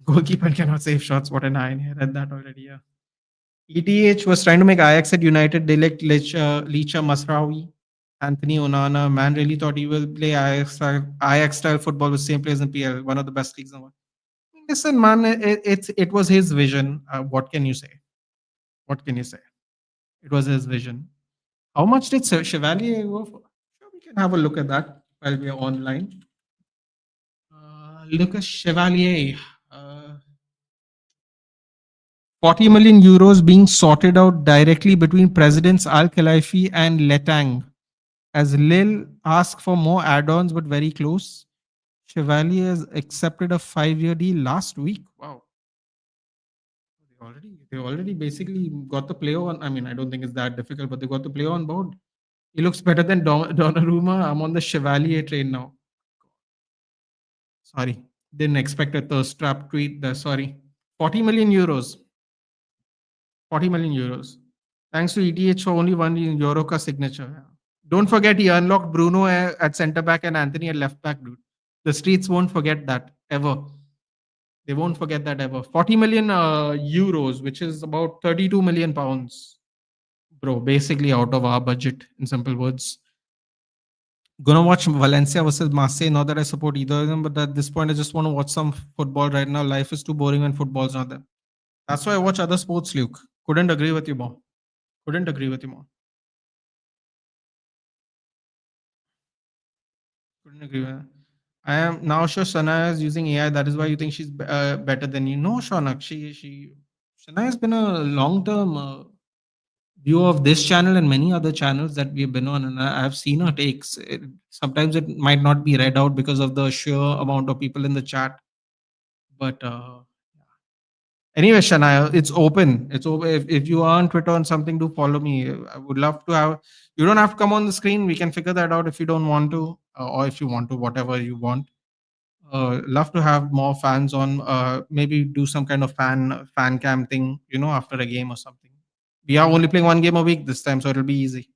Goalkeeper cannot save shots. What an iron. I read that already. Yeah. ETH was trying to make Ajax at United. They like Licha Masraoui, Anthony Onana. Man really thought he will play Ajax style football with same players in PL. One of the best leagues in the world. Listen, man, it was his vision. What can you say? What can you say? It was his vision. How much did Chevalier go for? Sure, we can have a look at that while we are online. Lucas Chevalier. 40 million euros being sorted out directly between Presidents Al Khalifi and Letang. As Lille asked for more add-ons, but very close. Chevalier has accepted a 5-year deal last week. Wow. They already basically got the player on. I mean, I don't think it's that difficult, but they got the player on board. He looks better than Donnarumma. I'm on the Chevalier train now. Sorry. Didn't expect a thirst trap tweet there. Sorry. 40 million euros. 40 million euros. Thanks to ETH for only 1 euro ka signature. Don't forget he unlocked Bruno at centre back and Anthony at left back, dude. The streets won't forget that ever. They won't forget that ever. 40 million euros, which is about 32 million pounds. Bro, basically out of our budget, in simple words. Gonna watch Valencia versus Marseille. Not that I support either of them, but at this point, I just want to watch some football right now. Life is too boring when football's not there. That's why I watch other sports, Luke. Couldn't agree with you more. Couldn't agree with you more. Couldn't agree with that. I am now sure Shana is using AI. That is why you think she's better than you. No, Shaunak. Shana has been a long-term viewer of this channel and many other channels that we've been on, and I've seen her takes. Sometimes it might not be read out because of the sheer amount of people in the chat, but anyway, Shania, it's open. It's open. If you are on Twitter on something, do follow me. I would love to have. You don't have to come on the screen. We can figure that out if you don't want to, or if you want to, whatever you want. Love to have more fans on. Maybe do some kind of fan cam thing. After a game or something. We are only playing one game a week this time, so it'll be easy.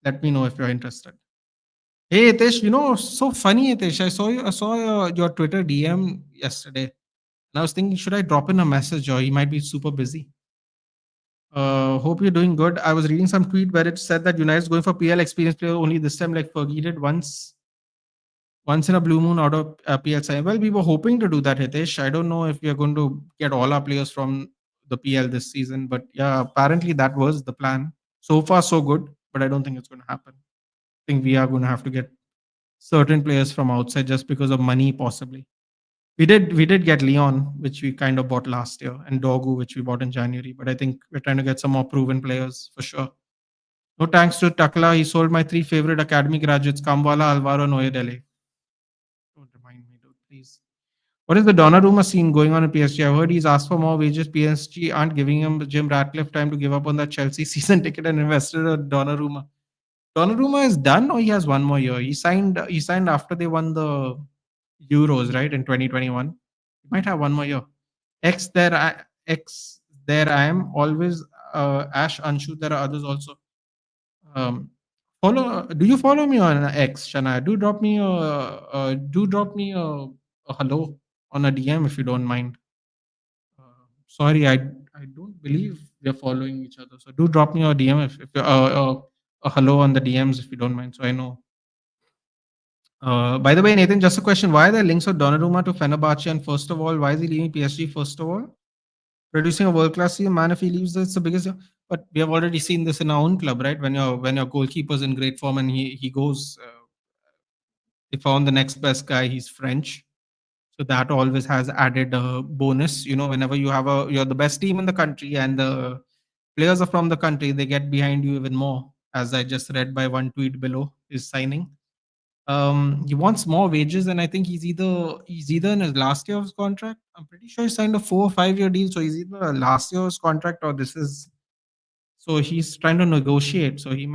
Let me know if you're interested. Hey Hitesh, so funny Hitesh. I saw your Twitter DM yesterday, and I was thinking, should I drop in a message or he might be super busy? Hope you're doing good. I was reading some tweet where it said that United's going for PL experience player only this time, like Fergie did once in a blue moon out of PL side. Well, we were hoping to do that, Hitesh. I don't know if we are going to get all our players from the PL this season, but yeah, apparently that was the plan. So far, so good, but I don't think it's going to happen. I think we are going to have to get certain players from outside just because of money, possibly. We did get Leon, which we kind of bought last year, and Dogu, which we bought in January. But I think we're trying to get some more proven players for sure. No thanks to Takla, he sold my three favorite academy graduates, Kamwala, Alvaro, and Oyedele. Don't remind me, dude, please. What is the Donnarumma scene going on in PSG? I heard he's asked for more wages. PSG aren't giving him Jim Ratcliffe time to give up on that Chelsea season ticket and invested in Donnarumma. Donnarumma is done, or he has one more year? He signed. He signed after they won the Euros, right, in 2021. He might have one more year. X there, X there. I am always Ash Anshu. There are others also. Um, follow. Do you follow me on X, Shana? Do drop me a hello on a DM if you don't mind. Sorry, I don't believe we are following each other. So do drop me a DM if you a hello on the DMs if you don't mind. So I know. By the way, Nathan, just a question: why are there links of Donnarumma to Fenerbahce? And first of all, why is he leaving PSG? First of all, producing a world class team, man. If he leaves, that's the biggest. But we have already seen this in our own club, right? When your goalkeeper's in great form and he goes, they found the next best guy. He's French, so that always has added a bonus. Whenever you're the best team in the country and the players are from the country, they get behind you even more. As I just read by one tweet below, is signing. He wants more wages, and I think he's either in his last year of his contract. I'm pretty sure he signed a 4 or 5 year deal, so he's either last year's contract or this is. So he's trying to negotiate. So they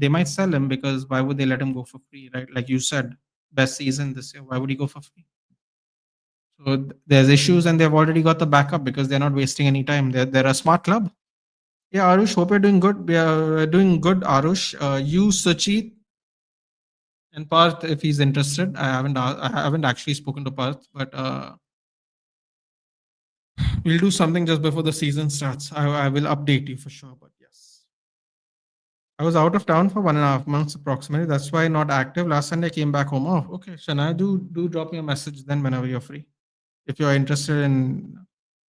might sell him because why would they let him go for free, right? Like you said, best season this year. Why would he go for free? So there's issues, and they've already got the backup because they're not wasting any time. They're a smart club. Yeah, Arush, hope you're doing good. We are doing good, Arush. You, Sachit, and Parth, if he's interested. I haven't actually spoken to Parth, but we'll do something just before the season starts. I will update you for sure. But yes, I was out of town for 1.5 months approximately. That's why not active. Last Sunday I came back home. Oh, okay. Shana, do drop me a message then whenever you're free. If you're interested in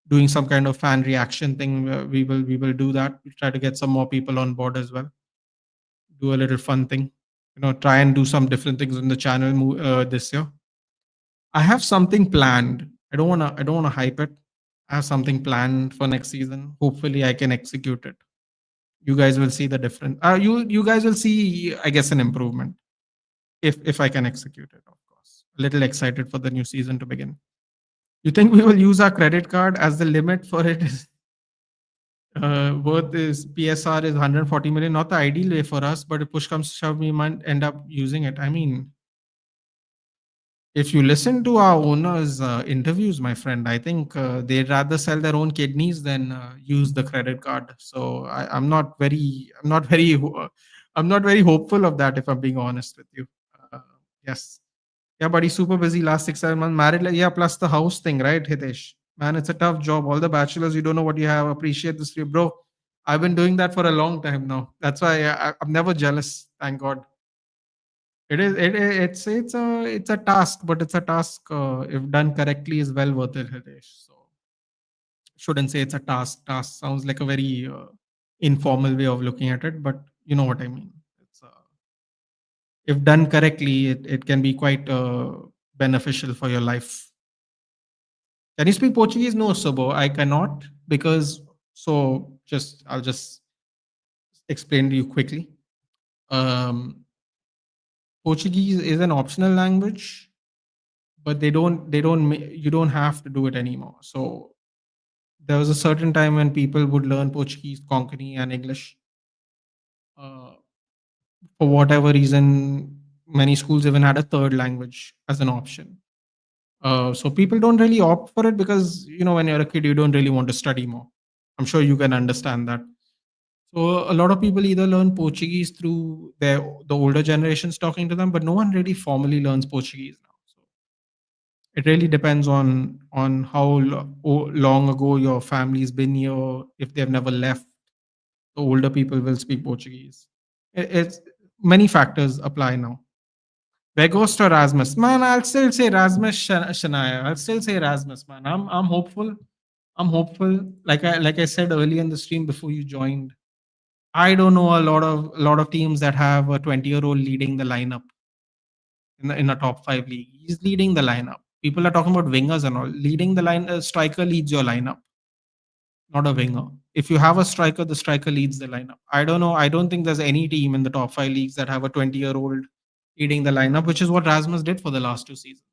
doing some kind of fan reaction thing, we will do that. We try to get some more people on board as well. Do a little fun thing. Try and do some different things on the channel this year. I have something planned. I don't wanna hype it. I have something planned for next season. Hopefully I can execute it. You guys will see the difference. You guys will see, I guess, an improvement if I can execute it, of course. A little excited for the new season to begin. You think we will use our credit card as the limit for it is worth is PSR is 140 million, not the ideal way for us, but if push comes to shove, we might end up using it. I mean, if you listen to our owners' interviews, my friend, I think they'd rather sell their own kidneys than use the credit card. So I'm not very hopeful of that. If I'm being honest with you, uh, yes, yeah, but he's super busy last 6 7 months. Married, yeah, plus the house thing, right, Hitesh? Man, it's a tough job. All the bachelors, you don't know what you have. Appreciate this, bro. I've been doing that for a long time now. That's why I'm never jealous. Thank God. It is. It's a task, but it's a task if done correctly is well worth it, Hitesh. So shouldn't say it's a task. Task sounds like a very informal way of looking at it, but you know what I mean. It's if done correctly, it can be quite beneficial for your life. Can you speak Portuguese? No, Sobo, I cannot because I'll just explain to you quickly. Um, Portuguese is an optional language, but you don't have to do it anymore. So there was a certain time when people would learn Portuguese, Konkani, and English. Uh, for whatever reason, many schools even had a third language as an option. So people don't really opt for it because when you're a kid, you don't really want to study more. I'm sure you can understand that. So a lot of people either learn Portuguese through the older generations talking to them, but no one really formally learns Portuguese now. So it really depends on how long ago your family's been here. If they've never left, the older people will speak Portuguese. It's many factors apply now. Where goes to Erasmus? Man, I'll still say Erasmus, Shania. I'll still say Erasmus, man. I'm hopeful. I'm hopeful. Like I said earlier in the stream before you joined, I don't know a lot of teams that have a 20-year-old leading the lineup in a top five league. He's leading the lineup. People are talking about wingers and all. Leading the line, striker leads your lineup, not a winger. If you have a striker, the striker leads the lineup. I don't know. I don't think there's any team in the top five leagues that have a 20-year-old leading the lineup, which is what Rasmus did for the last two seasons.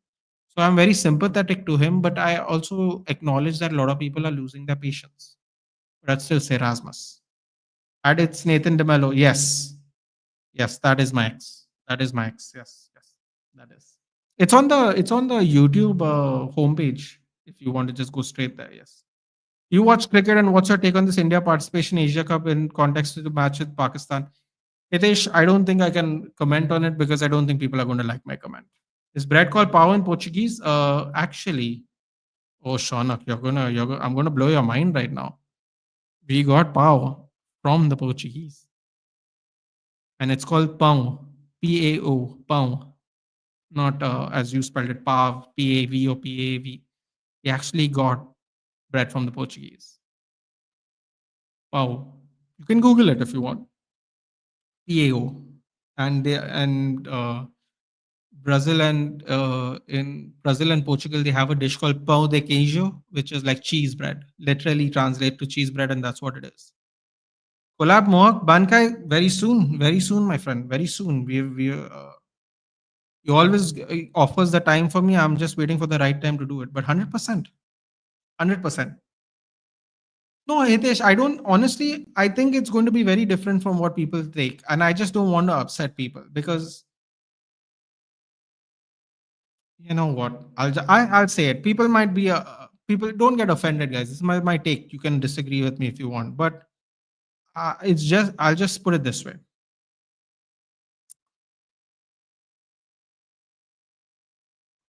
So I'm very sympathetic to him, but I also acknowledge that a lot of people are losing their patience. But I'd still say Rasmus. And it's Nathan DeMello. Yes. Yes, that is my ex. That is my ex. Yes, yes. That is. It's on the YouTube homepage if you want to just go straight there. Yes. You watch cricket and what's your take on this India participation in Asia Cup in context to the match with Pakistan? Hitesh, I don't think I can comment on it because I don't think people are going to like my comment. Is bread called pau in Portuguese? Actually, oh Shaunak, I'm gonna blow your mind right now. We got pau from the Portuguese, and it's called pão, P-A-O, pão, not as you spelled it, pav, P-A-V or P-A-V. We actually got bread from the Portuguese. Pau. You can Google it if you want. PAO, and in Brazil and Portugal they have a dish called pão de queijo, which is like cheese bread. Literally translate to cheese bread, and that's what it is. Collab Mohawk Bankai very soon, my friend, very soon. He always offers the time for me. I'm just waiting for the right time to do it. But 100%, 100%. No, Hitesh, I don't honestly. I think it's going to be very different from what people think, and I just don't want to upset people because you know what? I'll say it. People might be people don't get offended, guys. This is my take. You can disagree with me if you want, but it's just I'll just put it this way.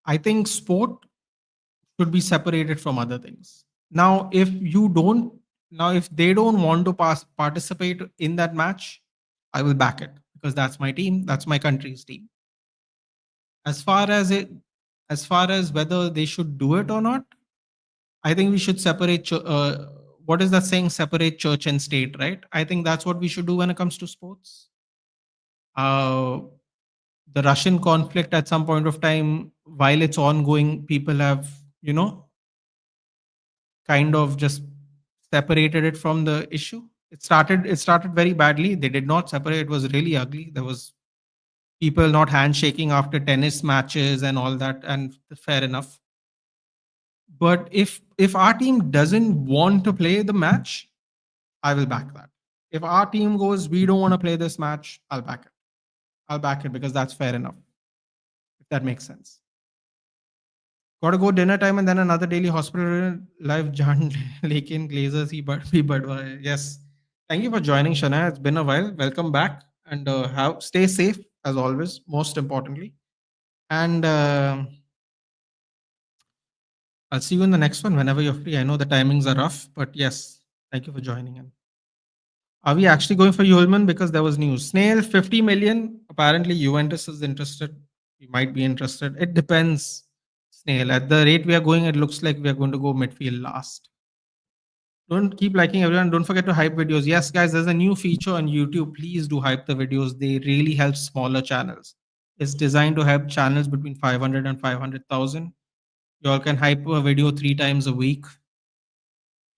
I think sport should be separated from other things. Now, if they don't want to participate in that match, I will back it because that's my team. That's my country's team. As far as it, as far as whether they should do it or not, I think we should separate. What is that saying? Separate church and state, right? I think that's what we should do when it comes to sports. Uh, the Russian conflict at some point of time, while it's ongoing, people have, kind of just separated it from the issue. It started very badly. They did not separate. It was really ugly. There was people not handshaking after tennis matches and all that, and fair enough. But if our team doesn't want to play the match, I will back that. If our team goes, we don't want to play this match, I'll back it. I'll back it because that's fair enough. If that makes sense. Got to go dinner time and then another daily hospital live Jan Lakin Glazers he Badwa. Yes. Thank you for joining, Shana. It's been a while. Welcome back and have stay safe as always, most importantly. And I'll see you in the next one whenever you're free. I know the timings are rough, but yes, thank you for joining in. Are we actually going for Yulman? Because there was news. Snail, 50 million. Apparently, Juventus is interested. We might be interested. It depends, Snail. At the rate we are going, it looks like we are going to go midfield last. Don't keep liking everyone. Don't forget to hype videos. Yes, guys, there's a new feature on YouTube. Please do hype the videos. They really help smaller channels. It's designed to help channels between 500 and 500,000. You all can hype a video 3 times a week.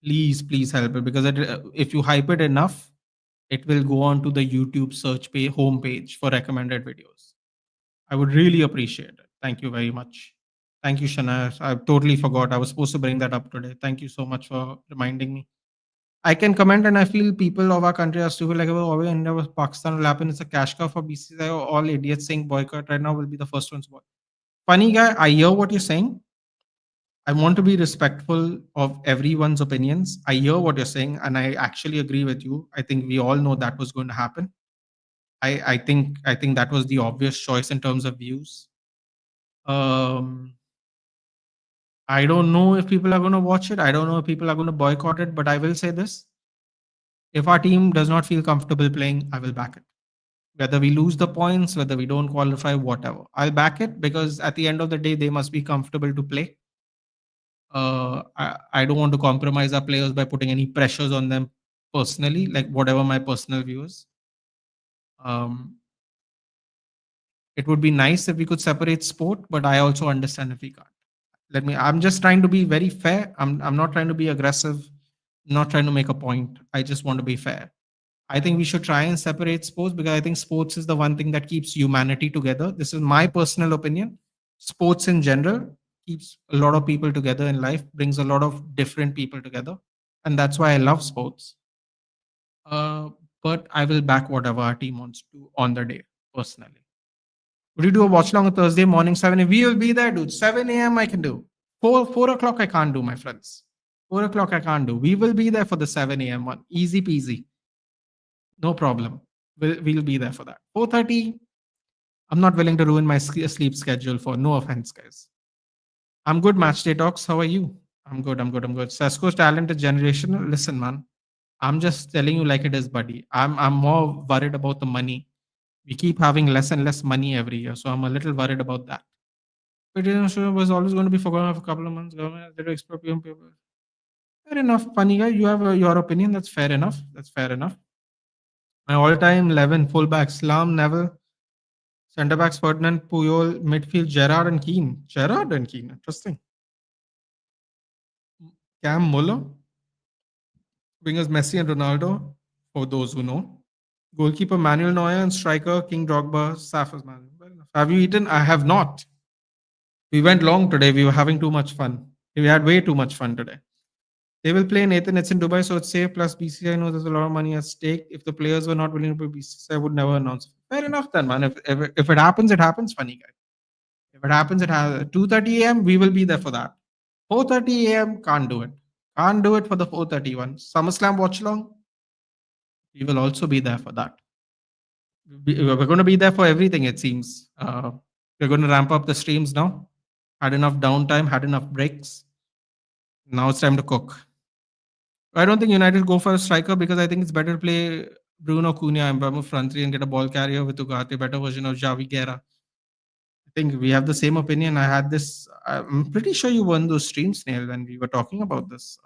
Please help it because if you hype it enough, it will go on to the YouTube search page homepage for recommended videos. I would really appreciate it. Thank you very much. Thank you, Shana. I totally forgot. I was supposed to bring that up today. Thank you so much for reminding me. I can comment, and I feel people of our country are stupid. Like, oh, India was Pakistan will happen. It's a cash cow for BCCI. All idiots saying boycott right now will be the first ones. Funny guy, I hear what you're saying. I want to be respectful of everyone's opinions. I hear what you're saying, and I actually agree with you. I think we all know that was going to happen. I think that was the obvious choice in terms of views. Um, I don't know if people are going to watch it. I don't know if people are going to boycott it. But I will say this: if our team does not feel comfortable playing, I will back it. Whether we lose the points, whether we don't qualify, whatever, I'll back it because at the end of the day, they must be comfortable to play. I don't want to compromise our players by putting any pressures on them personally, like whatever my personal view is. Um, it would be nice if we could separate sport, but I also understand if we can't. I'm just trying to be very fair. I'm not trying to be aggressive, not trying to make a point. I just want to be fair. I think we should try and separate sports because I think sports is the one thing that keeps humanity together. This is my personal opinion. Sports in general keeps a lot of people together in life, brings a lot of different people together. And that's why I love sports. Uh, but I will back whatever our team wants to on the day, personally. Would you do a watch along on Thursday morning 7 a.m.? We will be there, dude. 7 a.m. I can do. 4 o'clock I can't do, my friends. 4 o'clock I can't do. We will be there for the 7 a.m. one. Easy peasy. No problem. We'll be there for that. 4:30. I'm not willing to ruin my sleep schedule for no offense, guys. I'm good, match day talks. How are you? I'm good. I'm good. I'm good. Sasko's talent is generational. Listen, man. I'm just telling you like it is, buddy. I'm more worried about the money. We keep having less and less money every year, so I'm a little worried about that. But you know, sure was always going to be forgotten for a couple of months. Government has to export paper. Fair enough, funny guy. You have your opinion. That's fair enough. That's fair enough. My all-time 11 fullbacks: Slam, Neville, centre backs Ferdinand, Puyol, midfield Gerrard and Keane. Gerrard and Keane, interesting. Cam Muller, wingers Messi and Ronaldo, for those who know. Goalkeeper Manuel Neuer and striker King Drogba, Safas man. Well enough. Have you eaten? I have not. We went long today. We were having too much fun. We had way too much fun today. They will play Nathan. It's in Dubai, so it's safe. Plus, BCI knows there's a lot of money at stake. If the players were not willing to pay BCI, would never announce. Fair enough, then, man. If it happens, it happens. Funny guy. If it happens, it has 2:30 a.m. We will be there for that. 4:30 a.m. Can't do it. Can't do it for the 4:31 SummerSlam watch along. We will also be there for that. We're going to be there for everything. It seems. We're going to ramp up the streams now. Had enough downtime. Had enough breaks. Now it's time to cook. I don't think United go for a striker because I think it's better to play Bruno Cunha and Mbemo front three and get a ball carrier with Ugarte, better version of Javi Guerra. I think we have the same opinion. I had this. I'm pretty sure you won those streams, Neil, when we were talking about this.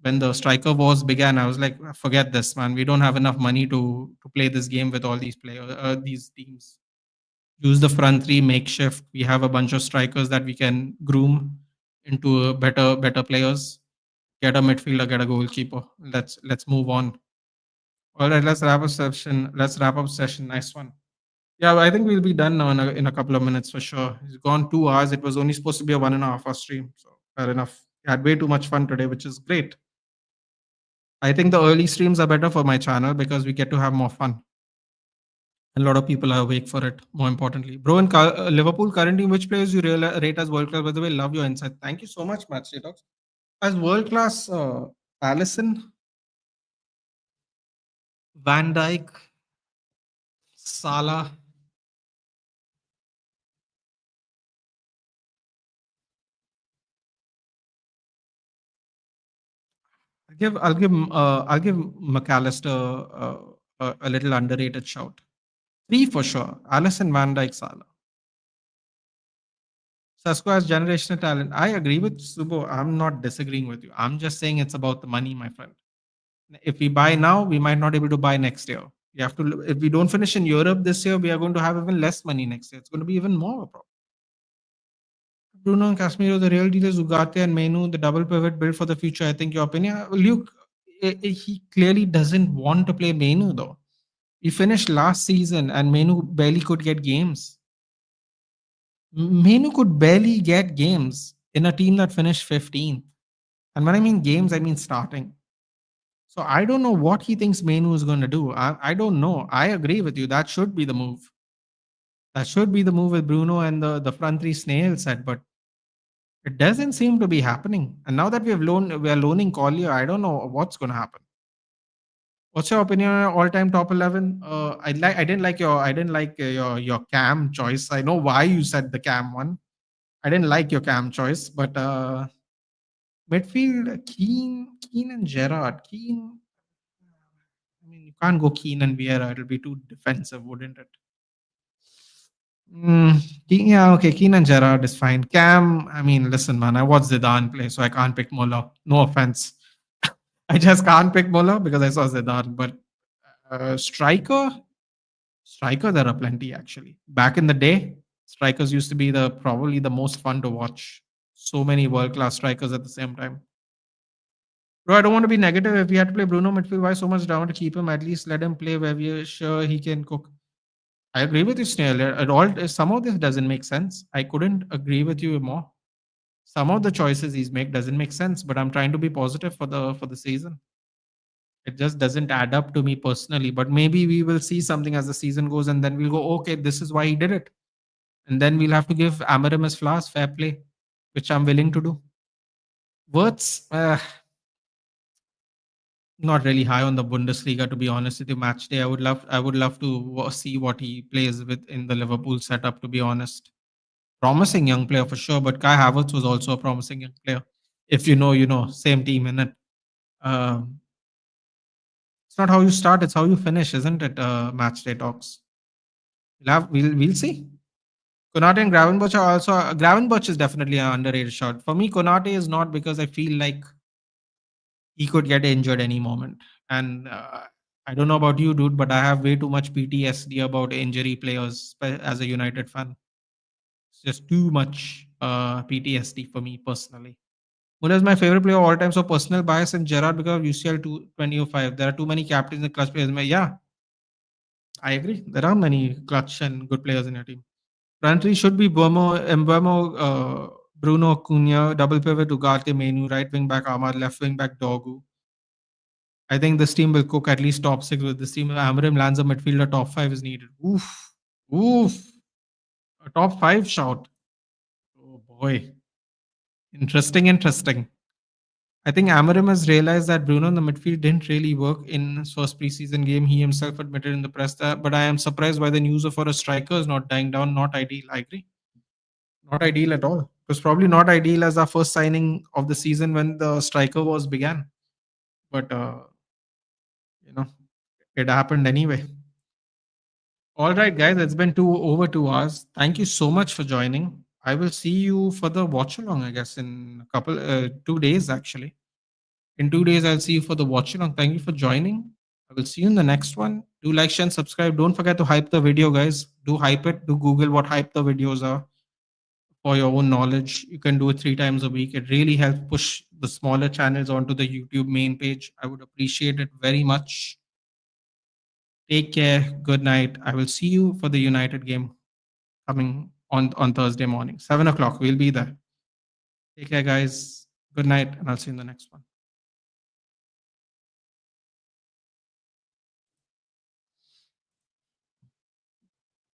When the striker wars began, I was like, forget this, man. We don't have enough money to play this game with all these players, these teams. Use the front three makeshift. We have a bunch of strikers that we can groom into better players. Get a midfielder, get a goalkeeper. Let's move on. All right, let's wrap up session. Let's wrap up session. Nice one. Yeah, I think we'll be done now in a couple of minutes for sure. It's gone 2 hours. It was only supposed to be a 1.5 hour stream. So fair enough. We had way too much fun today, which is great. I think the early streams are better for my channel because we get to have more fun. And a lot of people are awake for it, more importantly. Bro, in Liverpool, currently, which players you rate as world class? By the way, love your insight. Thank you so much, Match Talks. As world class, Allison, Van Dijk, Salah. I'll give McAllister a little underrated shout. 3 for sure. Allison, Van Dijk, Salah. Sasko has generational talent. I agree with Subo. I'm not disagreeing with you. I'm just saying it's about the money, my friend. If we buy now, we might not be able to buy next year. We have to. If we don't finish in Europe this year, we are going to have even less money next year. It's going to be even more of a problem. Bruno and Casemiro, the real deal is Ugarte and Menu, the double pivot built for the future. I think your opinion, Luke, he clearly doesn't want to play Menu though. We finished last season and Menu barely could get games. Menu could barely get games in a team that finished 15th. And when I mean games, I mean starting. So I don't know what he thinks Menu is going to do. I don't know. I agree with you. That should be the move. That should be the move with Bruno and the front three snail set. But It doesn't seem to be happening. And now that we are loaning Collier, I don't know what's going to happen. What's your opinion on all-time top 11? I didn't like your Cam choice. I know why you said the Cam one. I didn't like your Cam choice, but midfield Keane and Gerrard. Keane, I mean, you can't go Keane and Vieira. It'll be too defensive, wouldn't it? Mm, yeah, okay. Keane and Gerrard is fine. Cam, I mean, listen, man, I watched Zidane play, so I can't pick Muller. No offense. I just can't pick Muller because I saw Zidane. But striker, there are plenty actually. Back in the day, strikers used to be the probably the most fun to watch. So many world class strikers at the same time. Bro, I don't want to be negative. If we had to play Bruno midfield, why so much down to keep him? At least let him play where we're sure he can cook. I agree with you, Snail. At all, some of this doesn't make sense. I couldn't agree with you more. Some of the choices he's made doesn't make sense, but I'm trying to be positive for the season. It just doesn't add up to me personally. But maybe we will see something as the season goes, and then we'll go, okay, this is why he did it, and then we'll have to give Amarim his flowers, fair play, which I'm willing to do. Words, not really high on the Bundesliga, to be honest with you. Match day, I would love to see what he plays with in the Liverpool setup. To be honest, promising young player for sure. But Kai Havertz was also a promising young player. If you know, you know, same team in it. Um, it's not how you start; it's how you finish, isn't it? Match day talks. We'll see. Konate and Gravenberch are also Gravenberch is definitely an underrated shot. For me, Konate is not because I feel like he could get injured any moment. And I don't know about you, dude, but I have way too much PTSD about injury players as a United fan. It's just too much PTSD for me personally. Muller is my favorite player of all time. So personal bias and Gerard because of UCL 2005. There are too many captains and clutch players. Yeah, I agree. There are many clutch and good players in your team. Front three should be Mbemo, Bruno Cunha, double pivot Ugarte, Menu, right wing back Ahmad, left wing back Dogu. I think this team will cook at least top six with this team. Amarim lands a midfielder, top five is needed. Oof. Oof. A top five shout. Oh boy. Interesting. I think Amarim has realized that Bruno in the midfield didn't really work in his first preseason game. He himself admitted in the press that, but I am surprised by the news of for a striker is not dying down. Not ideal. I agree. Not ideal at all. It was probably not ideal as our first signing of the season when the striker was began. But you know, it happened anyway. All right, guys, it's been over 2 hours. Thank you so much for joining. I will see you for the watch along, I guess, in a couple 2 days actually. In 2 days, I'll see you for the watch along. Thank you for joining. I will see you in the next one. Do like, share, and subscribe. Don't forget to hype the video, guys. Do hype it. Do Google what hype the videos are for your own knowledge. You can do it 3 times a week. It really helps push the smaller channels onto the YouTube main page. I would appreciate it very much. Take care. Good night. I will see you for the United game coming on Thursday morning, 7 o'clock. We'll be there. Take care, guys. Good night, and I'll see you in the next one.